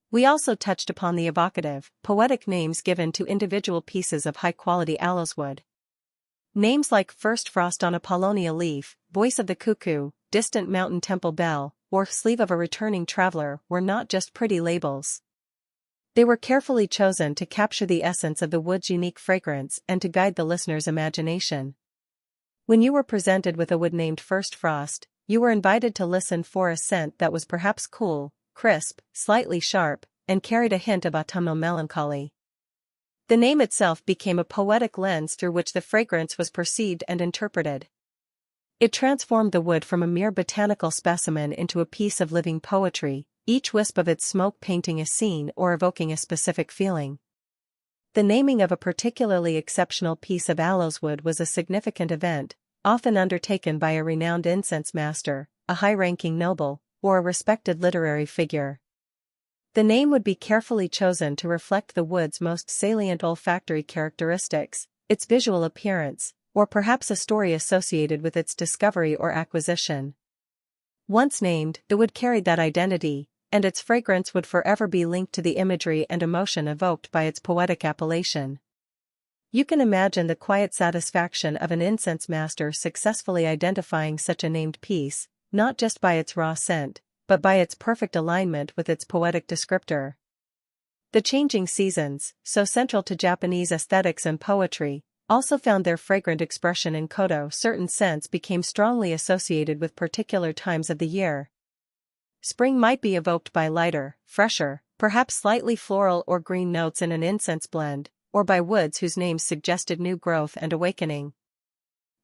We also touched upon the evocative, poetic names given to individual pieces of high-quality aloeswood. Names like First Frost on a Paulownia Leaf, Voice of the Cuckoo, Distant Mountain Temple Bell, or Sleeve of a Returning Traveler were not just pretty labels. They were carefully chosen to capture the essence of the wood's unique fragrance and to guide the listener's imagination. When you were presented with a wood named First Frost, you were invited to listen for a scent that was perhaps cool, crisp, slightly sharp, and carried a hint of autumnal melancholy. The name itself became a poetic lens through which the fragrance was perceived and interpreted. It transformed the wood from a mere botanical specimen into a piece of living poetry, each wisp of its smoke painting a scene or evoking a specific feeling. The naming of a particularly exceptional piece of aloeswood was a significant event, often undertaken by a renowned incense master, a high-ranking noble, or a respected literary figure. The name would be carefully chosen to reflect the wood's most salient olfactory characteristics, its visual appearance, or perhaps a story associated with its discovery or acquisition. Once named, the wood carried that identity, and its fragrance would forever be linked to the imagery and emotion evoked by its poetic appellation. You can imagine the quiet satisfaction of an incense master successfully identifying such a named piece, not just by its raw scent, but by its perfect alignment with its poetic descriptor. The changing seasons, so central to Japanese aesthetics and poetry, also found their fragrant expression in koto. Certain scents became strongly associated with particular times of the year. Spring might be evoked by lighter, fresher, perhaps slightly floral or green notes in an incense blend, or by woods whose names suggested new growth and awakening.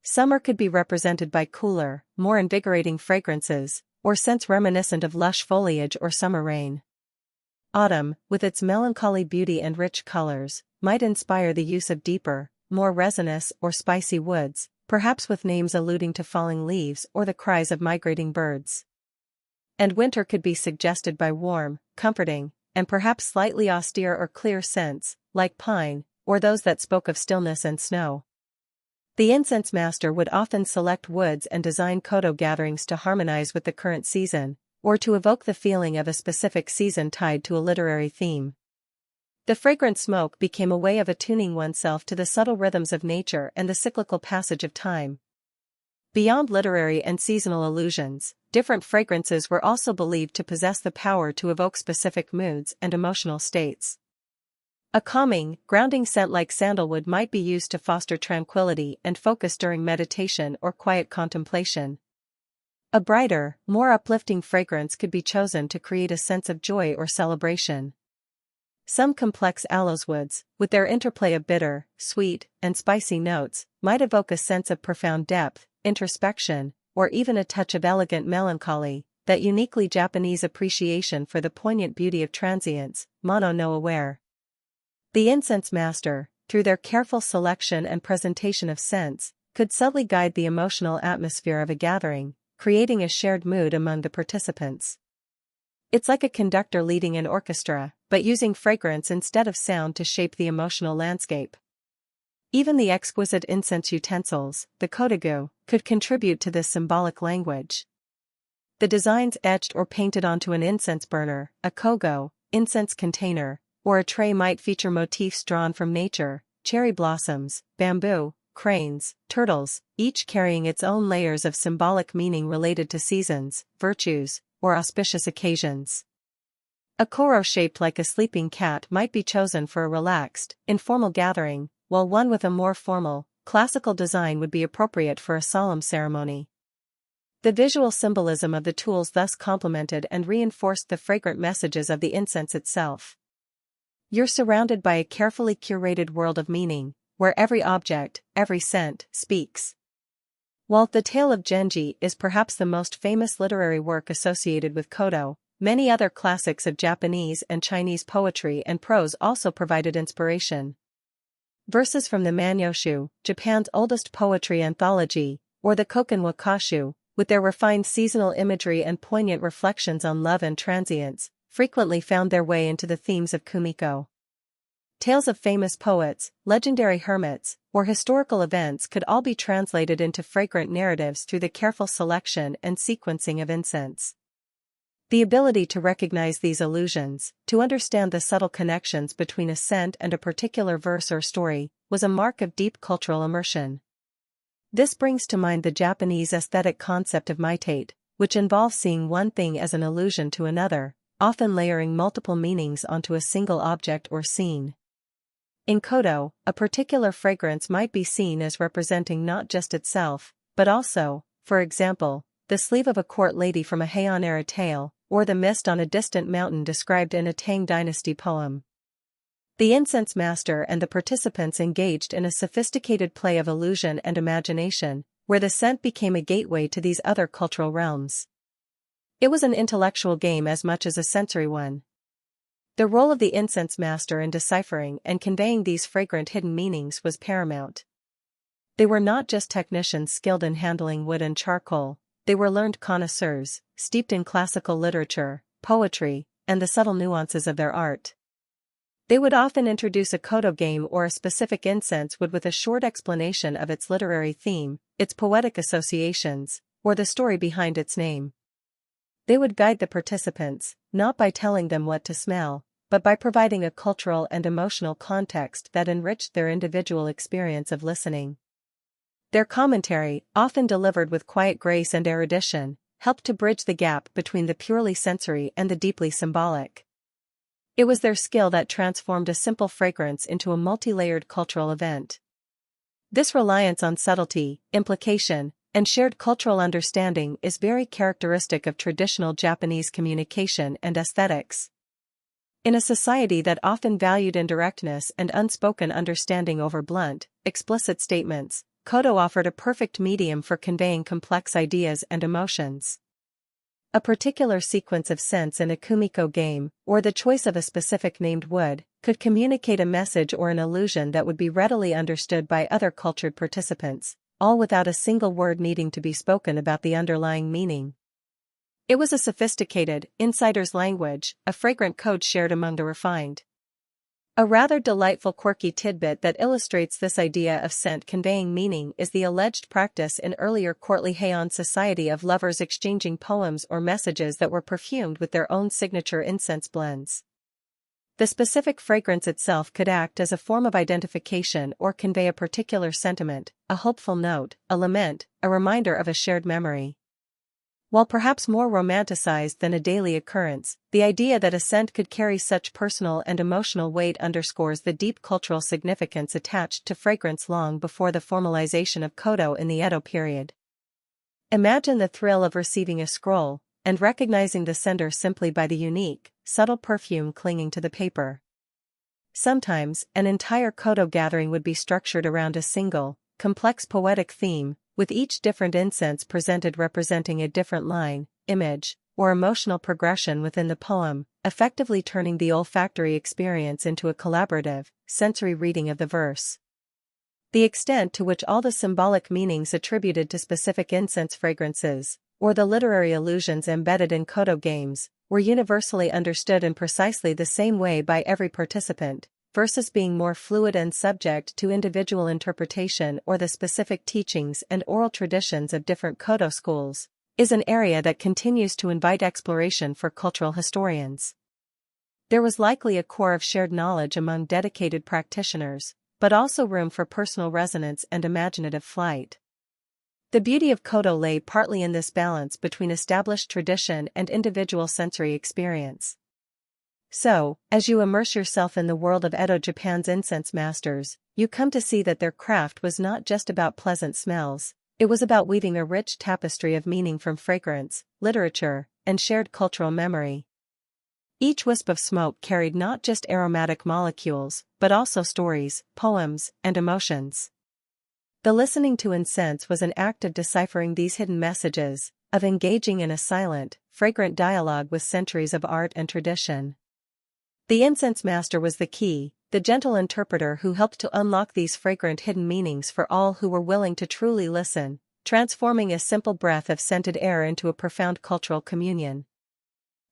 Summer could be represented by cooler, more invigorating fragrances, or scents reminiscent of lush foliage or summer rain. Autumn, with its melancholy beauty and rich colors, might inspire the use of deeper, more resinous or spicy woods, perhaps with names alluding to falling leaves or the cries of migrating birds. And winter could be suggested by warm, comforting, and perhaps slightly austere or clear scents, like pine, or those that spoke of stillness and snow. The incense master would often select woods and design koto gatherings to harmonize with the current season, or to evoke the feeling of a specific season tied to a literary theme. The fragrant smoke became a way of attuning oneself to the subtle rhythms of nature and the cyclical passage of time. Beyond literary and seasonal allusions, different fragrances were also believed to possess the power to evoke specific moods and emotional states. A calming, grounding scent like sandalwood might be used to foster tranquility and focus during meditation or quiet contemplation. A brighter, more uplifting fragrance could be chosen to create a sense of joy or celebration. Some complex aloes woods, with their interplay of bitter, sweet, and spicy notes, might evoke a sense of profound depth, introspection, or even a touch of elegant melancholy, that uniquely Japanese appreciation for the poignant beauty of transience, mono no aware. The incense master, through their careful selection and presentation of scents, could subtly guide the emotional atmosphere of a gathering, creating a shared mood among the participants. It's like a conductor leading an orchestra, but using fragrance instead of sound to shape the emotional landscape. Even the exquisite incense utensils, the kotogu, could contribute to this symbolic language. The designs etched or painted onto an incense burner, a kogo, incense container, or a tray might feature motifs drawn from nature, cherry blossoms, bamboo, cranes, turtles, each carrying its own layers of symbolic meaning related to seasons, virtues, or auspicious occasions. A koro shaped like a sleeping cat might be chosen for a relaxed, informal gathering, while one with a more formal, classical design would be appropriate for a solemn ceremony. The visual symbolism of the tools thus complemented and reinforced the fragrant messages of the incense itself. You're surrounded by a carefully curated world of meaning, where every object, every scent, speaks. While The Tale of Genji is perhaps the most famous literary work associated with koto, many other classics of Japanese and Chinese poetry and prose also provided inspiration. Verses from the Manyoshu, Japan's oldest poetry anthology, or the Koken Wakashu, with their refined seasonal imagery and poignant reflections on love and transience, frequently found their way into the themes of kumiko. Tales of famous poets, legendary hermits, or historical events could all be translated into fragrant narratives through the careful selection and sequencing of incense. The ability to recognize these allusions, to understand the subtle connections between a scent and a particular verse or story, was a mark of deep cultural immersion. This brings to mind the Japanese aesthetic concept of meitate, which involves seeing one thing as an allusion to another, often layering multiple meanings onto a single object or scene. In koto, a particular fragrance might be seen as representing not just itself, but also, for example, the sleeve of a court lady from a Heian-era tale, or the mist on a distant mountain described in a Tang dynasty poem. The incense master and the participants engaged in a sophisticated play of illusion and imagination, where the scent became a gateway to these other cultural realms. It was an intellectual game as much as a sensory one. The role of the incense master in deciphering and conveying these fragrant hidden meanings was paramount. They were not just technicians skilled in handling wood and charcoal, they were learned connoisseurs, steeped in classical literature, poetry, and the subtle nuances of their art. They would often introduce a koto game or a specific incense wood with a short explanation of its literary theme, its poetic associations, or the story behind its name. They would guide the participants, not by telling them what to smell, but by providing a cultural and emotional context that enriched their individual experience of listening. Their commentary, often delivered with quiet grace and erudition, helped to bridge the gap between the purely sensory and the deeply symbolic. It was their skill that transformed a simple fragrance into a multi-layered cultural event. This reliance on subtlety, implication, and shared cultural understanding is very characteristic of traditional Japanese communication and aesthetics. In a society that often valued indirectness and unspoken understanding over blunt, explicit statements, Kodo offered a perfect medium for conveying complex ideas and emotions. A particular sequence of scents in a kumiko game, or the choice of a specific named wood, could communicate a message or an illusion that would be readily understood by other cultured participants, all without a single word needing to be spoken about the underlying meaning. It was a sophisticated, insider's language, a fragrant code shared among the refined. A rather delightful quirky tidbit that illustrates this idea of scent conveying meaning is the alleged practice in earlier courtly Heian society of lovers exchanging poems or messages that were perfumed with their own signature incense blends. The specific fragrance itself could act as a form of identification or convey a particular sentiment, a hopeful note, a lament, a reminder of a shared memory. While perhaps more romanticized than a daily occurrence, the idea that a scent could carry such personal and emotional weight underscores the deep cultural significance attached to fragrance long before the formalization of kodo in the Edo period. Imagine the thrill of receiving a scroll, and recognizing the sender simply by the unique, subtle perfume clinging to the paper. Sometimes, an entire kodo gathering would be structured around a single, complex poetic theme, with each different incense presented representing a different line, image, or emotional progression within the poem, effectively turning the olfactory experience into a collaborative, sensory reading of the verse. The extent to which all the symbolic meanings attributed to specific incense fragrances, or the literary allusions embedded in kodo games, were universally understood in precisely the same way by every participant, versus being more fluid and subject to individual interpretation or the specific teachings and oral traditions of different kodo schools, is an area that continues to invite exploration for cultural historians. There was likely a core of shared knowledge among dedicated practitioners, but also room for personal resonance and imaginative flight. The beauty of kodo lay partly in this balance between established tradition and individual sensory experience. So, as you immerse yourself in the world of Edo Japan's incense masters, you come to see that their craft was not just about pleasant smells, it was about weaving a rich tapestry of meaning from fragrance, literature, and shared cultural memory. Each wisp of smoke carried not just aromatic molecules, but also stories, poems, and emotions. The listening to incense was an act of deciphering these hidden messages, of engaging in a silent, fragrant dialogue with centuries of art and tradition. The incense master was the key, the gentle interpreter who helped to unlock these fragrant hidden meanings for all who were willing to truly listen, transforming a simple breath of scented air into a profound cultural communion.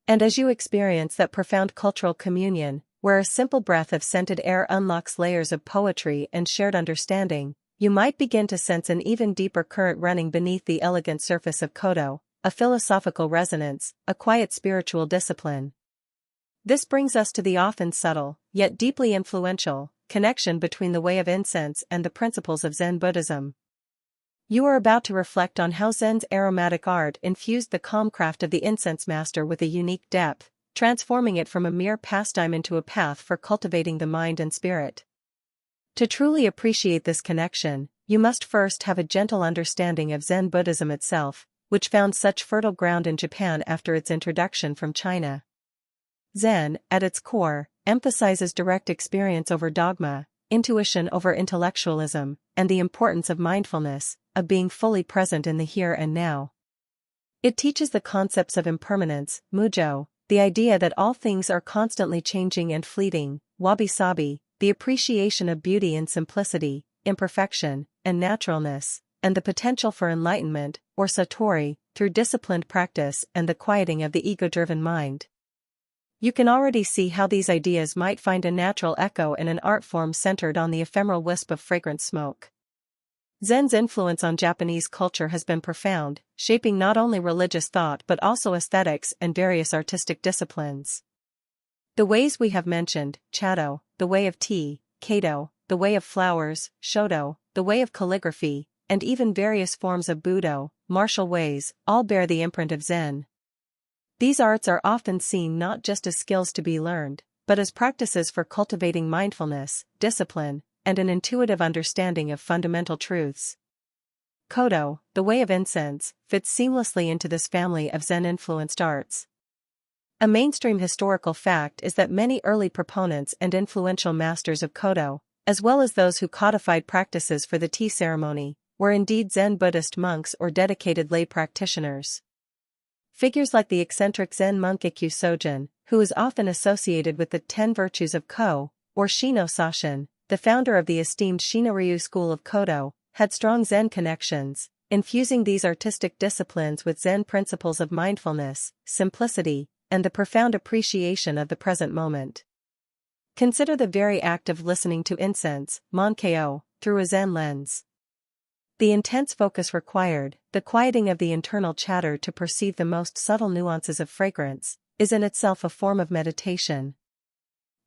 And as you experience that profound cultural communion, where a simple breath of scented air unlocks layers of poetry and shared understanding, you might begin to sense an even deeper current running beneath the elegant surface of kodo, a philosophical resonance, a quiet spiritual discipline. This brings us to the often subtle, yet deeply influential, connection between the way of incense and the principles of Zen Buddhism. You are about to reflect on how Zen's aromatic art infused the calm craft of the incense master with a unique depth, transforming it from a mere pastime into a path for cultivating the mind and spirit. To truly appreciate this connection, you must first have a gentle understanding of Zen Buddhism itself, which found such fertile ground in Japan after its introduction from China. Zen, at its core, emphasizes direct experience over dogma, intuition over intellectualism, and the importance of mindfulness, of being fully present in the here and now. It teaches the concepts of impermanence, mujo, the idea that all things are constantly changing and fleeting, wabi-sabi, the appreciation of beauty in simplicity, imperfection, and naturalness, and the potential for enlightenment, or satori, through disciplined practice and the quieting of the ego-driven mind. You can already see how these ideas might find a natural echo in an art form centered on the ephemeral wisp of fragrant smoke. Zen's influence on Japanese culture has been profound, shaping not only religious thought but also aesthetics and various artistic disciplines. The ways we have mentioned, Chado, the way of tea, Kado, the way of flowers, Shodo, the way of calligraphy, and even various forms of Budo, martial ways, all bear the imprint of Zen. These arts are often seen not just as skills to be learned, but as practices for cultivating mindfulness, discipline, and an intuitive understanding of fundamental truths. Kodo, the way of incense, fits seamlessly into this family of Zen-influenced arts. A mainstream historical fact is that many early proponents and influential masters of kodo, as well as those who codified practices for the tea ceremony, were indeed Zen Buddhist monks or dedicated lay practitioners. Figures like the eccentric Zen monk Ikkyu Sojin, who is often associated with the 10 virtues of Ko, or Shino Sashin, the founder of the esteemed Shinryu school of Kodo, had strong Zen connections, infusing these artistic disciplines with Zen principles of mindfulness, simplicity, and the profound appreciation of the present moment. Consider the very act of listening to incense, Mon-ko, through a Zen lens. The intense focus required, the quieting of the internal chatter to perceive the most subtle nuances of fragrance, is in itself a form of meditation.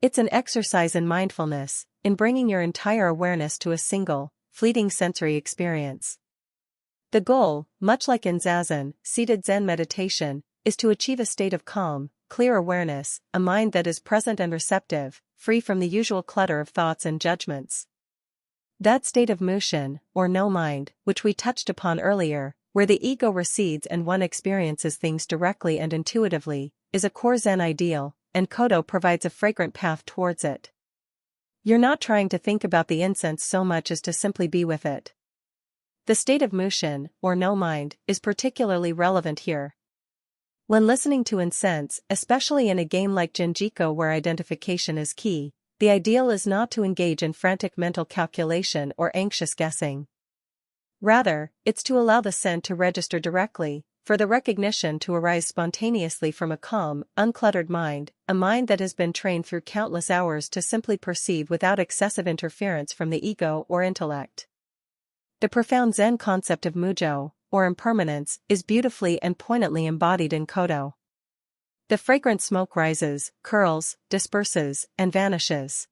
It's an exercise in mindfulness, in bringing your entire awareness to a single, fleeting sensory experience. The goal, much like in Zazen, seated Zen meditation, is to achieve a state of calm, clear awareness, a mind that is present and receptive, free from the usual clutter of thoughts and judgments. That state of mushin, or no mind, which we touched upon earlier, where the ego recedes and one experiences things directly and intuitively, is a core Zen ideal, and Kodo provides a fragrant path towards it. You're not trying to think about the incense so much as to simply be with it. The state of mushin, or no mind, is particularly relevant here. When listening to incense, especially in a game like Jinjiko where identification is key, the ideal is not to engage in frantic mental calculation or anxious guessing. Rather, it's to allow the scent to register directly, for the recognition to arise spontaneously from a calm, uncluttered mind, a mind that has been trained through countless hours to simply perceive without excessive interference from the ego or intellect. The profound Zen concept of mujo, or impermanence, is beautifully and poignantly embodied in Kodo. The fragrant smoke rises, curls, disperses, and vanishes.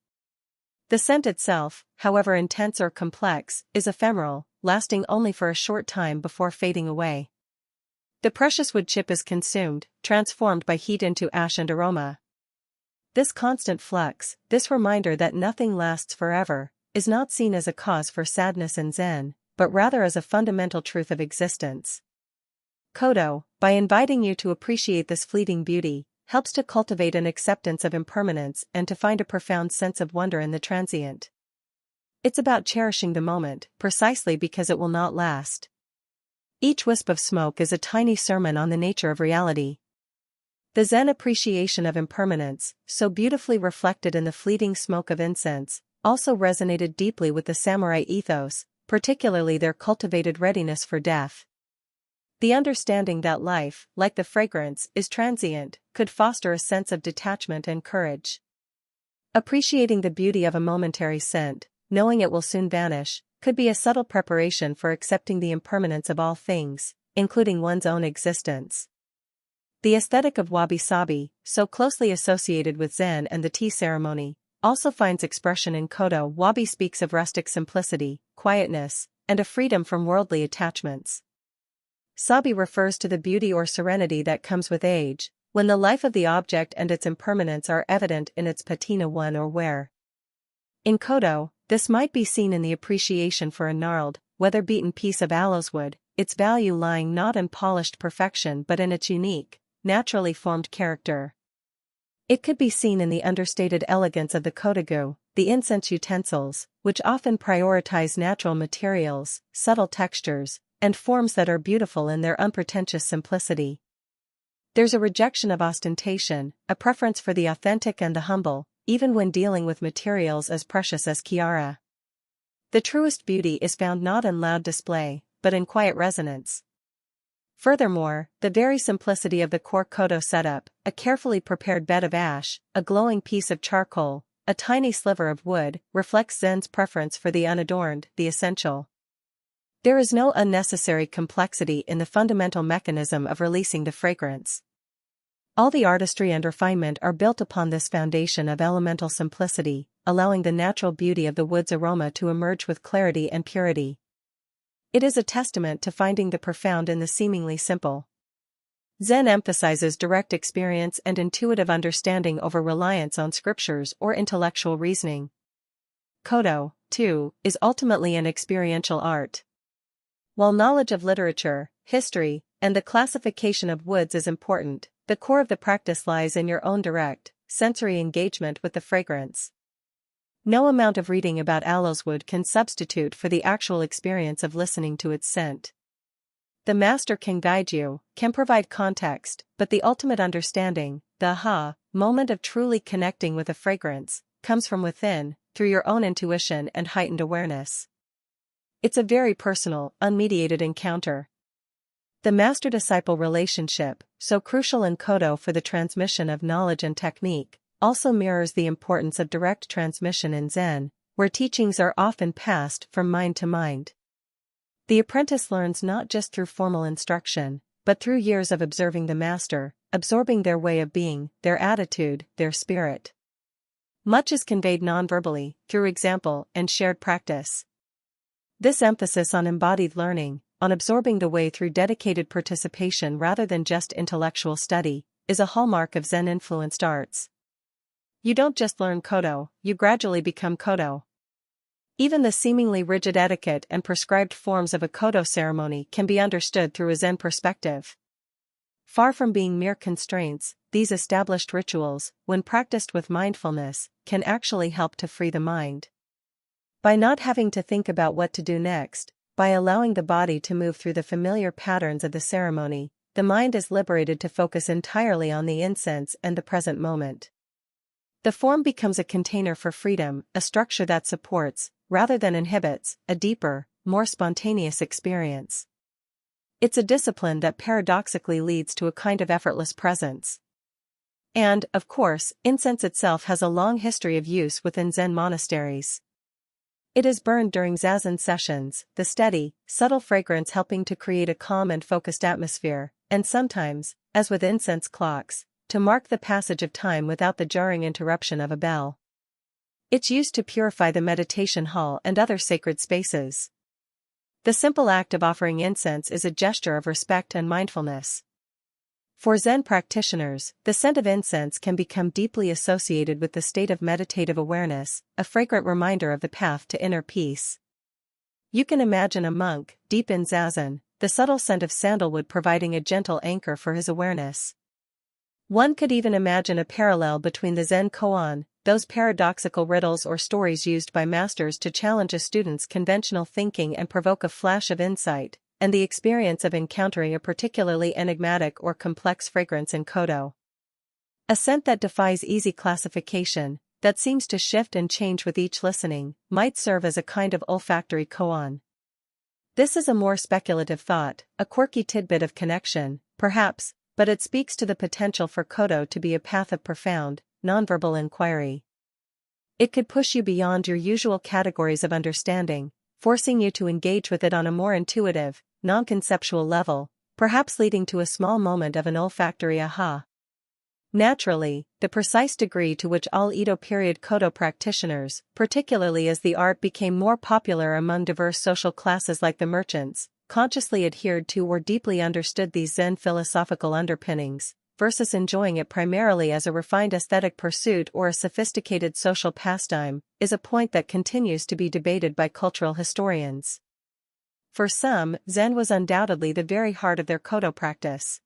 The scent itself, however intense or complex, is ephemeral, lasting only for a short time before fading away. The precious wood chip is consumed, transformed by heat into ash and aroma. This constant flux, this reminder that nothing lasts forever, is not seen as a cause for sadness in Zen, but rather as a fundamental truth of existence. Kodo, by inviting you to appreciate this fleeting beauty, helps to cultivate an acceptance of impermanence and to find a profound sense of wonder in the transient. It's about cherishing the moment, precisely because it will not last. Each wisp of smoke is a tiny sermon on the nature of reality. The Zen appreciation of impermanence, so beautifully reflected in the fleeting smoke of incense, also resonated deeply with the samurai ethos, particularly their cultivated readiness for death. The understanding that life, like the fragrance, is transient, could foster a sense of detachment and courage. Appreciating the beauty of a momentary scent, knowing it will soon vanish, could be a subtle preparation for accepting the impermanence of all things, including one's own existence. The aesthetic of wabi-sabi, so closely associated with Zen and the tea ceremony, also finds expression in Kodo. Wabi speaks of rustic simplicity, quietness, and a freedom from worldly attachments. Sabi refers to the beauty or serenity that comes with age, when the life of the object and its impermanence are evident in its patina one or wear. In Kodo, this might be seen in the appreciation for a gnarled, weather-beaten piece of aloeswood, its value lying not in polished perfection but in its unique, naturally formed character. It could be seen in the understated elegance of the kodagu, the incense utensils, which often prioritize natural materials, subtle textures, and forms that are beautiful in their unpretentious simplicity. There's a rejection of ostentation, a preference for the authentic and the humble, even when dealing with materials as precious as Kiara. The truest beauty is found not in loud display, but in quiet resonance. Furthermore, the very simplicity of the core Kodo setup, a carefully prepared bed of ash, a glowing piece of charcoal, a tiny sliver of wood, reflects Zen's preference for the unadorned, the essential. There is no unnecessary complexity in the fundamental mechanism of releasing the fragrance. All the artistry and refinement are built upon this foundation of elemental simplicity, allowing the natural beauty of the wood's aroma to emerge with clarity and purity. It is a testament to finding the profound in the seemingly simple. Zen emphasizes direct experience and intuitive understanding over reliance on scriptures or intellectual reasoning. Kodo, too, is ultimately an experiential art. While knowledge of literature, history, and the classification of woods is important, the core of the practice lies in your own direct, sensory engagement with the fragrance. No amount of reading about aloes wood can substitute for the actual experience of listening to its scent. The master can guide you, can provide context, but the ultimate understanding, the aha moment of truly connecting with a fragrance, comes from within, through your own intuition and heightened awareness. It's a very personal, unmediated encounter. The master-disciple relationship, so crucial in Kodo for the transmission of knowledge and technique, also mirrors the importance of direct transmission in Zen, where teachings are often passed from mind to mind. The apprentice learns not just through formal instruction, but through years of observing the master, absorbing their way of being, their attitude, their spirit. Much is conveyed non-verbally, through example and shared practice. This emphasis on embodied learning, on absorbing the way through dedicated participation rather than just intellectual study, is a hallmark of Zen-influenced arts. You don't just learn Kodo, you gradually become Kodo. Even the seemingly rigid etiquette and prescribed forms of a Kodo ceremony can be understood through a Zen perspective. Far from being mere constraints, these established rituals, when practiced with mindfulness, can actually help to free the mind. By not having to think about what to do next, by allowing the body to move through the familiar patterns of the ceremony, the mind is liberated to focus entirely on the incense and the present moment. The form becomes a container for freedom, a structure that supports, rather than inhibits, a deeper, more spontaneous experience. It's a discipline that paradoxically leads to a kind of effortless presence. And, of course, incense itself has a long history of use within Zen monasteries. It is burned during zazen sessions, the steady, subtle fragrance helping to create a calm and focused atmosphere, and sometimes, as with incense clocks, to mark the passage of time without the jarring interruption of a bell. It's used to purify the meditation hall and other sacred spaces. The simple act of offering incense is a gesture of respect and mindfulness. For Zen practitioners, the scent of incense can become deeply associated with the state of meditative awareness, a fragrant reminder of the path to inner peace. You can imagine a monk, deep in zazen, the subtle scent of sandalwood providing a gentle anchor for his awareness. One could even imagine a parallel between the Zen koan, those paradoxical riddles or stories used by masters to challenge a student's conventional thinking and provoke a flash of insight, and the experience of encountering a particularly enigmatic or complex fragrance in Kodo. A scent that defies easy classification, that seems to shift and change with each listening, might serve as a kind of olfactory koan. This is a more speculative thought, a quirky tidbit of connection, perhaps, but it speaks to the potential for Kodo to be a path of profound, nonverbal inquiry. It could push you beyond your usual categories of understanding, forcing you to engage with it on a more intuitive, non-conceptual level, perhaps leading to a small moment of an olfactory aha. Naturally, the precise degree to which all Edo period Kodo practitioners, particularly as the art became more popular among diverse social classes like the merchants, consciously adhered to or deeply understood these Zen philosophical underpinnings, versus enjoying it primarily as a refined aesthetic pursuit or a sophisticated social pastime, is a point that continues to be debated by cultural historians. For some, Zen was undoubtedly the very heart of their Kodo practice.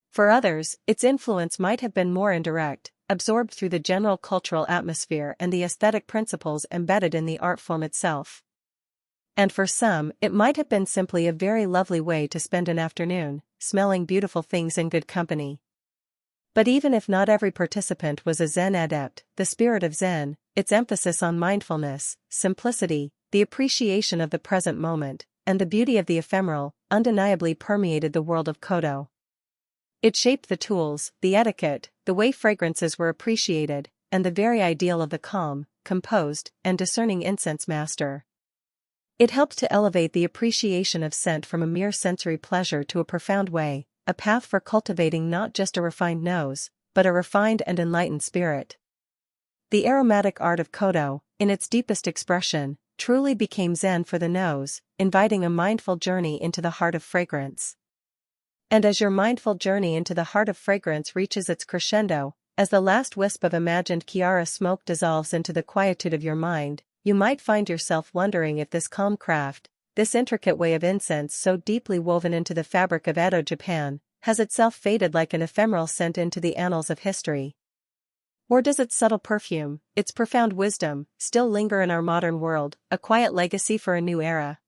For others, its influence might have been more indirect, absorbed through the general cultural atmosphere and the aesthetic principles embedded in the art form itself. And for some, it might have been simply a very lovely way to spend an afternoon, smelling beautiful things in good company. But even if not every participant was a Zen adept, the spirit of Zen, its emphasis on mindfulness, simplicity, the appreciation of the present moment, and the beauty of the ephemeral, undeniably permeated the world of Kodo. It shaped the tools, the etiquette, the way fragrances were appreciated, and the very ideal of the calm, composed, and discerning incense master. It helped to elevate the appreciation of scent from a mere sensory pleasure to a profound way, a path for cultivating not just a refined nose, but a refined and enlightened spirit. The aromatic art of Kodo, in its deepest expression, truly became Zen for the nose, inviting a mindful journey into the heart of fragrance. And as your mindful journey into the heart of fragrance reaches its crescendo, as the last wisp of imagined Chiara smoke dissolves into the quietude of your mind, you might find yourself wondering if this calm craft, this intricate way of incense so deeply woven into the fabric of Edo Japan, has itself faded like an ephemeral scent into the annals of history. Or does its subtle perfume, its profound wisdom, still linger in our modern world, a quiet legacy for a new era?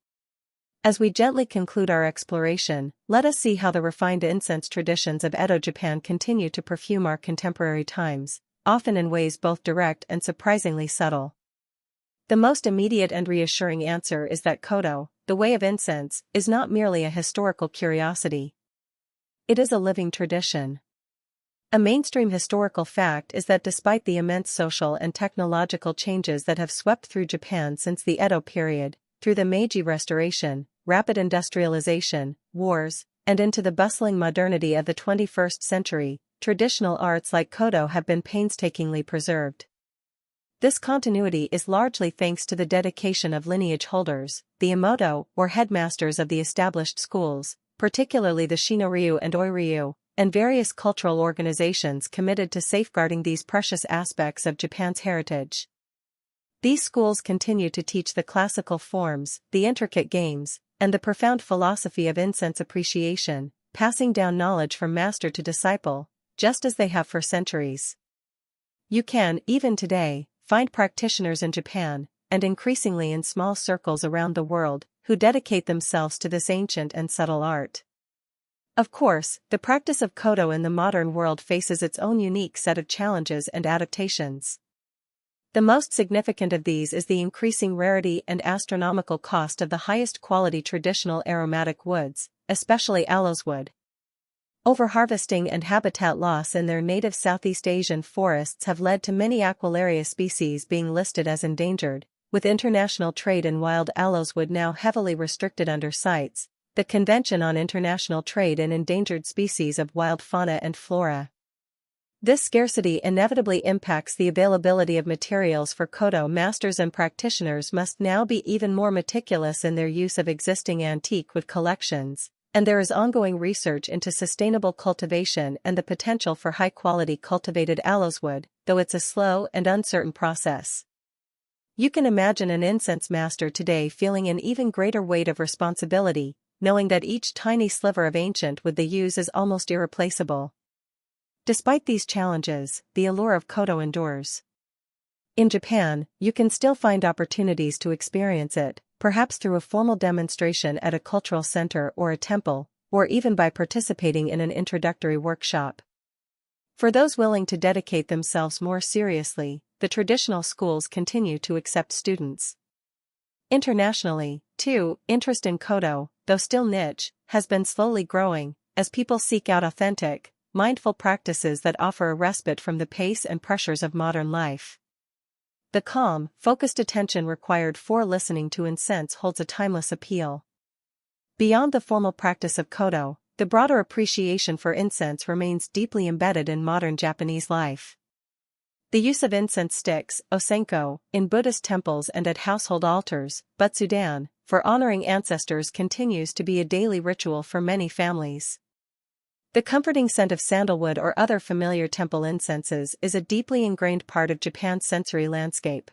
As we gently conclude our exploration, let us see how the refined incense traditions of Edo Japan continue to perfume our contemporary times, often in ways both direct and surprisingly subtle. The most immediate and reassuring answer is that Kodo, the way of incense, is not merely a historical curiosity. It is a living tradition. A mainstream historical fact is that despite the immense social and technological changes that have swept through Japan since the Edo period, through the Meiji Restoration, rapid industrialization, wars, and into the bustling modernity of the 21st century, traditional arts like Kodo have been painstakingly preserved. This continuity is largely thanks to the dedication of lineage holders, the Emoto, or headmasters of the established schools, particularly the Shinoryu and Oiryu, and various cultural organizations committed to safeguarding these precious aspects of Japan's heritage. These schools continue to teach the classical forms, the intricate games, and the profound philosophy of incense appreciation, passing down knowledge from master to disciple, just as they have for centuries. You can, even today, find practitioners in Japan, and increasingly in small circles around the world, who dedicate themselves to this ancient and subtle art. Of course, the practice of Kodo in the modern world faces its own unique set of challenges and adaptations. The most significant of these is the increasing rarity and astronomical cost of the highest quality traditional aromatic woods, especially aloes wood. Overharvesting and habitat loss in their native Southeast Asian forests have led to many Aquilaria species being listed as endangered, with international trade in wild aloes wood now heavily restricted under CITES, the Convention on International Trade in Endangered Species of Wild Fauna and Flora. This scarcity inevitably impacts the availability of materials for Kodo masters, and practitioners must now be even more meticulous in their use of existing antique wood collections. And there is ongoing research into sustainable cultivation and the potential for high-quality cultivated aloes wood, though it's a slow and uncertain process. You can imagine an incense master today feeling an even greater weight of responsibility, knowing that each tiny sliver of ancient wood they use is almost irreplaceable. Despite these challenges, the allure of Kodo endures. In Japan, you can still find opportunities to experience it, perhaps through a formal demonstration at a cultural center or a temple, or even by participating in an introductory workshop. For those willing to dedicate themselves more seriously, the traditional schools continue to accept students. Internationally, too, interest in Kodo, though still niche, has been slowly growing, as people seek out authentic, mindful practices that offer a respite from the pace and pressures of modern life. The calm, focused attention required for listening to incense holds a timeless appeal. Beyond the formal practice of Kodo, the broader appreciation for incense remains deeply embedded in modern Japanese life. The use of incense sticks, osenko, in Buddhist temples and at household altars, butsudan, for honoring ancestors continues to be a daily ritual for many families. The comforting scent of sandalwood or other familiar temple incenses is a deeply ingrained part of Japan's sensory landscape.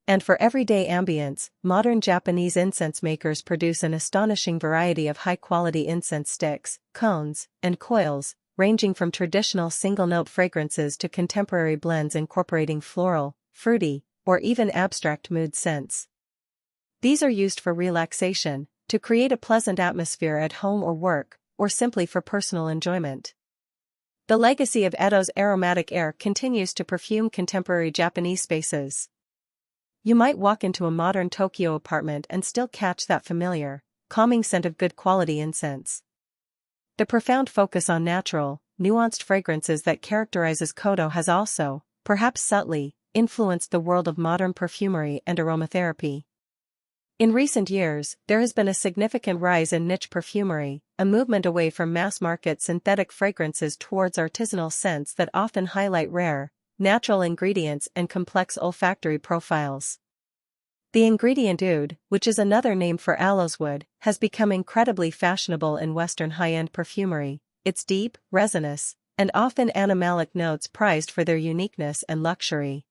And for everyday ambience, modern Japanese incense makers produce an astonishing variety of high-quality incense sticks, cones, and coils, ranging from traditional single-note fragrances to contemporary blends incorporating floral, fruity, or even abstract mood scents. These are used for relaxation, to create a pleasant atmosphere at home or work, or simply for personal enjoyment. The legacy of Edo's aromatic air continues to perfume contemporary Japanese spaces. You might walk into a modern Tokyo apartment and still catch that familiar, calming scent of good quality incense. The profound focus on natural, nuanced fragrances that characterizes Kodo has also, perhaps subtly, influenced the world of modern perfumery and aromatherapy. In recent years, there has been a significant rise in niche perfumery, a movement away from mass-market synthetic fragrances towards artisanal scents that often highlight rare, natural ingredients and complex olfactory profiles. The ingredient oud, which is another name for aloes wood, has become incredibly fashionable in Western high-end perfumery, its deep, resinous, and often animalic notes prized for their uniqueness and luxury.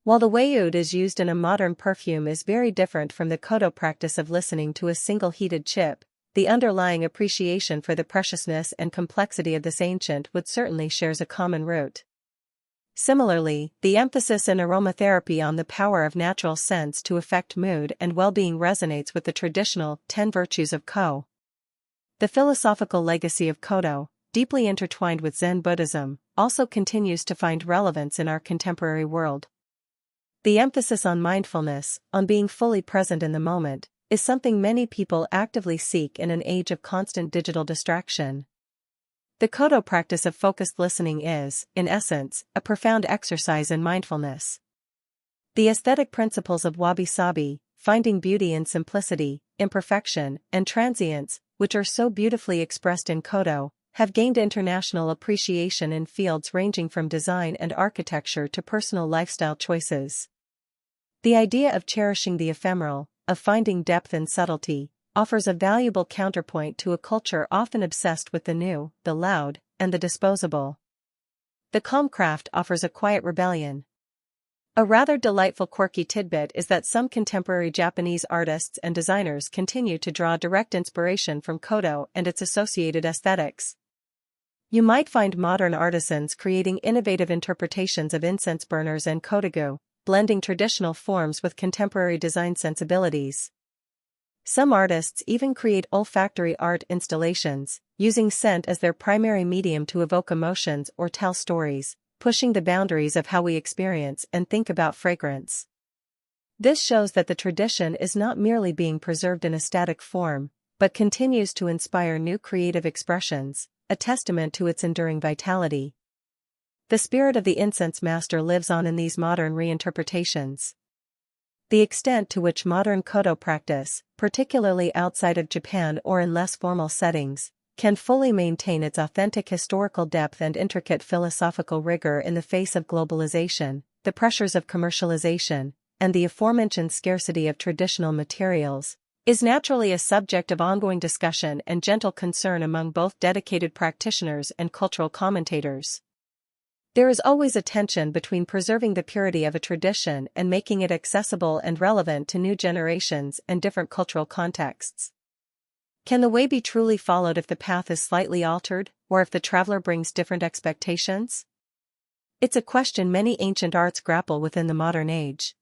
While the way oud is used in a modern perfume is very different from the Kodo practice of listening to a single heated chip, the underlying appreciation for the preciousness and complexity of this ancient wood certainly shares a common root. Similarly, the emphasis in aromatherapy on the power of natural scents to affect mood and well-being resonates with the traditional 10 virtues of Ko. The philosophical legacy of Kodo, deeply intertwined with Zen Buddhism, also continues to find relevance in our contemporary world. The emphasis on mindfulness, on being fully present in the moment, is something many people actively seek in an age of constant digital distraction. The Kodo practice of focused listening is, in essence, a profound exercise in mindfulness. The aesthetic principles of wabi-sabi, finding beauty in simplicity, imperfection, and transience, which are so beautifully expressed in Kodo, have gained international appreciation in fields ranging from design and architecture to personal lifestyle choices. The idea of cherishing the ephemeral, of finding depth and subtlety, offers a valuable counterpoint to a culture often obsessed with the new, the loud, and the disposable. The calm craft offers a quiet rebellion. A rather delightful quirky tidbit is that some contemporary Japanese artists and designers continue to draw direct inspiration from Kodo and its associated aesthetics. You might find modern artisans creating innovative interpretations of incense burners and kodogu, blending traditional forms with contemporary design sensibilities. Some artists even create olfactory art installations, using scent as their primary medium to evoke emotions or tell stories, pushing the boundaries of how we experience and think about fragrance. This shows that the tradition is not merely being preserved in a static form, but continues to inspire new creative expressions, a testament to its enduring vitality. The spirit of the incense master lives on in these modern reinterpretations. The extent to which modern Kodo practice, particularly outside of Japan or in less formal settings, can fully maintain its authentic historical depth and intricate philosophical rigor in the face of globalization, the pressures of commercialization, and the aforementioned scarcity of traditional materials, is naturally a subject of ongoing discussion and gentle concern among both dedicated practitioners and cultural commentators. There is always a tension between preserving the purity of a tradition and making it accessible and relevant to new generations and different cultural contexts. Can the way be truly followed if the path is slightly altered, or if the traveler brings different expectations? It's a question many ancient arts grapple with in the modern age.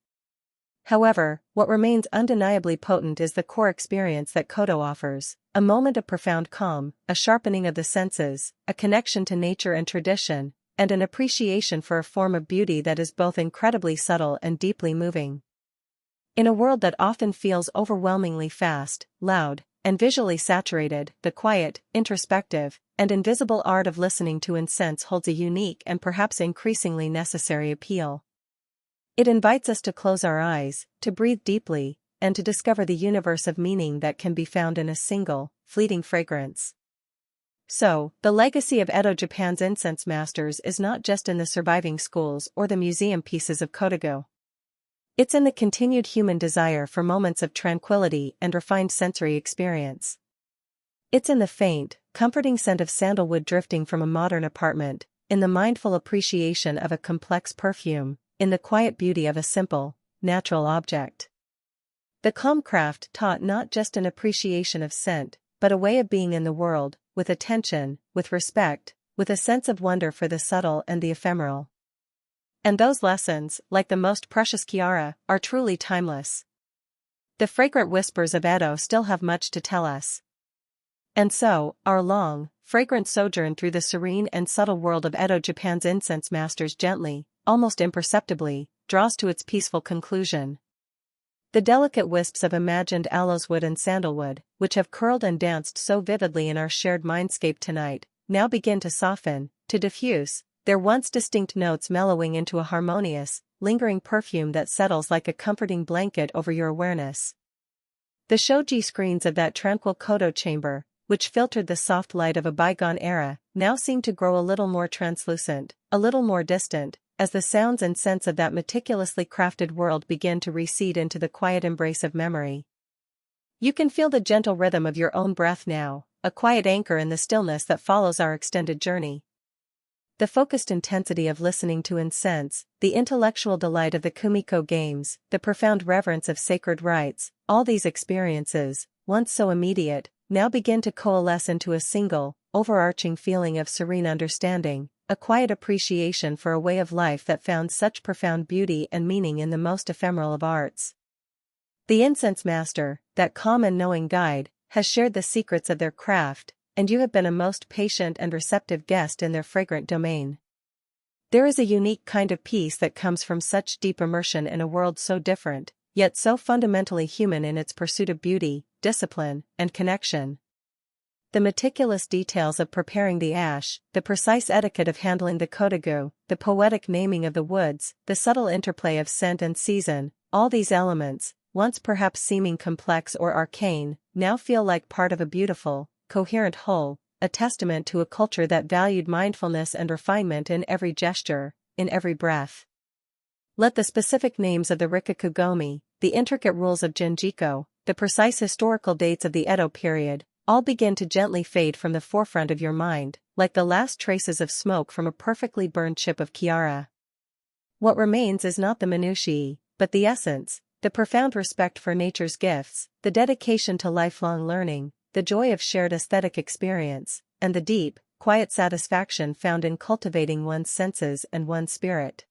However, what remains undeniably potent is the core experience that Kodo offers, a moment of profound calm, a sharpening of the senses, a connection to nature and tradition, and an appreciation for a form of beauty that is both incredibly subtle and deeply moving. In a world that often feels overwhelmingly fast, loud, and visually saturated, the quiet, introspective, and invisible art of listening to incense holds a unique and perhaps increasingly necessary appeal. It invites us to close our eyes, to breathe deeply, and to discover the universe of meaning that can be found in a single, fleeting fragrance. So, the legacy of Edo Japan's incense masters is not just in the surviving schools or the museum pieces of Kodogu. It's in the continued human desire for moments of tranquility and refined sensory experience. It's in the faint, comforting scent of sandalwood drifting from a modern apartment, in the mindful appreciation of a complex perfume, in the quiet beauty of a simple, natural object. The calm craft taught not just an appreciation of scent, but a way of being in the world, with attention, with respect, with a sense of wonder for the subtle and the ephemeral. And those lessons, like the most precious Kiara, are truly timeless. The fragrant whispers of Edo still have much to tell us. And so, our long, fragrant sojourn through the serene and subtle world of Edo Japan's incense masters gently, almost imperceptibly, draws to its peaceful conclusion. The delicate wisps of imagined aloeswood and sandalwood, which have curled and danced so vividly in our shared mindscape tonight, now begin to soften, to diffuse, their once distinct notes mellowing into a harmonious, lingering perfume that settles like a comforting blanket over your awareness. The shoji screens of that tranquil Kodo chamber, which filtered the soft light of a bygone era, now seem to grow a little more translucent, a little more distant, as the sounds and scents of that meticulously crafted world begin to recede into the quiet embrace of memory. You can feel the gentle rhythm of your own breath now, a quiet anchor in the stillness that follows our extended journey. The focused intensity of listening to incense, the intellectual delight of the kumiko games, the profound reverence of sacred rites, all these experiences, once so immediate, now begin to coalesce into a single, overarching feeling of serene understanding, a quiet appreciation for a way of life that found such profound beauty and meaning in the most ephemeral of arts. The incense master, that calm and knowing guide, has shared the secrets of their craft, and you have been a most patient and receptive guest in their fragrant domain. There is a unique kind of peace that comes from such deep immersion in a world so different, yet so fundamentally human in its pursuit of beauty, discipline, and connection. The meticulous details of preparing the ash, the precise etiquette of handling the kodagu, the poetic naming of the woods, the subtle interplay of scent and season, all these elements, once perhaps seeming complex or arcane, now feel like part of a beautiful, coherent whole, a testament to a culture that valued mindfulness and refinement in every gesture, in every breath. Let the specific names of the Rikakugomi, the intricate rules of Jinjiko, the precise historical dates of the Edo period, all begin to gently fade from the forefront of your mind, like the last traces of smoke from a perfectly burned chip of Chiara. What remains is not the minutiae, but the essence, the profound respect for nature's gifts, the dedication to lifelong learning, the joy of shared aesthetic experience, and the deep, quiet satisfaction found in cultivating one's senses and one's spirit.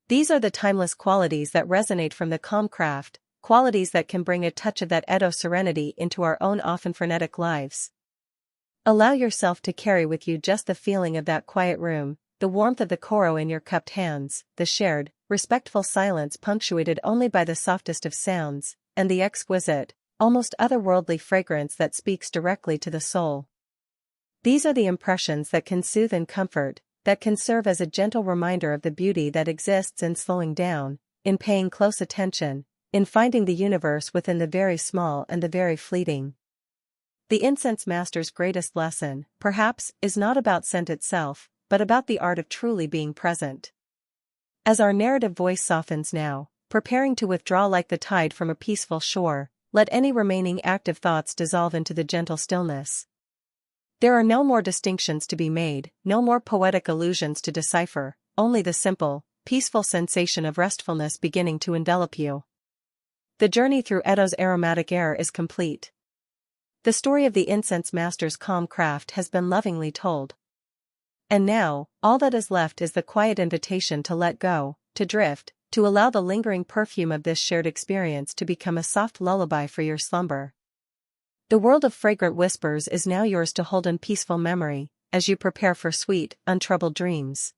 These are the timeless qualities that resonate from the calm craft, qualities that can bring a touch of that Edo serenity into our own often frenetic lives. Allow yourself to carry with you just the feeling of that quiet room, the warmth of the koro in your cupped hands, the shared, respectful silence punctuated only by the softest of sounds, and the exquisite, almost otherworldly fragrance that speaks directly to the soul. These are the impressions that can soothe and comfort, that can serve as a gentle reminder of the beauty that exists in slowing down, in paying close attention, in finding the universe within the very small and the very fleeting. The incense master's greatest lesson, perhaps, is not about scent itself, but about the art of truly being present. As our narrative voice softens now, preparing to withdraw like the tide from a peaceful shore, let any remaining active thoughts dissolve into the gentle stillness. There are no more distinctions to be made, no more poetic allusions to decipher, only the simple, peaceful sensation of restfulness beginning to envelop you. The journey through Edo's aromatic air is complete. The story of the incense master's calm craft has been lovingly told. And now, all that is left is the quiet invitation to let go, to drift, to allow the lingering perfume of this shared experience to become a soft lullaby for your slumber. The world of fragrant whispers is now yours to hold in peaceful memory, as you prepare for sweet, untroubled dreams.